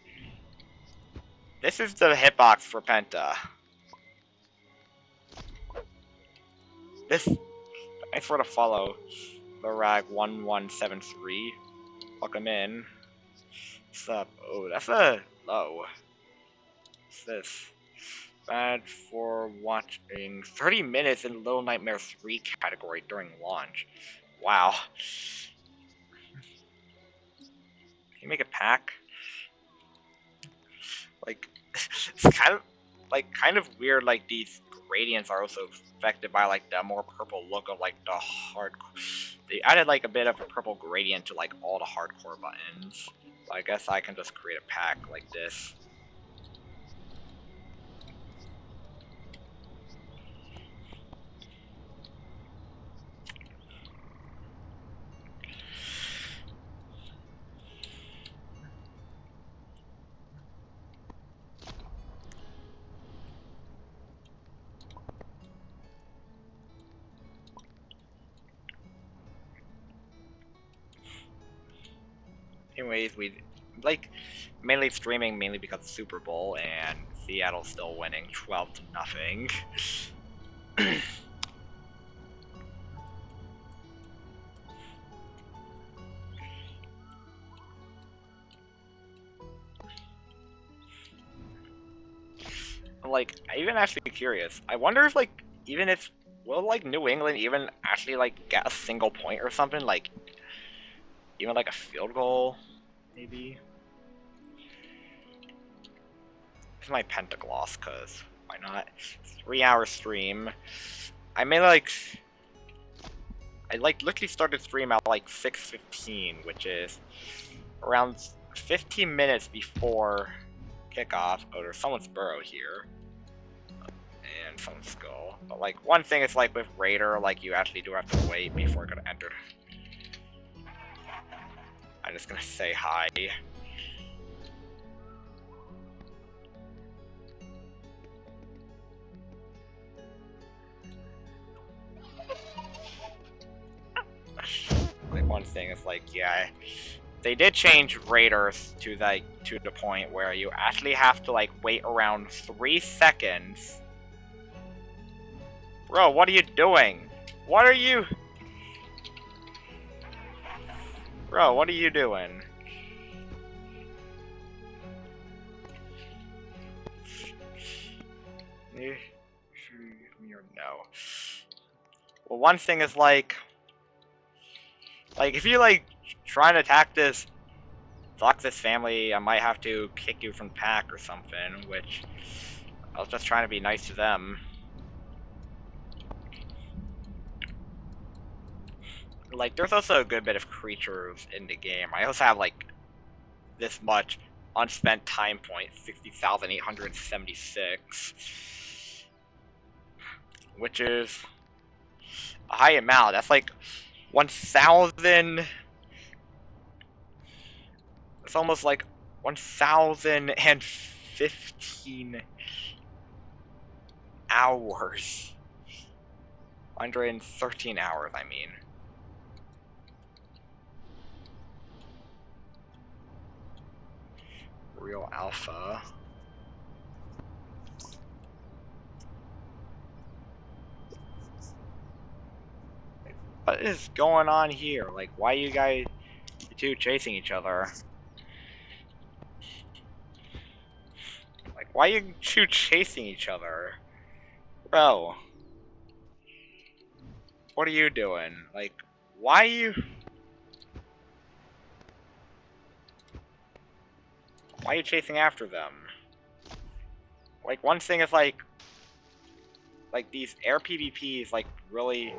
this is the hitbox for Penta. This, thanks for the follow, the Rag1173. Welcome in. What's up? Oh, that's a low. What's this? Bad for watching 30 minutes in Little Nightmares 3 category during launch. Wow. Can you make a pack? Like, it's kind of weird, like, these gradients are also affected by, like, the more purple look of, like, the hardcore. They added, like, a bit of a purple gradient to, like, all the hardcore buttons. So I guess I can just create a pack like this. Anyways, we like mainly streaming mainly because of Super Bowl and Seattle's still winning 12-0. Like, I even actually curious. I wonder if like will like New England even actually like get a single point or something, like even like a field goal maybe. This is my Pentagloss, cause why not? 3-hour stream. I may like literally started stream at like 6:15, which is around 15 minutes before kickoff. Oh, there's someone's burrow here. And someone's skull. But like, one thing is like with Raider, like you actually do have to wait before it can enter. I'm just gonna say hi. Like, one thing is like, yeah, they did change Raiders to the point where you actually have to like wait around 3 seconds. Bro, what are you doing? What are you? Bro, what are you doing? No. Well, one thing is like if you like try and attack this family, I might have to kick you from pack or something, which I was just trying to be nice to them. Like, there's also a good bit of creatures in the game. I also have like this much unspent time points, 60,876, which is a high amount. That's like 1,000. It's almost like 1,015 hours. 113 hours, I mean. Real alpha. What is going on here? Like, why you guys... Did two chasing each other? Like, why are you two chasing each other? Bro. What are you doing? Like, why are you... Why are you chasing after them? Like, one thing is like these air PvPs, like, really...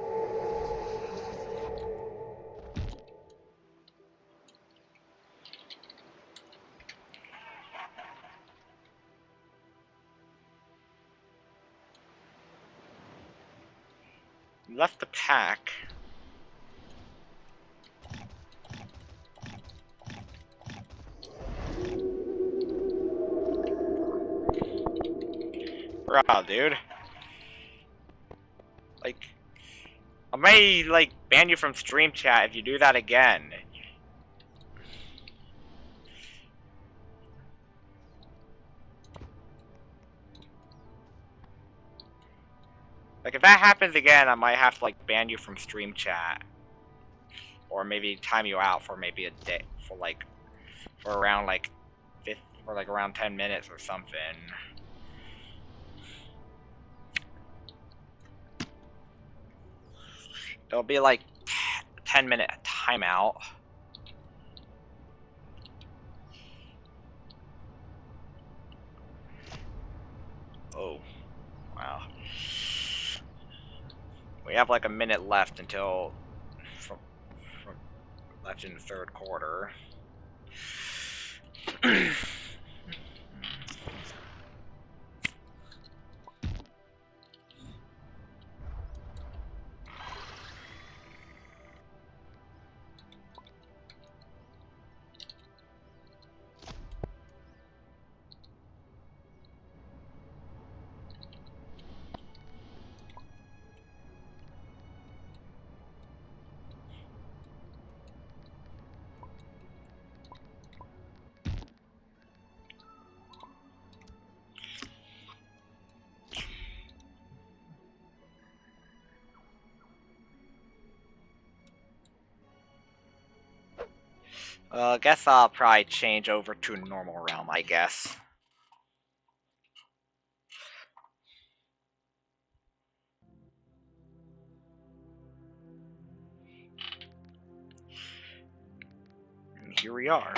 Left the pack. Bro, dude. Like, I may, like, ban you from stream chat if you do that again. Like, if that happens again, I might have to, like, ban you from stream chat. Or maybe time you out for maybe a day, for, like, for around, like, around 10 minutes or something. It'll be, like, 10-minute timeout. Oh, wow. We have like a minute left until from left in the third quarter. I guess I'll probably change over to normal realm, I guess. And here we are.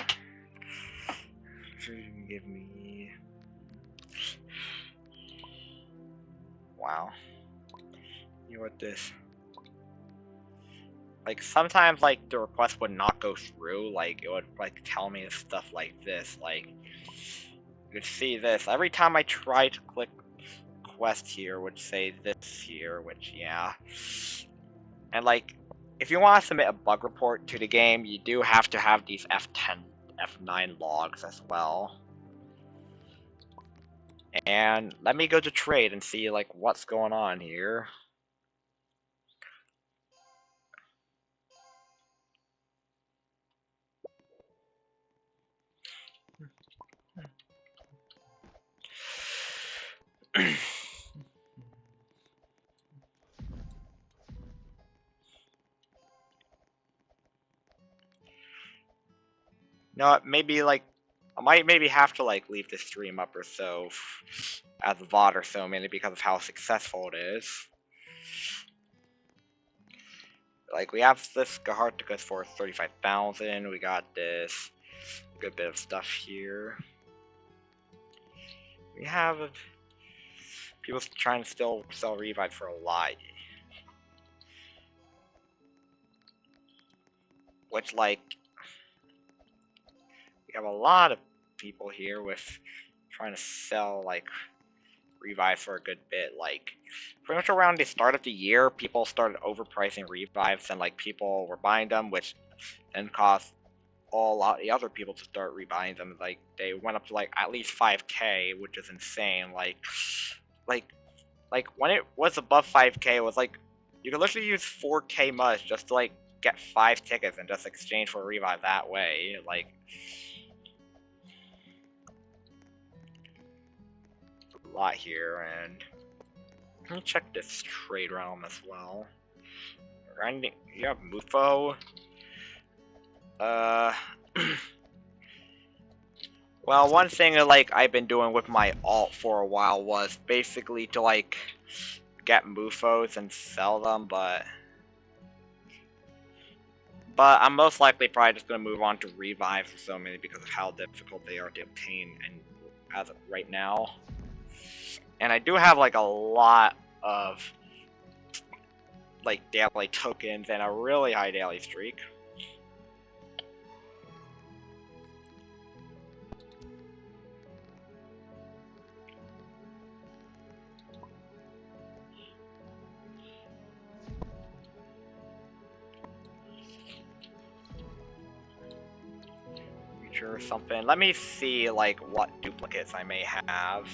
Give me... Wow. You know what this... Like, sometimes, like, the request would not go through, like, it would, like, tell me stuff like this, like... You could see this. Every time I try to click quest here, would say this here, which, yeah. And, like, if you want to submit a bug report to the game, you do have to have these F10, F9 logs as well. And let me go to trade and see, like, what's going on here. No, maybe, like, I might maybe have to, like, leave the stream up or so as a VOD or so, mainly because of how successful it is. Like, we have this Gaharticus for 35,000, we got this good bit of stuff here. We have people trying to still sell Revive for a lot. Which, like, we have a lot of people here with trying to sell, like, Revives for a good bit. Like, pretty much around the start of the year, people started overpricing Revives, and, like, people were buying them, which then caused a lot of the other people to start rebuying them. Like, they went up to, like, at least 5k, which is insane. Like when it was above 5k, it was like, you could literally use 4k much just to, like, get 5 tickets and just exchange for a revive that way. Like, a lot here. And let me check this trade realm as well. You have Mufo. Uh, well, one thing that like I've been doing with my alt for a while was basically to like get MUFOs and sell them, but I'm most likely probably just gonna move on to revives for so many because of how difficult they are to obtain and as of right now. And I do have like a lot of like daily tokens and a really high daily streak. Or something. Let me see like what duplicates I may have.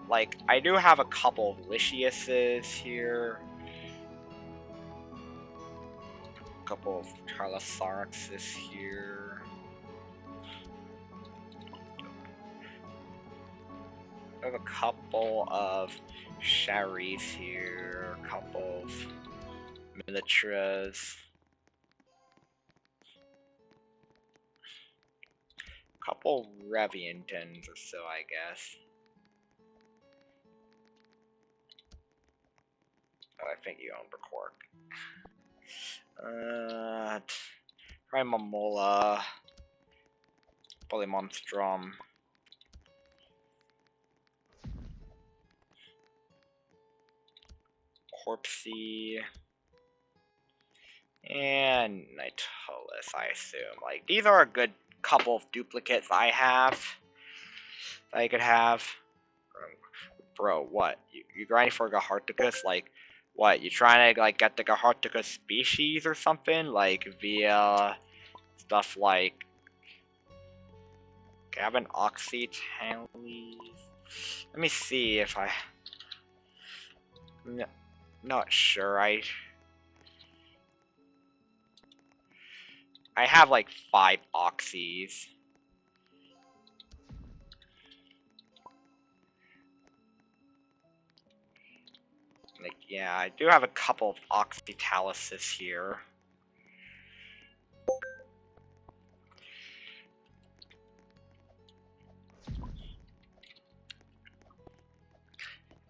Like I do have a couple of Liciouses here. A couple of Carlosaurexes here. I have a couple of Sharis here. A couple of Militras. Couple Reviantons or so, I guess. Oh, I think you own Bercork. Primamola. Polymonstrum. Corpsey. And Nitolus, I assume. Like, these are a good couple of duplicates I have. That I could have. Bro, what? You grinding for Gaharticus? Like, what? You trying to, like, get the Gaharticus species or something? Like, via stuff like Gavin Oxy Tanleys? Let me see if I... Not sure, I have like 5 Oxys. Like, yeah, I do have a couple of Oxytalises here.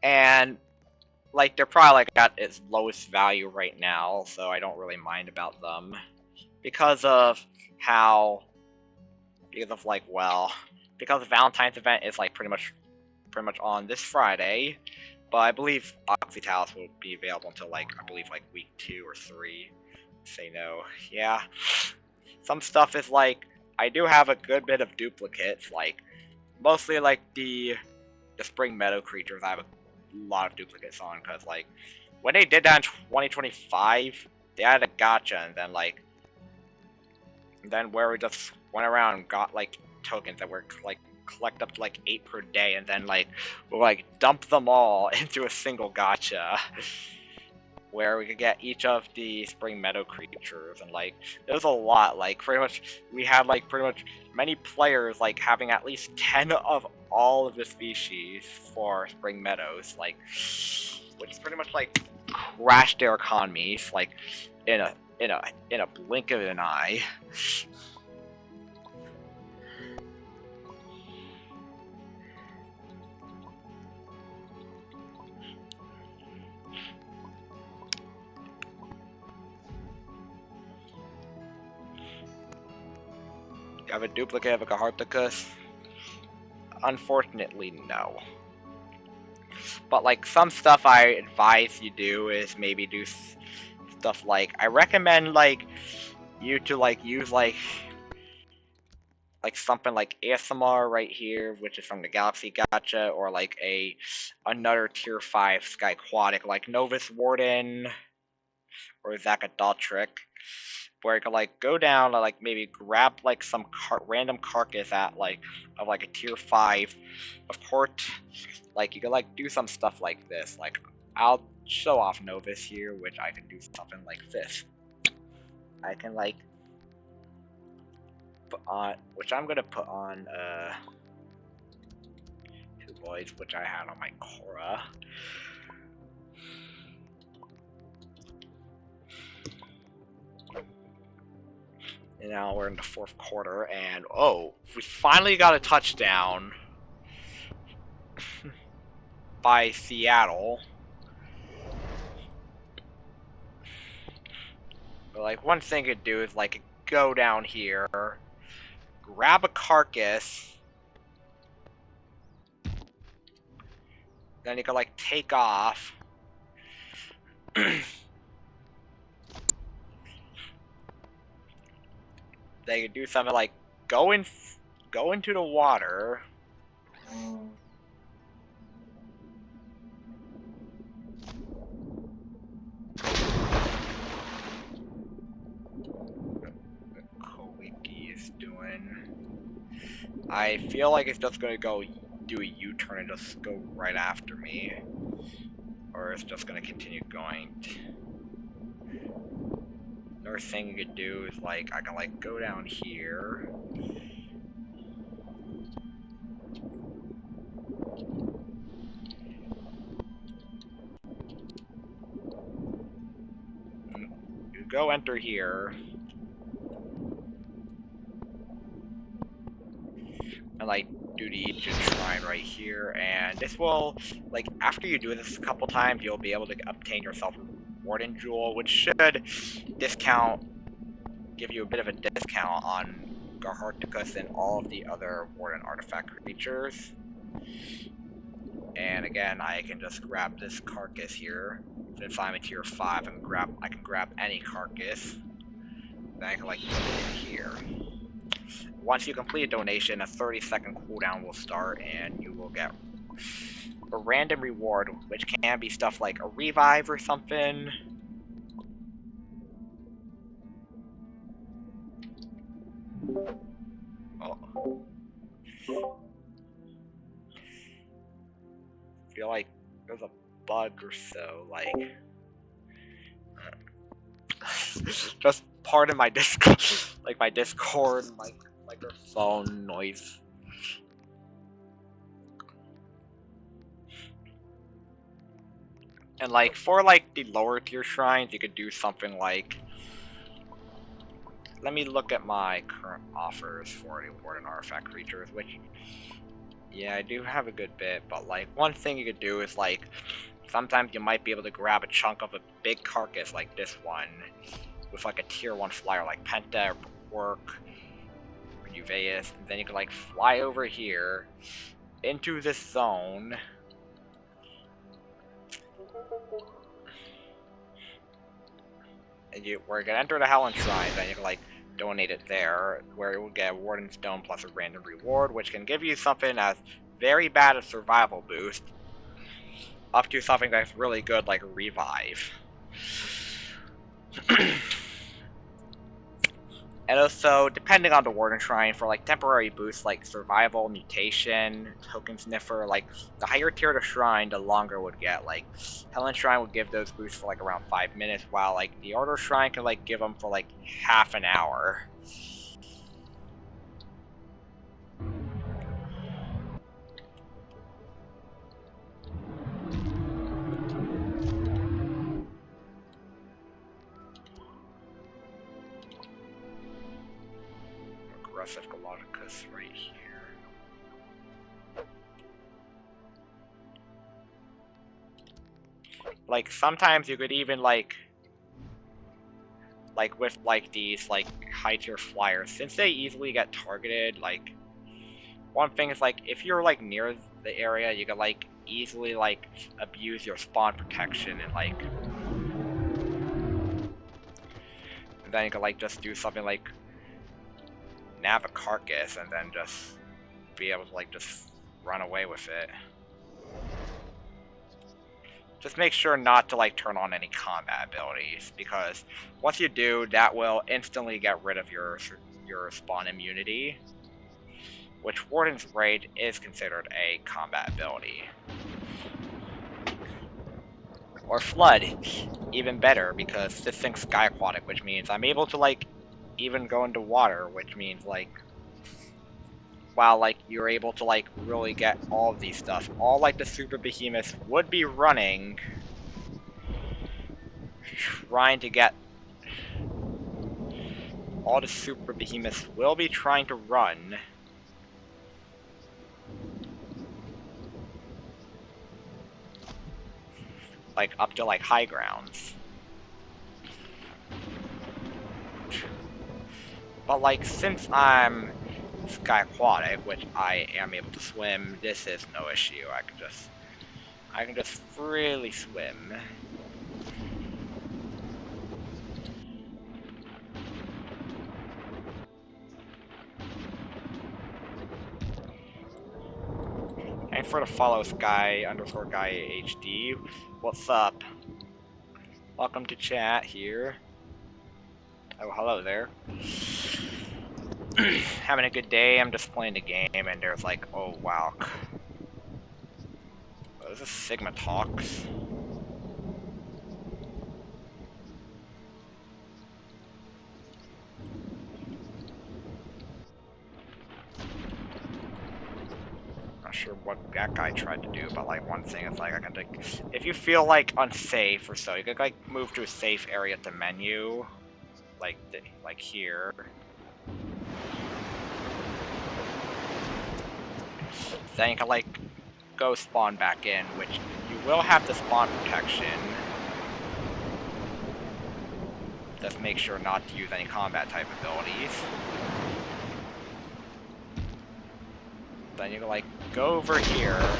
And, like, they're probably like at its lowest value right now, so I don't really mind about them. Because of how... Because of, like, well... Because the Valentine's event is, like, pretty much on this Friday. But I believe Oxytalis will be available until, like, I believe, like, week 2 or 3. Say no. Yeah. Some stuff is, like... I do have a good bit of duplicates, like... Mostly, like, the Spring Meadow creatures I have a lot of duplicates on, because, like... When they did that in 2025, they had a gacha, and then, like... Then where we just went around and got, like, tokens that were, like, collect up to, like, 8 per day, and then, like, we'll, like, dump them all into a single gacha. Where we could get each of the Spring Meadow creatures, and, like, there was a lot, like, pretty much, we had, like, pretty much many players, like, having at least 10 of all of the species for Spring Meadows, like, which pretty much, like, crashed their economies, like, in a blink of an eye. You have a duplicate of a Gaharticus? Unfortunately, no. But, like, some stuff I advise you do is maybe do stuff like... I recommend, like, you to, like, use, like something like ASMR right here, which is from the Galaxy Gacha, or, like, another Tier 5 Sky Aquatic, like Novus Warden, or Zakadaltric, where you can, like, go down and, like, maybe grab, like, some random carcass at, like, of, like, a Tier 5 of court. Like, you can, like, do some stuff like this. Like, I'll show off Novus here, which I can do something like this. I can, like, put on, which I'm gonna put on, 2 voids, which I had on my Korra. And now we're in the fourth quarter, and oh, we finally got a touchdown by Seattle. But like one thing you could do is like go down here, grab a carcass, then you can like take off. They could do something like go into the water. Kowiki is doing. I feel like it's just gonna go do a U-turn and just go right after me, or it's just gonna continue going. Another thing you could do is like I can like go down here. You go enter here. And like do the Ancient Shrine right here, and this will, like, after you do this a couple times, you'll be able to obtain yourself a Warden Jewel, which should give you a bit of a discount on Garharticus and all of the other Warden artifact creatures. And again, I can just grab this carcass here. Since I'm in tier 5, I can grab any carcass. Then I can like put it in here. Once you complete a donation, a 30-second cooldown will start, and you will get a random reward, which can be stuff like a revive or something. Oh. I feel like there's a bug or so, like... just pardon my Discord, like my Discord, microphone noise. And like for like the lower tier shrines, you could do something like. Let me look at my current offers for the Warden artifact creatures, which, yeah, I do have a good bit, but like one thing you could do is like sometimes you might be able to grab a chunk of a big carcass like this one with like a tier 1 flyer like Penta or Quirk or Uveus, and then you can like fly over here into this zone. And we're gonna enter the Howland Shrine, then you can like donate it there, where you will get a Warden Stone plus a random reward, which can give you something as very bad a survival boost, up to something that's really good like a revive. And also, depending on the Warden Shrine, for like temporary boosts like Survival, Mutation, Token Sniffer, like the higher tier the shrine, the longer it would get. Like Helen Shrine would give those boosts for like around 5 minutes, while like the Order Shrine can like give them for like half an hour. Aggressive Galacticus right here. Like sometimes you could even like with like these like high tier flyers, since they easily get targeted, like one thing is like if you're like near the area, you can like easily like abuse your spawn protection and like then you can like just do something like nab a carcass and then just be able to like just run away with it. Just make sure not to like turn on any combat abilities, because once you do, that will instantly get rid of your spawn immunity, which Warden's Rage is considered a combat ability. Or Flood, even better, because this thing's Sky Aquatic, which means I'm able to like even go into water, which means like while like you're able to like really get all of these stuff. All like the super behemoths would be running, trying to get all the super behemoths will be trying to run. Like, up to, like, high grounds. But, like, since I'm sky aquatic, which I am able to swim, this is no issue. I can just freely swim. Thanks for the follow, Sky_Guy HD. What's up? Welcome to chat here. Oh, hello there. Having a good day. I'm just playing the game, and there's like, oh wow. Oh, this is Sigma Talks. Not sure what that guy tried to do, but like one thing is like I can like, if you feel like unsafe or so, you could like move to a safe area at the menu, like here. Then you can like go spawn back in, which you will have the spawn protection. Just make sure not to use any combat type abilities. Then you can like go over here.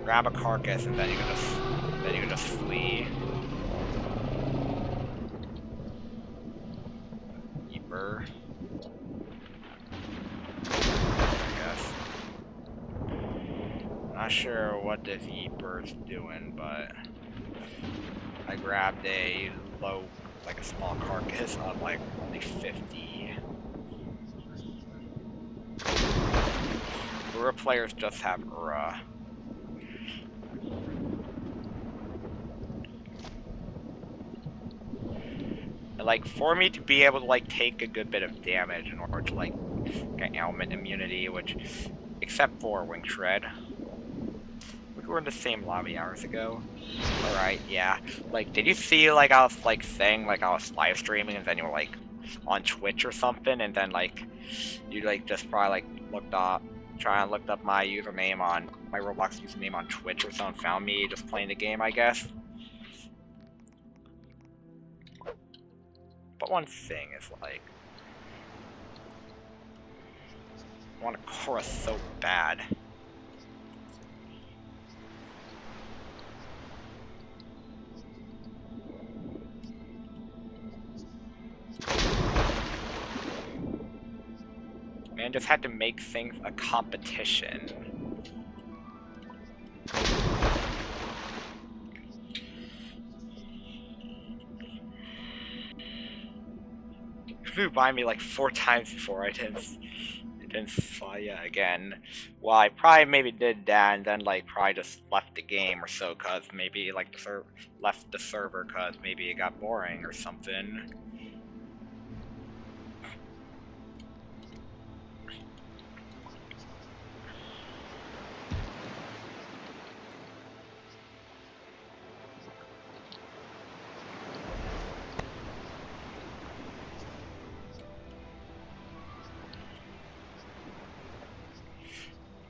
Grab a carcass and then you can just flee. Yeeper. I guess. Not sure what this Yeeper's doing, but I grabbed a like a small carcass of like only 50. Ura players just have Ura. And like for me to be able to like take a good bit of damage in order to like get ailment immunity, which except for Wing Shred. We were in the same lobby hours ago. Alright, yeah. Like, did you see, like, I was, like, saying, like, I was live streaming, and then you were, like, on Twitch or something, and then, like, you, like, just probably, like, looked up my username on, my Roblox username on Twitch or something, found me just playing the game, I guess. But one thing is, like, I want a chorus so bad. Man, just had to make things a competition. It flew by me like 4 times before I didn't fly yet again. Well, I probably maybe did that and then like probably just left the game or so, cause maybe like left the server cause maybe it got boring or something.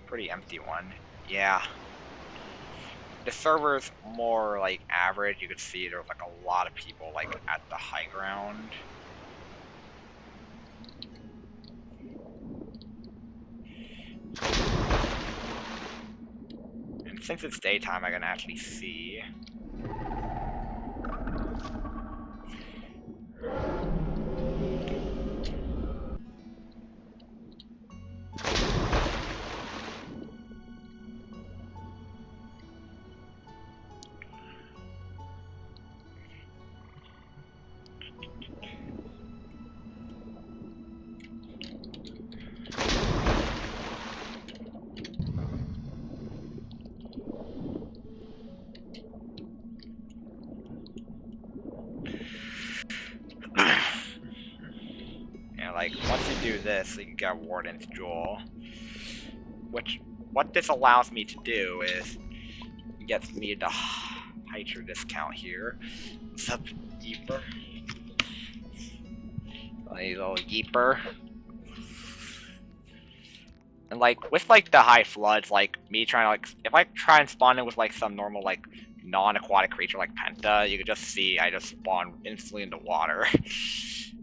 Pretty empty one. Yeah. The server's more like average. You could see there's like a lot of people like at the high ground. And since it's daytime, I can actually see. Like, once you do this, you can get Warden's Jewel. Which, what this allows me to do is gets me the Hydra discount here. What's up, Yeeper? A little Yeeper. And like with like the high floods, like me trying to like if I try and spawn in with like some normal like non-aquatic creature like Penta, you could just see I just spawn instantly into water.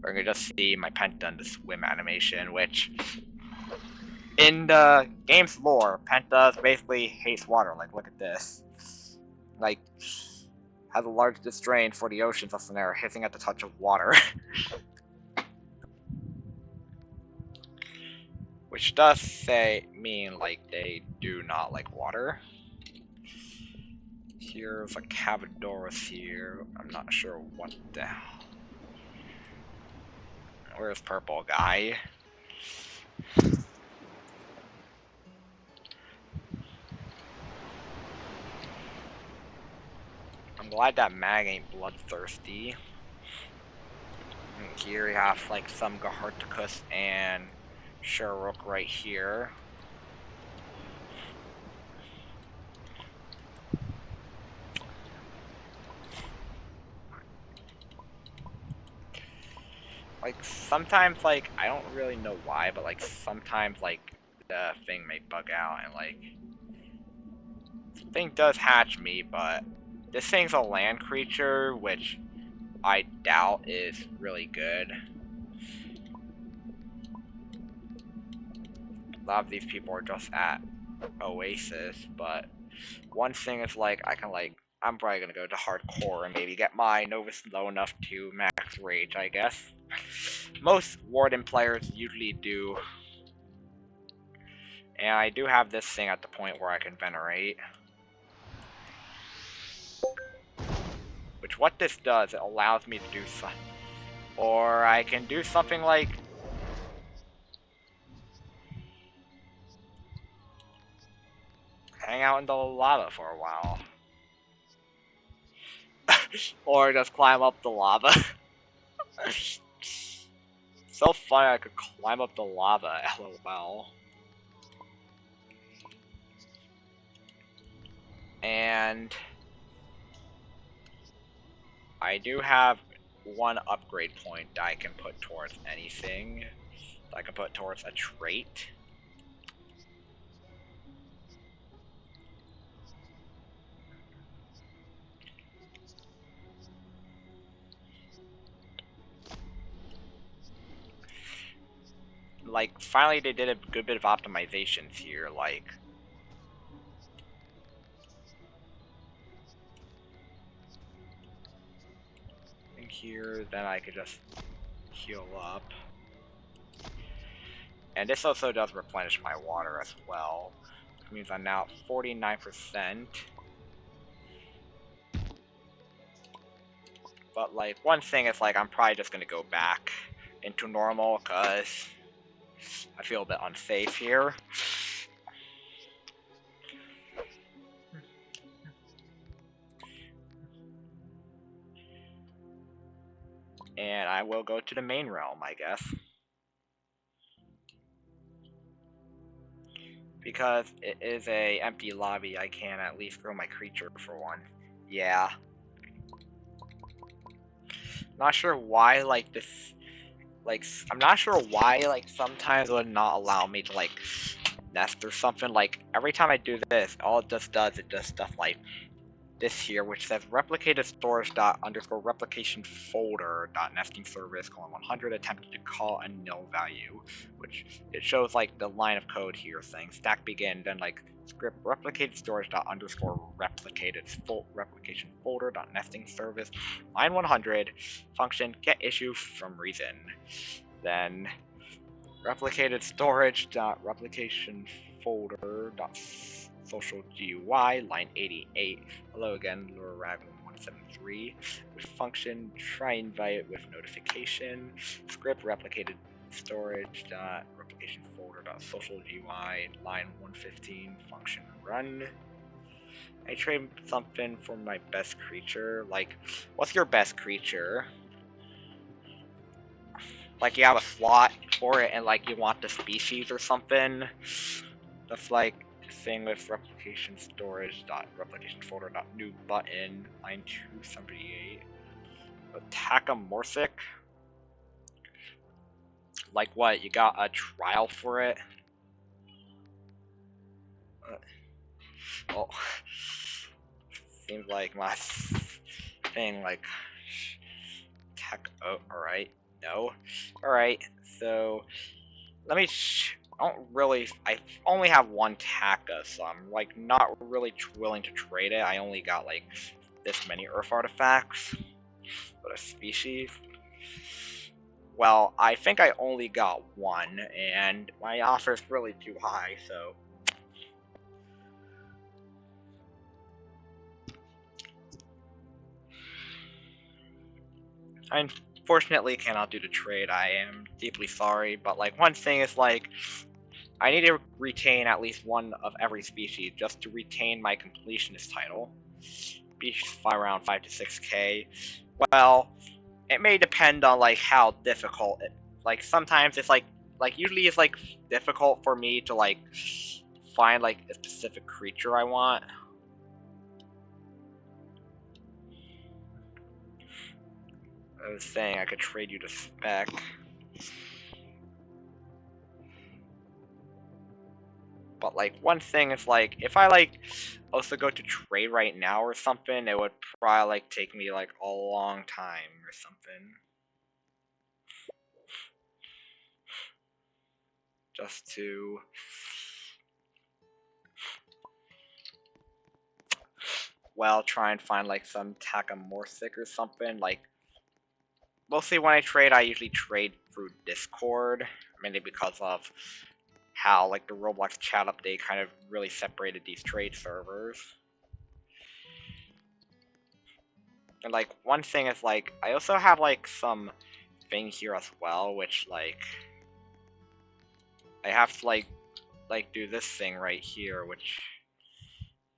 Or you could just see my Penta in the swim animation, which in the game's lore, Penta basically hates water. Like look at this. Like has a large disdain for the oceans of Sonaria, hissing at the touch of water. Which does mean like they do not like water. Here's a Cavadoris here. I'm not sure what the hell. Where's purple guy? I'm glad that mag ain't bloodthirsty. And here we have like some Gaharticus and Sherrook right here. Like sometimes like I don't really know why, but like sometimes like the thing may bug out and like the thing does hatch me, but this thing's a land creature, which I doubt is really good. A lot of these people are just at Oasis, but one thing is like I can like I'm probably gonna go to hardcore and maybe get my Novus low enough to max rage, I guess. Most Warden players usually do. And I do have this thing at the point where I can venerate. Which what this does, it allows me to do something. Or I can do something like hang out in the lava for a while. Or just climb up the lava. So funny I could climb up the lava, lol. And I do have one upgrade point that I can put towards anything. That I can put towards a trait. Like, finally they did a good bit of optimizations here, like... in here, then I could just heal up. And this also does replenish my water as well. Which means I'm now at 49%. But, like, one thing is, like, I'm probably just gonna go back into normal, because I feel a bit unsafe here. And I will go to the main realm, I guess. Because it is a empty lobby, I can at least grow my creature for one. Yeah. Not sure why, like, this... like, I'm not sure why, like, sometimes it would not allow me to, like, nest or something. Like, every time I do this, all it just does, it does stuff like this here, which says replicated storage dot underscore replication folder dot nesting service colon 100 attempted to call a null value, which it shows like the line of code here saying stack begin, then like script replicated storage dot underscore replicated replication folder dot nesting service line 100 function get issue from reason, then replicated storage dot replication folder dot social GUI line 88. Hello again, Luragon 173 with function try invite with notification script replicated storage dot replication folder dot social GUI line 115 function run. I trade something for my best creature. Like, what's your best creature? Like, you have a slot for it and like you want the species or something. That's like Same with replication storage dot replication folder dot new button line 278. Attack-a-morphic? Like what? You got a trial for it? Oh, seems like my thing like tech. Oh, all right. No. All right. So let me. I don't really. I only have one Taka, so I'm like not really willing to trade it. I only got like this many Earth artifacts, but a species. Well, I think I only got one, and my offer is really too high, so. I unfortunately cannot do the trade. I am deeply sorry, but like one thing is like I need to retain at least one of every species just to retain my completionist title. Be around 5 to 6k. Well, it may depend on like how difficult it. Like sometimes it's like usually it's like difficult for me to like find like a specific creature I want. I was saying I could trade you to spec. But like one thing is like if I like also go to trade right now or something, it would probably like take me like a long time or something. Just to well try and find like some Takamorphic or something. Like mostly when I trade I usually trade through Discord, mainly because of how like the Roblox chat update kind of really separated these trade servers. And like one thing is like I also have like some thing here as well, which like I have to like do this thing right here, which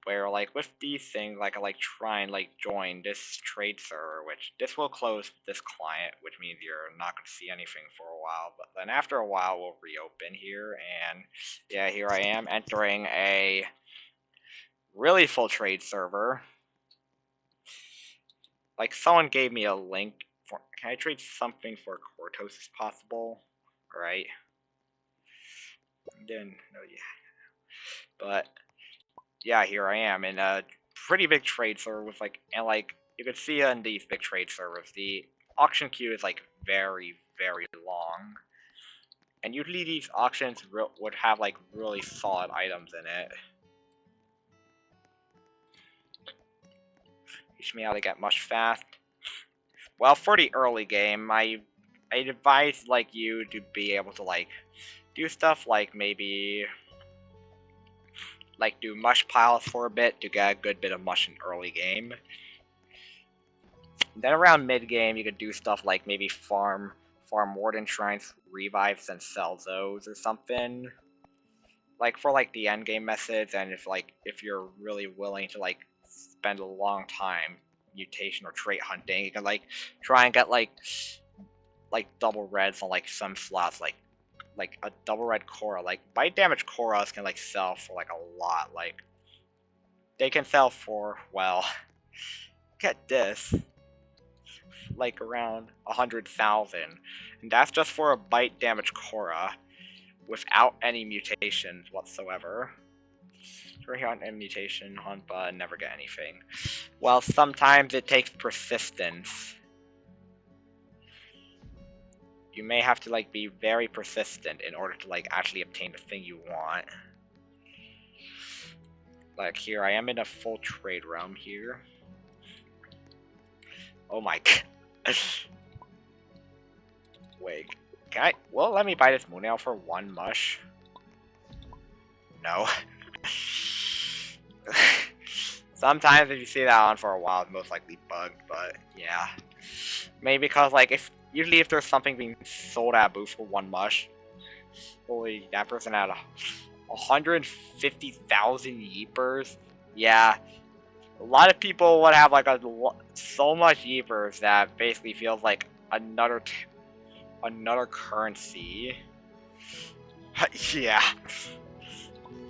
where like with these things like I like try and like join this trade server, which this will close this client, which means you're not gonna see anything for a while, but then after a while we'll reopen here, and yeah, here I am entering a really full trade server. Like someone gave me a link for, can I trade something for Cortos as possible? Alright. Then no, yeah. But yeah, here I am in a pretty big trade server with like, and like you can see in these big trade servers, the auction queue is like very, very long. And usually these auctions would have like really solid items in it. Teach me how to get much fast. Well, for the early game, I advise like you to be able to like do stuff like maybe like do mush piles for a bit to get a good bit of mush in early game. Then around mid game, you could do stuff like maybe farm warden shrines, revives, and sell those or something. Like for like the end game methods, and if you're really willing to like spend a long time mutation or trait hunting, you can like try and get like double reds on like some slots, like a double red Korra. Like bite damage Korras can like sell for like a lot. Like they can sell for, well, get this, like around 100,000, and that's just for a bite damage Korra without any mutations whatsoever. Try hunt and mutation hunt, but never get anything. Well, sometimes it takes persistence. You may have to like be very persistent in order to like actually obtain the thing you want. Like here, I am in a full trade realm here. Oh my god. Wait, can I? Well, let me buy this moon ale for one mush. No. Sometimes if you see that on for a while, it's most likely bugged, but yeah. Maybe because like usually if there's something being sold at a booth for one mush, holy, that person had 150,000 yeepers. Yeah, a lot of people would have like so much yeepers that basically feels like another currency. Yeah,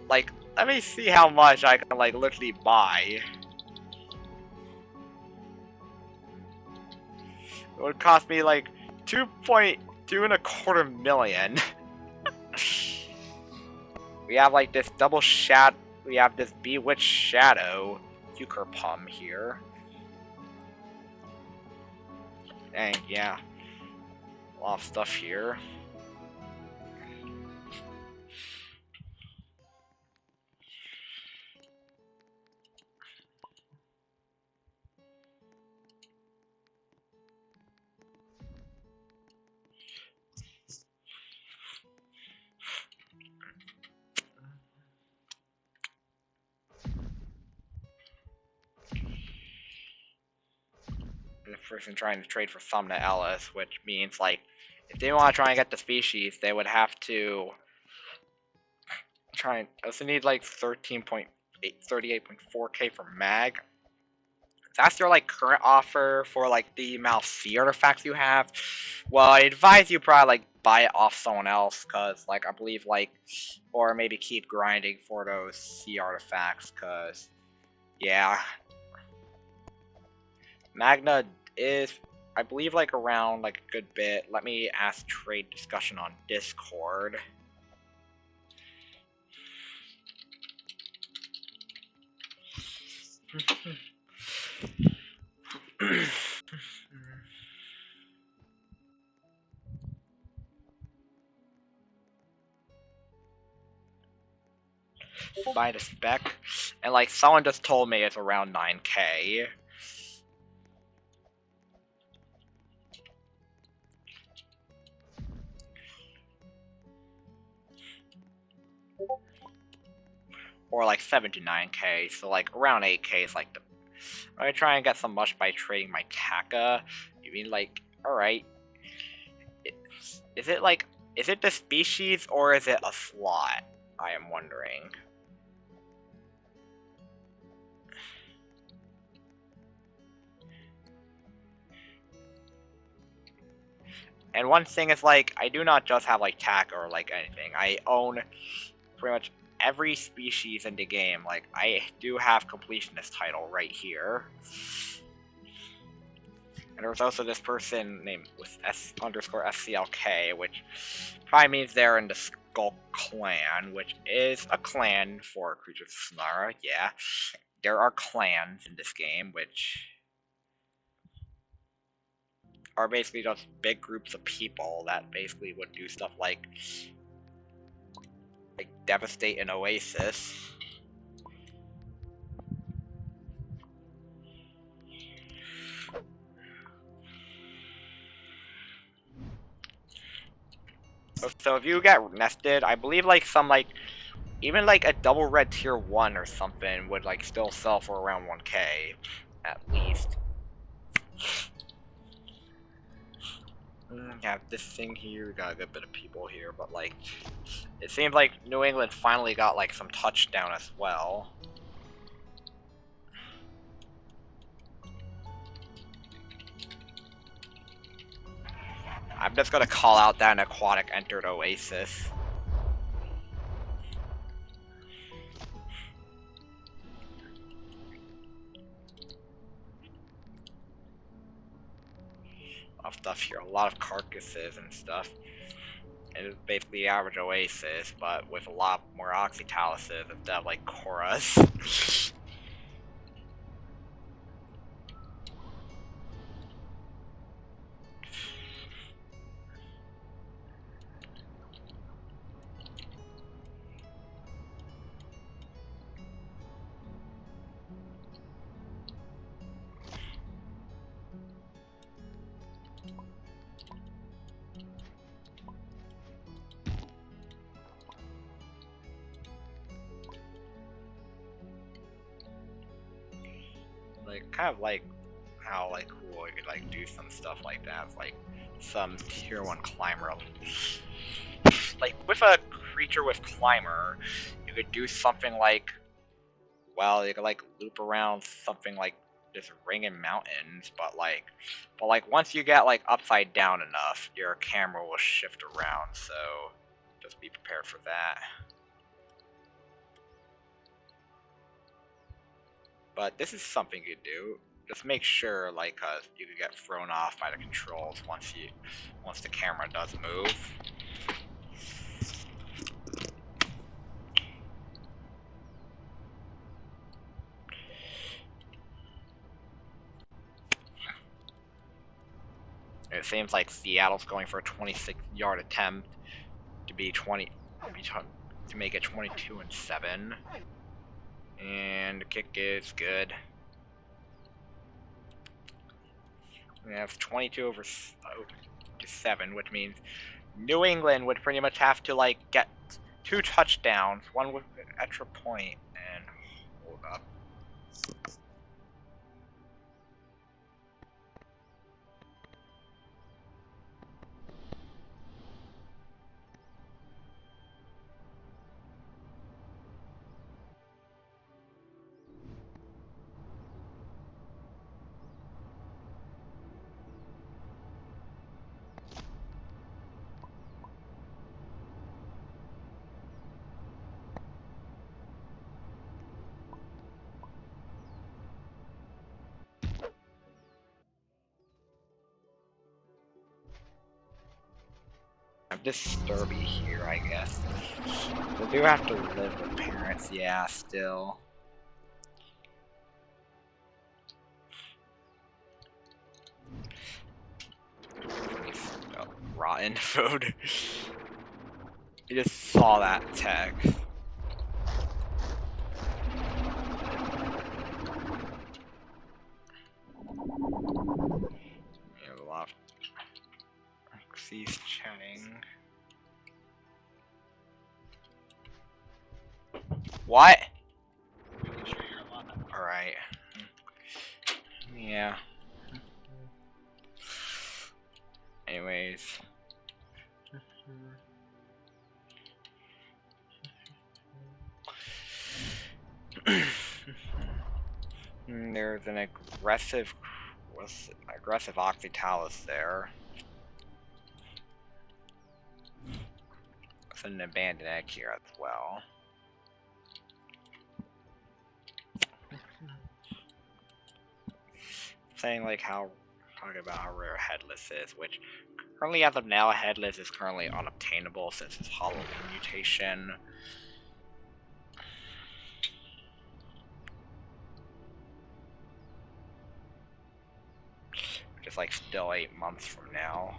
like Let me see how much I can, like, literally buy. It would cost me, like, 2.225 million. We have, like, this double shadow. We have this Bewitched Shadow Euchre Pum here. And, yeah. A lot of stuff here. And the person trying to trade for Sumna Ellis, which means, like, if they want to try and get the species, they would have to try and also need like 38.4k for mag. That's their like current offer for like the amount of C artifacts you have. Well, I advise you probably like buy it off someone else, cause like I believe like, or maybe keep grinding for those C artifacts, cause yeah, Magna is I believe like around like a good bit. Let me ask trade discussion on Discord. Find a spec, and like someone just told me it's around 9k. Or like 7 to 9k, so like around 8k is like the. I'm gonna try and get some much by trading my Taka. You mean like, alright. Is it like, is it the species or is it a slot? I am wondering. And one thing is like, I do not just have like Taka or like anything. I own pretty much every species in the game. Like, I do have completionist title right here. And there was also this person named with S_SCLK, which probably means they're in the Skull Clan, which is a clan for creatures of Sonaria. Yeah, there are clans in this game, which are basically just big groups of people that basically would do stuff like devastate an oasis. So if you get nested, I believe like some like even like a double red tier 1 or something would like still sell for around 1k at least. Yeah, this thing here, got a good bit of people here, but like it seems like New England finally got like some touchdown as well. I'm just gonna call out that an aquatic entered Oasis. A lot of stuff here, a lot of carcasses and stuff. It is basically the average Oasis, but with a lot more Oxytalises instead of like Koras. Like, kind of like how like cool you could like do some stuff like that, like some tier 1 climber. Like with a creature with climber, you could do something like, well, you could like loop around something like this ring and mountains, but like once you get like upside down enough, your camera will shift around, so just be prepared for that. But this is something you do. Just make sure, like, you could get thrown off by the controls once the camera does move. It seems like Seattle's going for a 26-yard attempt to to make it 22-7, and the kick is good. We have 22-7, which means New England would pretty much have to like get 2 touchdowns, one with an extra point, and hold up. I'm disturbing here, I guess. They do have to live with parents, yeah, still. Oh, rotten food. You just saw that text. A lot of cease chatting. What? Alright. Yeah. Anyways. There's an aggressive Octatalus there. There's an abandoned egg here as well. Saying like talking about how rare Headless is, which currently as of now Headless is currently unobtainable since its Halloween mutation. Which is like still 8 months from now.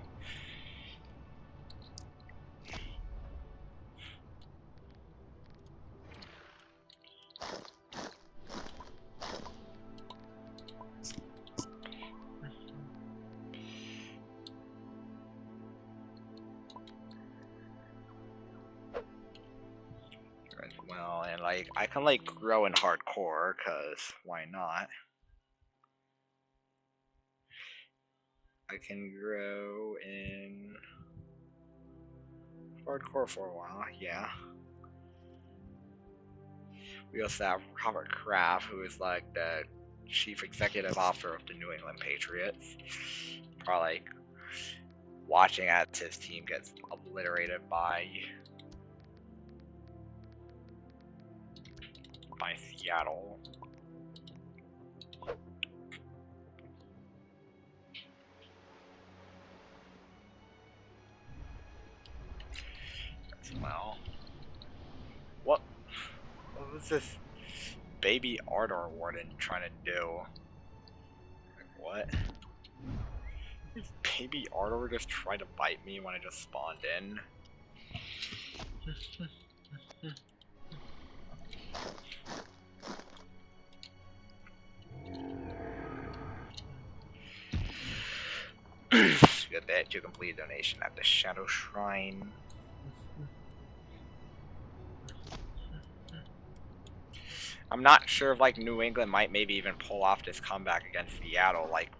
Well, and like I can like grow in hardcore, cause why not? I can grow in hardcore for a while, yeah. We also have Robert Kraft, who is like the chief executive officer of the New England Patriots. Probably like, watching as his team gets obliterated by Seattle. As well. What was this baby Ardor Warden trying to do? Like, what? Did baby Ardor just try to bite me when I just spawned in? Good that to complete a donation at the Shadow Shrine. I'm not sure if like New England might maybe even pull off this comeback against Seattle, like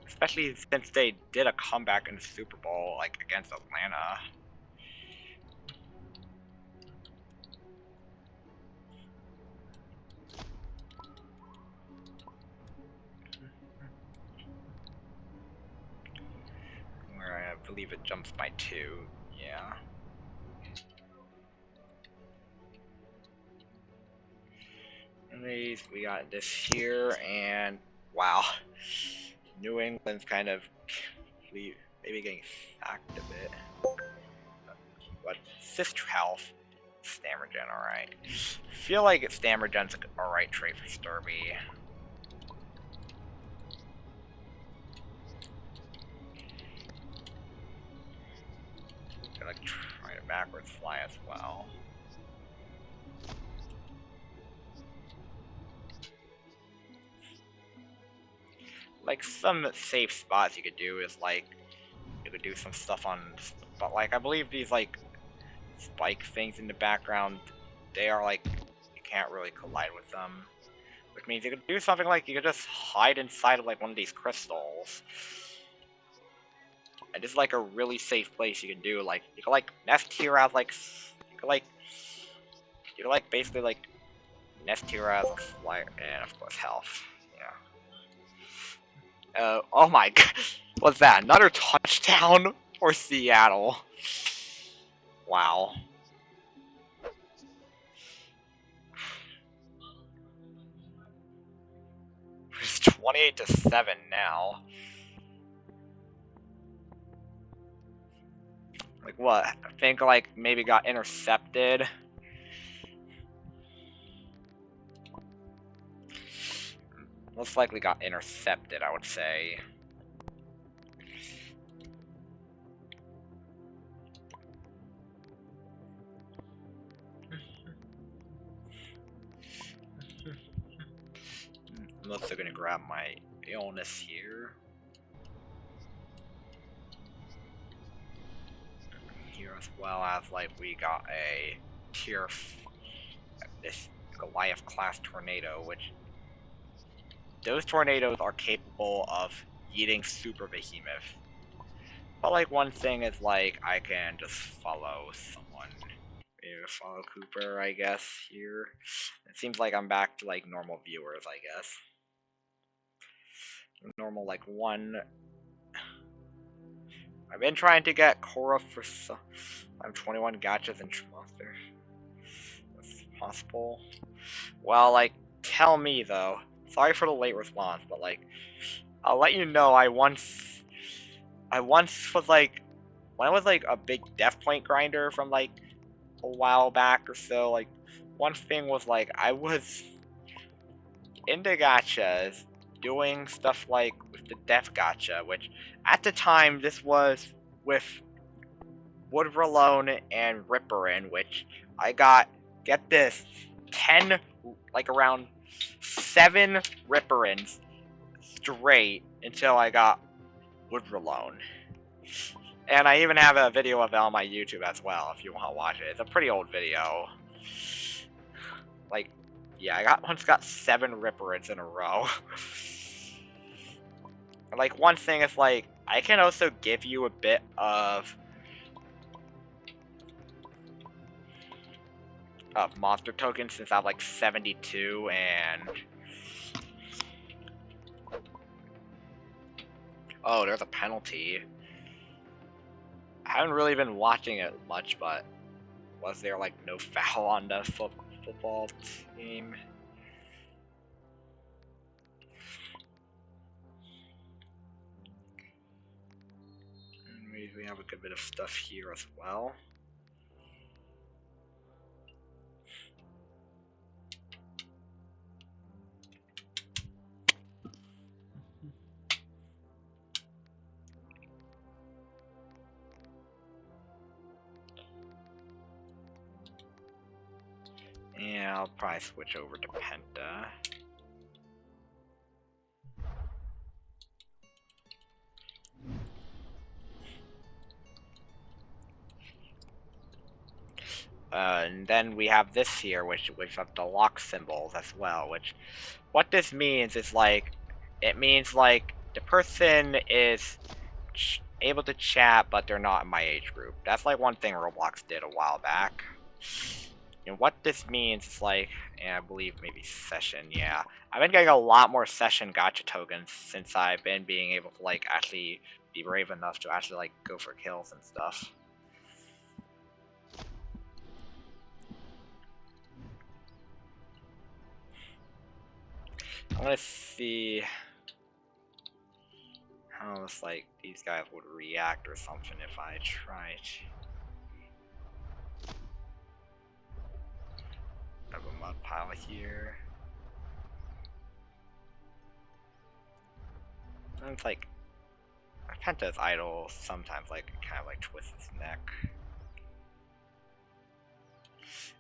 especially since they did a comeback in the Super Bowl like against Atlanta. Where I believe it jumps by 2, yeah. Anyways, we got this here, and wow, New England's kind of maybe getting sacked a bit. But Sister Health, Stammergen, alright. Feel like Stammergen's an alright trade for Sturby. Gonna like try to backwards fly as well. Like some safe spots you could do is like you could do some stuff on, but like I believe these like spike things in the background, they are like you can't really collide with them, which means you could do something like you could just hide inside of like one of these crystals. And this is like a really safe place you can do. Like you can like nest here as like you can like basically like nest here as a flyer, and of course health. Yeah. Oh my god, what's that? Another touchdown for Seattle. Wow. It's 28-7 now. Like what? I think like maybe got intercepted. Most likely got intercepted, I would say. I'm also gonna grab my illness here. Here as well as like we got a tier this Goliath class tornado, which those tornadoes are capable of eating super behemoth. But like one thing is like I can just follow someone. Maybe follow Cooper, I guess, here. It seems like I'm back to like normal viewers, I guess. Normal like one. I've been trying to get Korra for I'm 21 gotchas and monster. That's possible. Well, like, tell me though. Sorry for the late response, but like, I'll let you know. I once was like, when I was like a big death point grinder from like a while back or so. Like, one thing was like I was into gachas, doing stuff like with the death gacha, which at the time this was with Woodrelone and Ripperin, which I got, get this, 10, like around 7 Ripperins straight until I got Woodrelone. And I even have a video of it on my YouTube as well, if you want to watch it. It's a pretty old video. Like, yeah, I once got 7 Ripperins in a row. Like, one thing is, like, I can also give you a bit of monster tokens since I have like 72, and oh, there's a penalty. I haven't really been watching it much, but was there like no foul on the football team? We have a good bit of stuff here as well. Yeah, I'll probably switch over to Penta. And then we have this here, which have the lock symbols as well, which, what this means is like, it means like, the person is able to chat, but they're not in my age group. That's like one thing Roblox did a while back. And what this means is like, and I believe maybe session, yeah. I've been getting a lot more session gacha tokens since I've been being able to like actually be brave enough to actually like go for kills and stuff. Let's see how like these guys would react or something if I tried. I have a mud pile here. And it's like Penta's idle sometimes like kind of like twists his neck.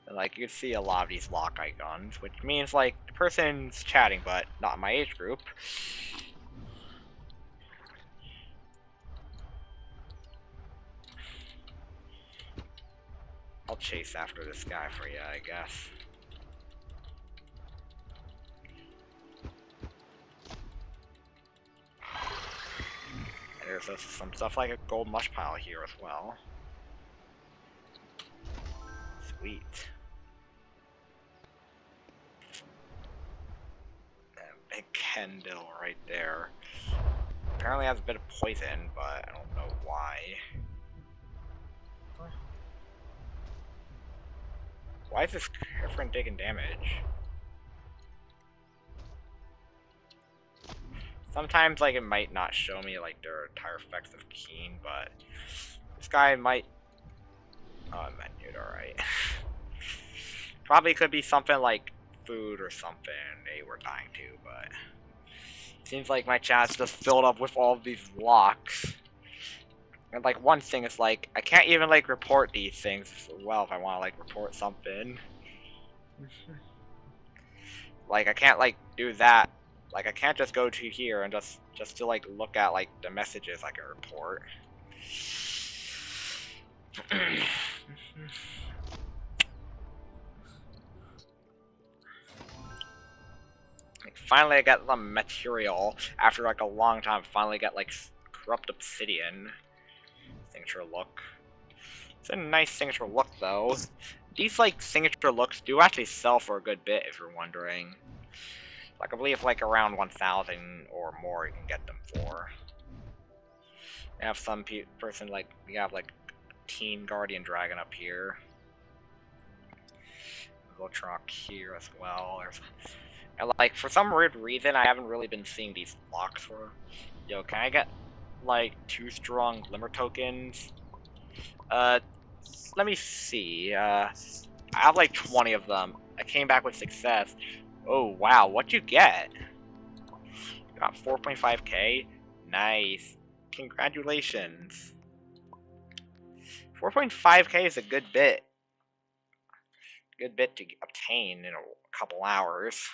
And like you can see a lot of these lock icons, which means like the person's chatting but not my age group. I'll chase after this guy for you, I guess. And there's some stuff like a gold mush pile here as well. Sweet. And big Kendall right there. Apparently has a bit of poison, but I don't know why. Why is this friend taking damage? Sometimes like it might not show me like their entire effects of Keen, but this guy might. Oh, menu, alright. Probably could be something like food or something they were dying to, but seems like my chat's just filled up with all of these locks. And like one thing is like I can't even like report these things as well if I want to like report something. Like I can't like do that. Like I can't just go to here and just to like look at like the messages I can report. Like, finally I got some material after like a long time. Finally got like corrupt obsidian. Signature look. It's a nice signature look though. These like signature looks do actually sell for a good bit if you're wondering. Like I believe like around 1,000 or more you can get them for. I have some person like we have like Teen Guardian Dragon up here. Voltronk here as well. And like for some weird reason I haven't really been seeing these locks for. Yo, can I get like 2 strong glimmer tokens? Let me see. I have like 20 of them. I came back with success. Oh wow, what'd you get? Got 4.5k? Nice. Congratulations. 4.5k is a good bit. Good bit to obtain in a couple hours.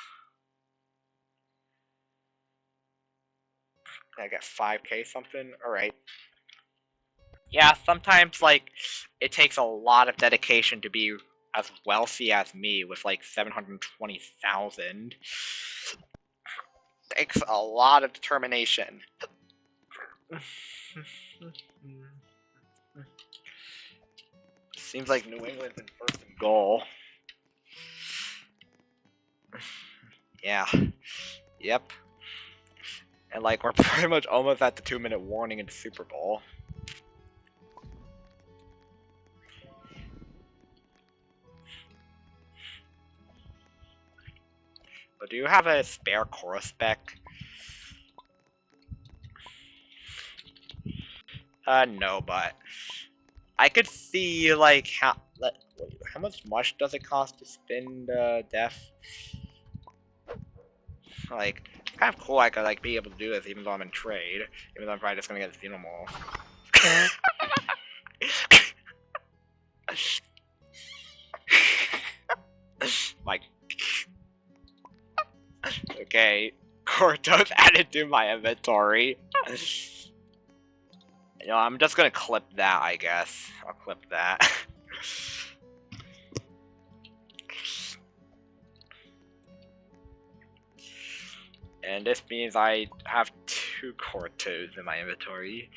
I got 5k something? Alright. Yeah, sometimes, like, it takes a lot of dedication to be as wealthy as me with, like, 720,000. Takes a lot of determination. Seems like New England's in first and goal. Yeah. Yep. And, like, we're pretty much almost at the 2-minute warning in the Super Bowl. But do you have a spare Cora spec? No, but I could see like how much does it cost to spin the death? Like, it's kind of cool I could like be able to do this even though I'm in trade, even though I'm probably just gonna get Xenomorph. Like, okay, Cortos added to my inventory. You know, I'm just gonna clip that, I guess. I'll clip that. And this means I have 2 Cortos in my inventory.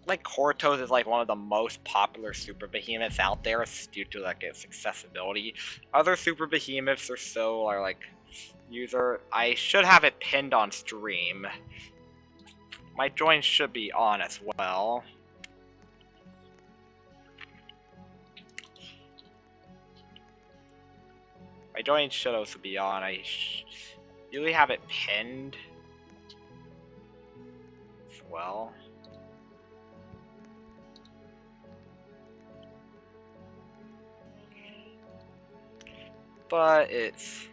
Like, Cortos is like one of the most popular super behemoths out there due to like its accessibility. Other super behemoths are like user. I should have it pinned on stream. My joins should be on as well. My join should also be on. Usually have it pinned as well. But it's...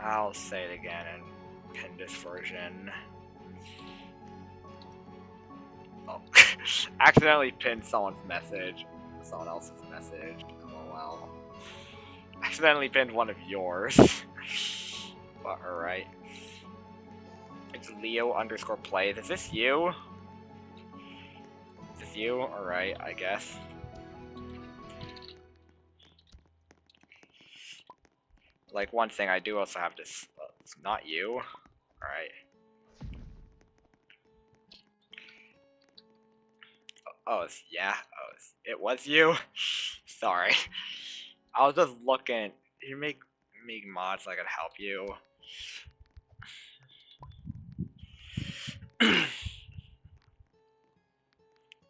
I'll say it again and pin this version. Oh, accidentally pinned someone's message. Someone else's message. Oh well. Accidentally pinned one of yours. But alright. It's Leo_plays. Is this you? Is this you? Alright, I guess. Like, one thing, I do also have this. It's not you. Alright. Oh, yeah. Oh, it was you? Sorry. I was just looking. You make mods so I could help you.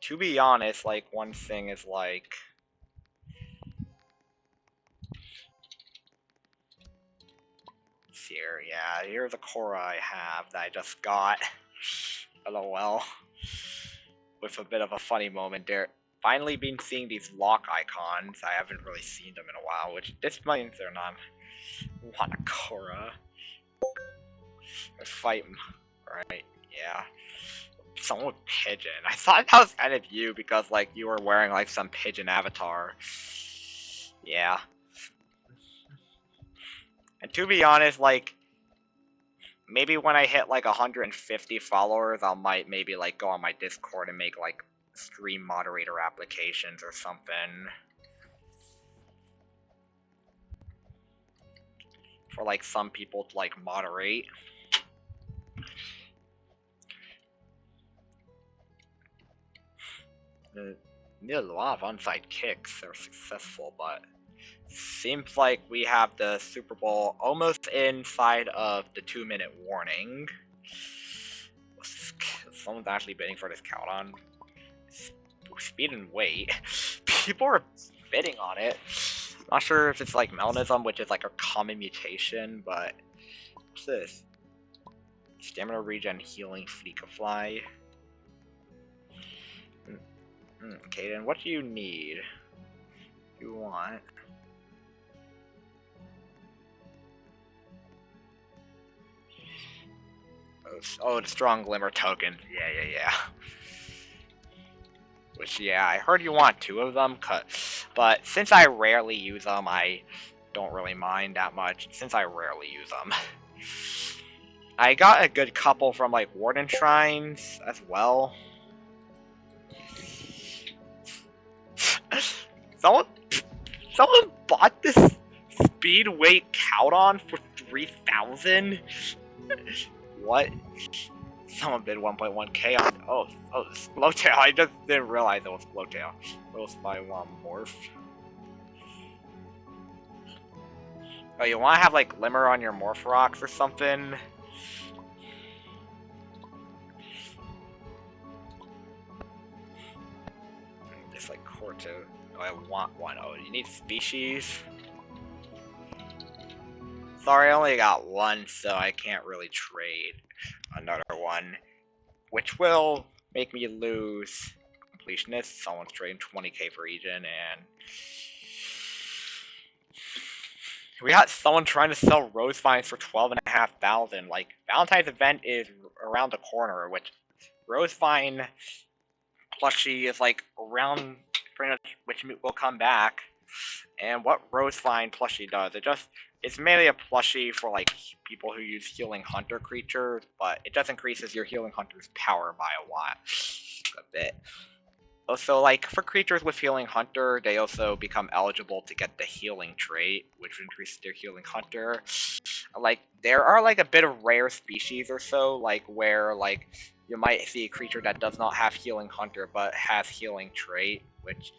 To be honest, like, one thing is like... Here, yeah, here's a Korra I have that I just got. LOL. With a bit of a funny moment there. Finally been seeing these lock icons. I haven't really seen them in a while, which this means they're not Korra. Fight him. Right, yeah. Someone with pigeon. I thought that was kind of you because, like, you were wearing, like, some pigeon avatar. Yeah. And to be honest, like, maybe when I hit, like, 150 followers, I might maybe, like, go on my Discord and make, like, stream moderator applications or something. For, like, some people to, like, moderate. Need a lot of onside kicks. They're successful, but seems like we have the Super Bowl almost inside of the 2-minute warning. Someone's actually bidding for this count on. Speed and weight. People are bidding on it. Not sure if it's like Melanism, which is like a common mutation, but what's this? Stamina regen healing Fleekafly. Okay, then what do you need? You want... Oh, the strong glimmer token. Yeah. Which, yeah, I heard you want 2 of them, but since I rarely use them, I don't really mind that much, since I rarely use them. I got a good couple from, like, Warden Shrines as well. Someone bought this speed weight Cowdon for 3,000? What? Someone bid 1.1k on... Oh, Slowtail. I just didn't realize it was Slowtail. It was my morph. Oh, you want to have, like, Glimmer on your Morph Rocks or something? Just, like, Corto. Oh, I want one. Oh, you need species? Sorry, I only got one, so I can't really trade another one. Which will make me lose completionist. Someone's trading 20k for Egen, and we got someone trying to sell rose vines for 12,500. Like, Valentine's event is around the corner, which rose vine plushie is like around pretty much, which will come back. And what rose vine plushie does, it's mainly a plushie for like people who use healing hunter creatures, but it just increases your healing hunter's power by a bit. Also, like, for creatures with healing hunter, they also become eligible to get the healing trait, which increases their healing hunter. Like, there are like a bit of rare species or so, like where like you might see a creature that does not have healing hunter but has healing trait, which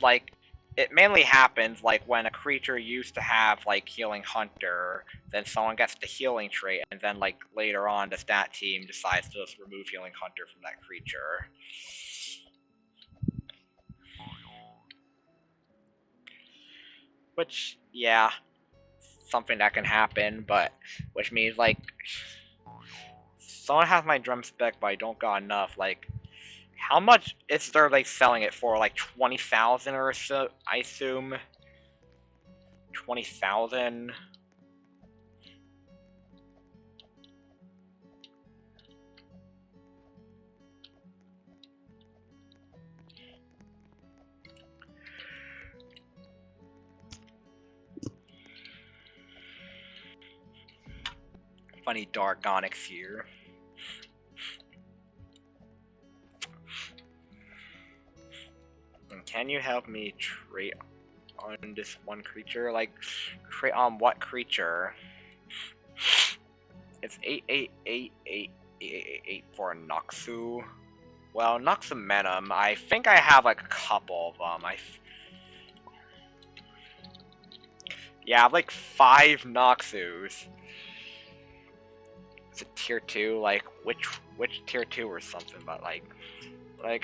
like, it mainly happens like when a creature used to have like healing hunter, then someone gets the healing trait, and then like later on the stat team decides to just remove healing hunter from that creature. Which, yeah, something that can happen, but which means like someone has my drum spec, but I don't got enough. Like, how much is there like selling it for? Like 20,000 or so, I assume. 20,000. Funny dark onyx here. And can you help me trade on this one creature? Like, trade on what creature? It's 8 for a Noxu. Well, Noxamenum, I think I have like a couple of them. Yeah, I have like 5 Noxus. It's a tier 2, like which tier 2 or something, but like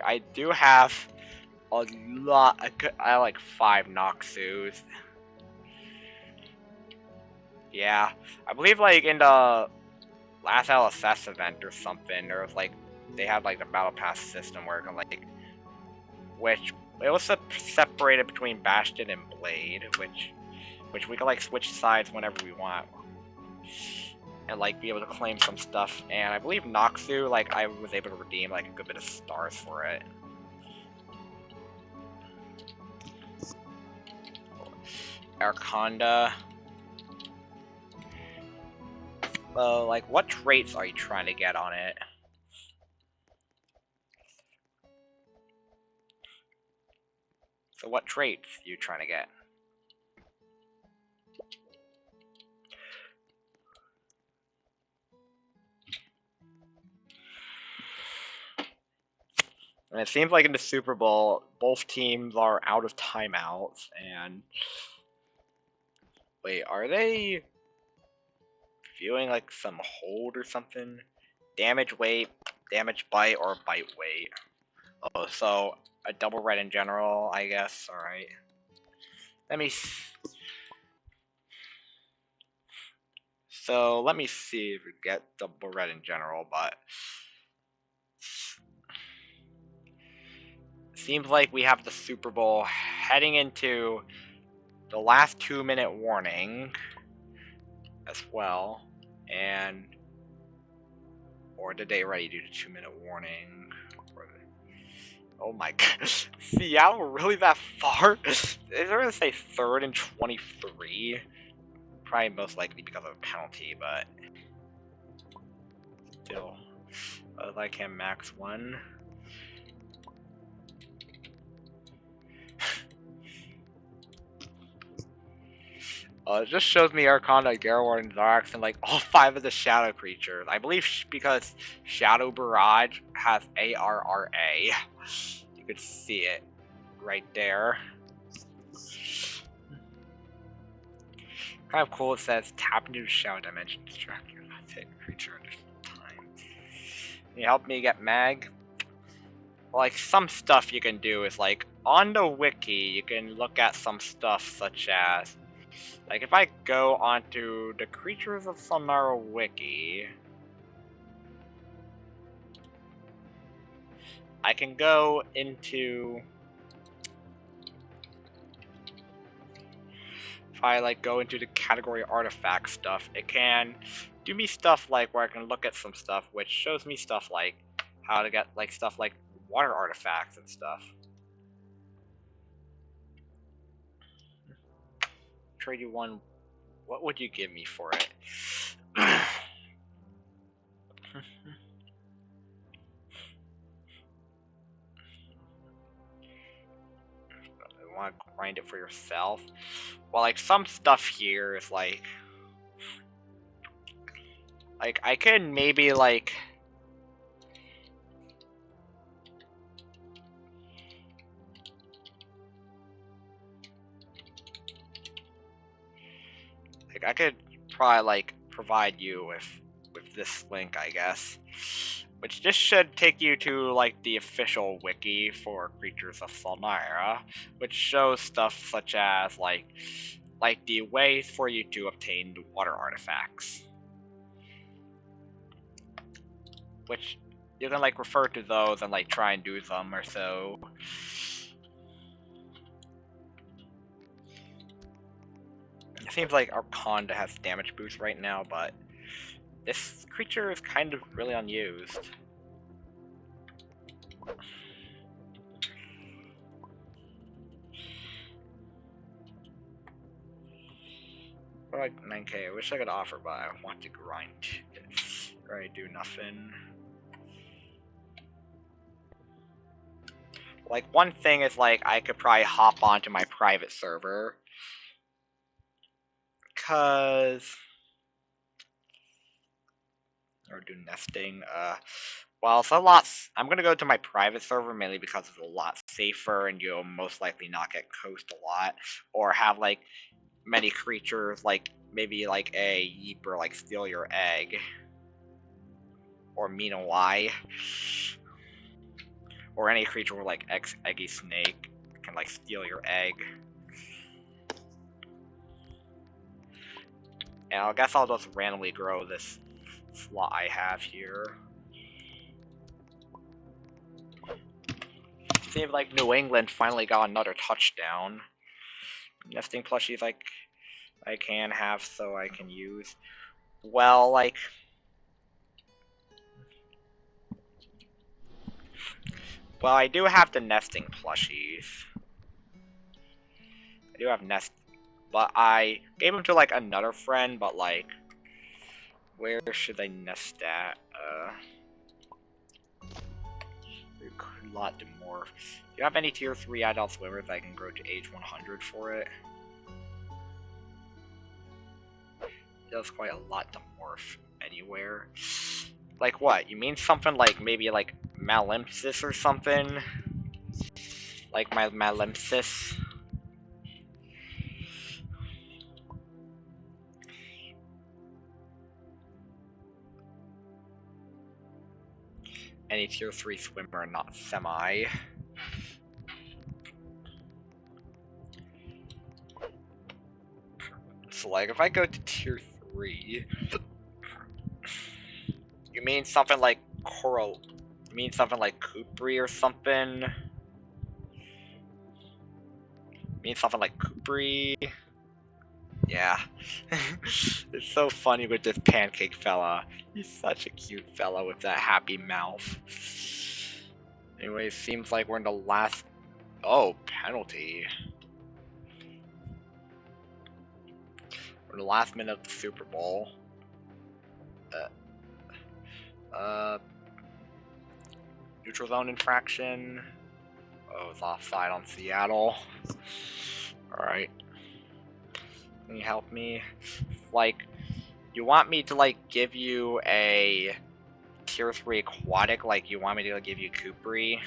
I do have a lot. I have like 5 Noxus. Yeah, I believe like in the last LSS event or something, there was like they had like the battle pass system where it can like which it was separated between Bastion and Blade, which we can like switch sides whenever we want. And like be able to claim some stuff, and I believe Noxu, like I was able to redeem like a good bit of stars for it. Arconda. Like what traits are you trying to get on it? So what traits are you trying to get? And it seems like in the Super Bowl, both teams are out of timeouts, and wait, are they viewing like some hold or something? Damage weight, damage bite, or bite weight. Oh, so a double red in general, I guess. All right. Let me. So let me see if we get double red in general, but seems like we have the Super Bowl heading into the last 2-minute warning as well, and or did they already do the 2-minute warning? Oh my god, Seattle really that far? They're gonna say 3rd and 23. Probably most likely because of a penalty, but still, I can max 1. It just shows me Arconda, Garward, and Zarax, and like all 5 of the Shadow creatures. I believe because Shadow Barrage has ARRA. You could see it right there. Kind of cool. It says tap into the Shadow Dimension, distract your creature at this time. Can you help me get mag? Like some stuff you can do is like on the wiki you can look at some stuff such as like if I go onto the Creatures of Sonaria wiki, I can go into if I like go into the category artifact stuff, it can do me stuff like where I can look at some stuff which shows me stuff like how to get like stuff like water artifacts and stuff. Trade you one. What would you give me for it? You want to grind it for yourself? Well, like some stuff here is like I could maybe like I could probably like provide you with this link, I guess, which just should take you to like the official wiki for Creatures of Sonaria, which shows stuff such as like like the ways for you to obtain the water artifacts, which you can like refer to those and like try and do them or so. It seems like our Conda has damage boost right now, but this creature is kind of really unused. But like 9k, I wish I could offer, but I want to grind. Or I do nothing. Like, one thing is, like, I could probably hop onto my private server. Cause... Or do nesting, well, it's a lot... I'm gonna go to my private server mainly because it's a lot safer and you'll most likely not get coast a lot. Or have, like, many creatures, like, maybe, like, a Yeeper, like, steal your egg. Or Mina Y. Or any creature with, like, Eggy Snake can, like, steal your egg. And I guess I'll just randomly grow this slot I have here. Seems like New England finally got another touchdown. Nesting plushies like I can have so I can use. Well, like... Well, I do have the nesting plushies. I do have nest... But I gave them to, like, another friend, but, like... Where should I nest at? Lot to morph. Do you have any tier 3 adult swimmers that I can grow to age 100 for it? Does quite a lot to morph anywhere. Like what? You mean something like maybe like Malimpsist or something? Like my Malimpsist? Any tier 3 swimmer, not semi. So like if I go to tier 3, you mean something like Coral? You mean something like Kukri or something? You mean something like Kukri? Yeah. It's so funny with this pancake fella. He's such a cute fella with that happy mouth. Anyway, seems like we're in the last... Oh, penalty. We're in the last minute of the Super Bowl. Neutral zone infraction. Oh, it's offside on Seattle. Alright. Can you help me? Like, you want me to, like, give you a tier 3 aquatic? Like, you want me to give you Kukri?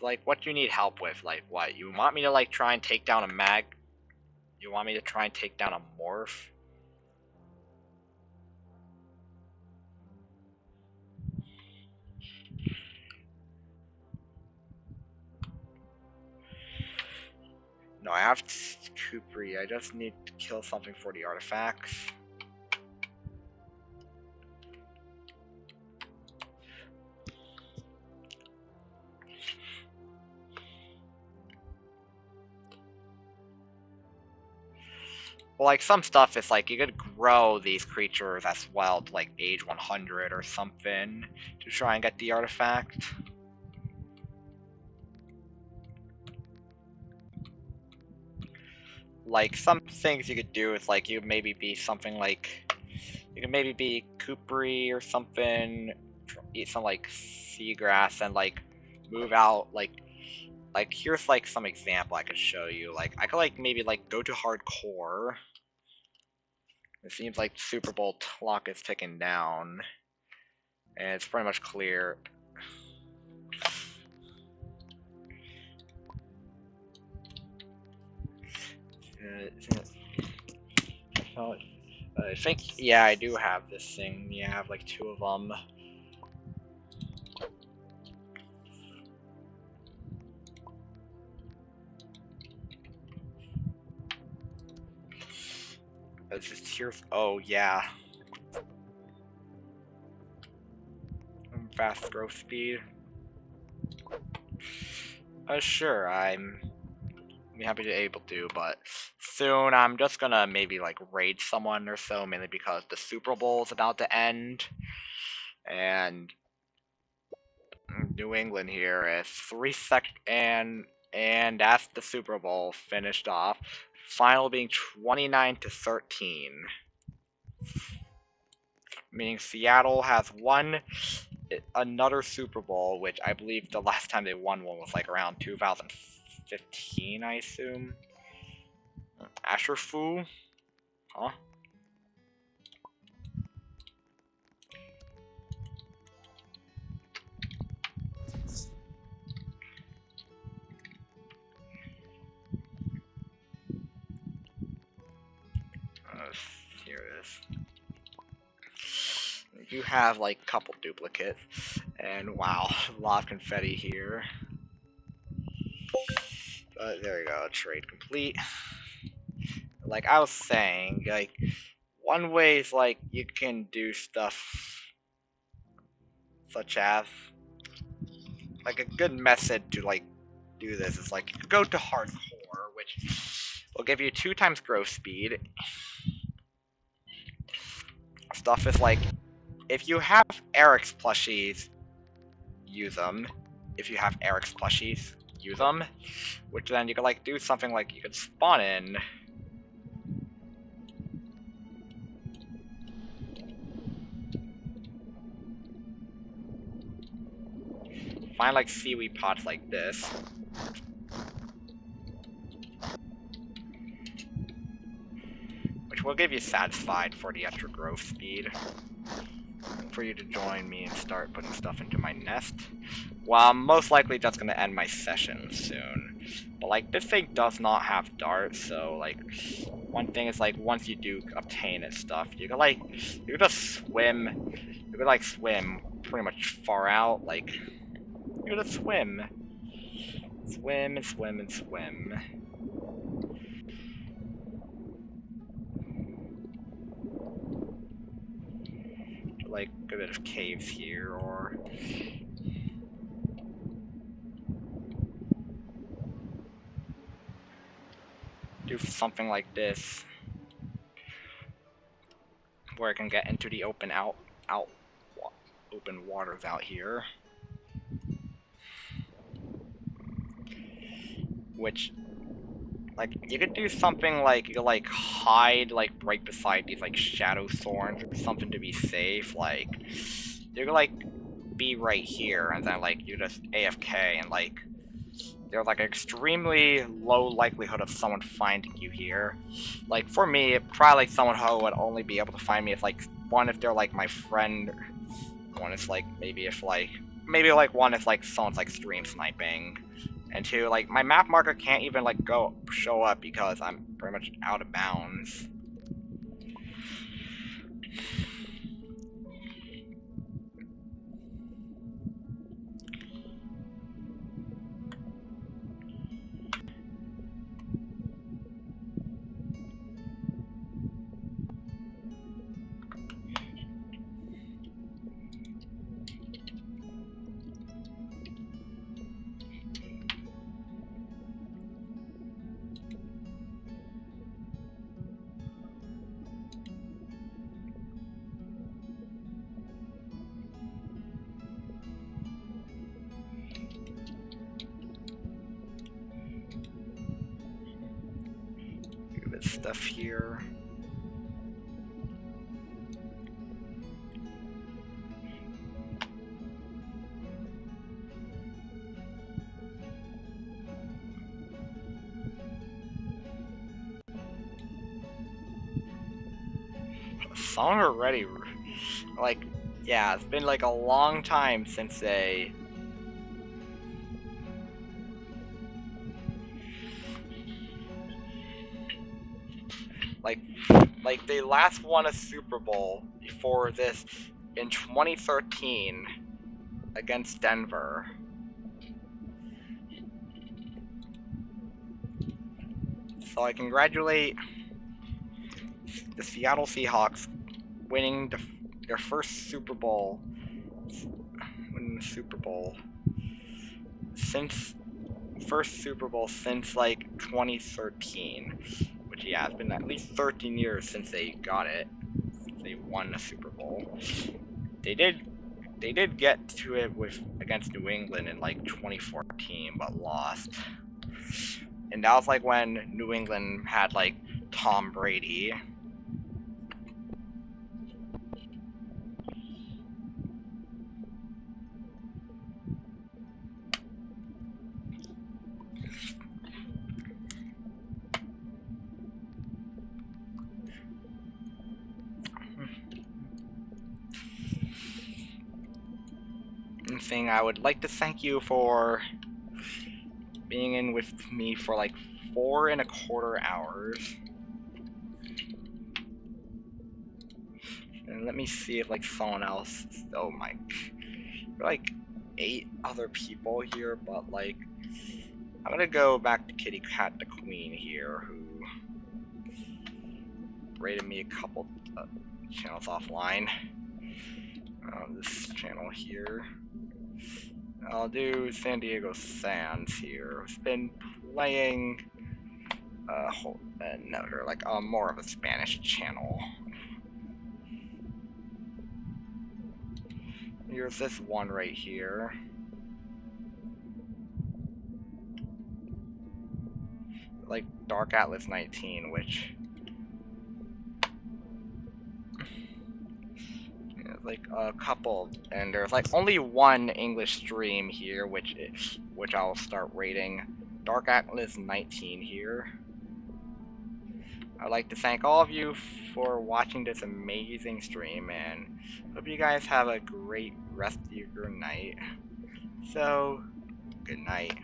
Like, what do you need help with? Like, what? You want me to, like, try and take down a mag? You want me to try and take down a morph? No, I have Kukri. I just need to kill something for the artifacts. Well, like, some stuff is like, you could grow these creatures as well to, like, age 100 or something to try and get the artifact. Like, some things you could do is, like, you maybe be something like, you could maybe be Kukri or something, eat some, like, seagrass and, like, move out, like, here's, like, some example I could show you. Like, I could, like, maybe, like, go to hardcore. It seems like Super Bowl clock is ticking down. And it's pretty much clear. I think, yeah, I do have this thing. Yeah, I have like 2 of them. It's just here's. Oh, yeah. Fast growth speed. Sure, I'm happy to able to, but soon I'm just gonna maybe like raid someone or so, mainly because the Super Bowl is about to end, and New England here is 3 sec and that's the Super Bowl finished off. Final being 29-13, meaning Seattle has won another Super Bowl, which I believe the last time they won one was like around 2015, I assume. Asher Fu? Huh? Here it is. You have like a couple duplicates, and wow, a lot of confetti here. But there you go, trade complete. Like I was saying, like one way is like you can do stuff such as like a good method to like do this is like go to hardcore, which will give you 2 times growth speed. Stuff is like if you have Eric's plushies, use them. If you have Eric's plushies, use them. Which then you could like do something like you could spawn in. Find like seaweed pots like this. Which will give you satisfied for the extra growth speed. For you to join me and start putting stuff into my nest. Well, I'm most likely just gonna end my session soon. But like this thing does not have darts, so like one thing is like once you do obtain its stuff, you can like you can just swim. You can like swim pretty much far out, like you can just swim. Swim and swim and swim. Like a bit of caves here or do something like this where I can get into the open open waters out here, which like you could do something like you could like hide like right beside these like shadow thorns or something to be safe. Like you could like be right here and then like you just AFK and like there's like an extremely low likelihood of someone finding you here. Like for me, probably like someone who would only be able to find me if like one if they're like my friend, one is like maybe if like one if like someone's like stream sniping, and two like my map marker can't even like go show up because I'm pretty much out of bounds. Stuff here. Song already, like, yeah, it's been like a long time since they like they last won a Super Bowl before this in 2013 against Denver. So I congratulate the Seattle Seahawks winning their first Super Bowl, since like 2013, which yeah, it's been at least 13 years since they got it. Since they won the Super Bowl. They did get to it against New England in like 2014, but lost. And that was like when New England had like Tom Brady. And thing, I would like to thank you for being in with me for like 4.25 hours. And let me see if like someone else. Oh my, like 8 other people here, but like I'm gonna go back to Kitty Cat the Queen here, who rated me a couple channels offline. This channel here. I'll do San Diego Sands here. Who's been playing another like more of a Spanish channel. Here's this one right here. Like Dark Atlas 19, which like a couple, and there's like only one English stream here, which I'll start rating. Dark Atlas 19 here. I'd like to thank all of you for watching this amazing stream, and hope you guys have a great rest of your night. So, good night.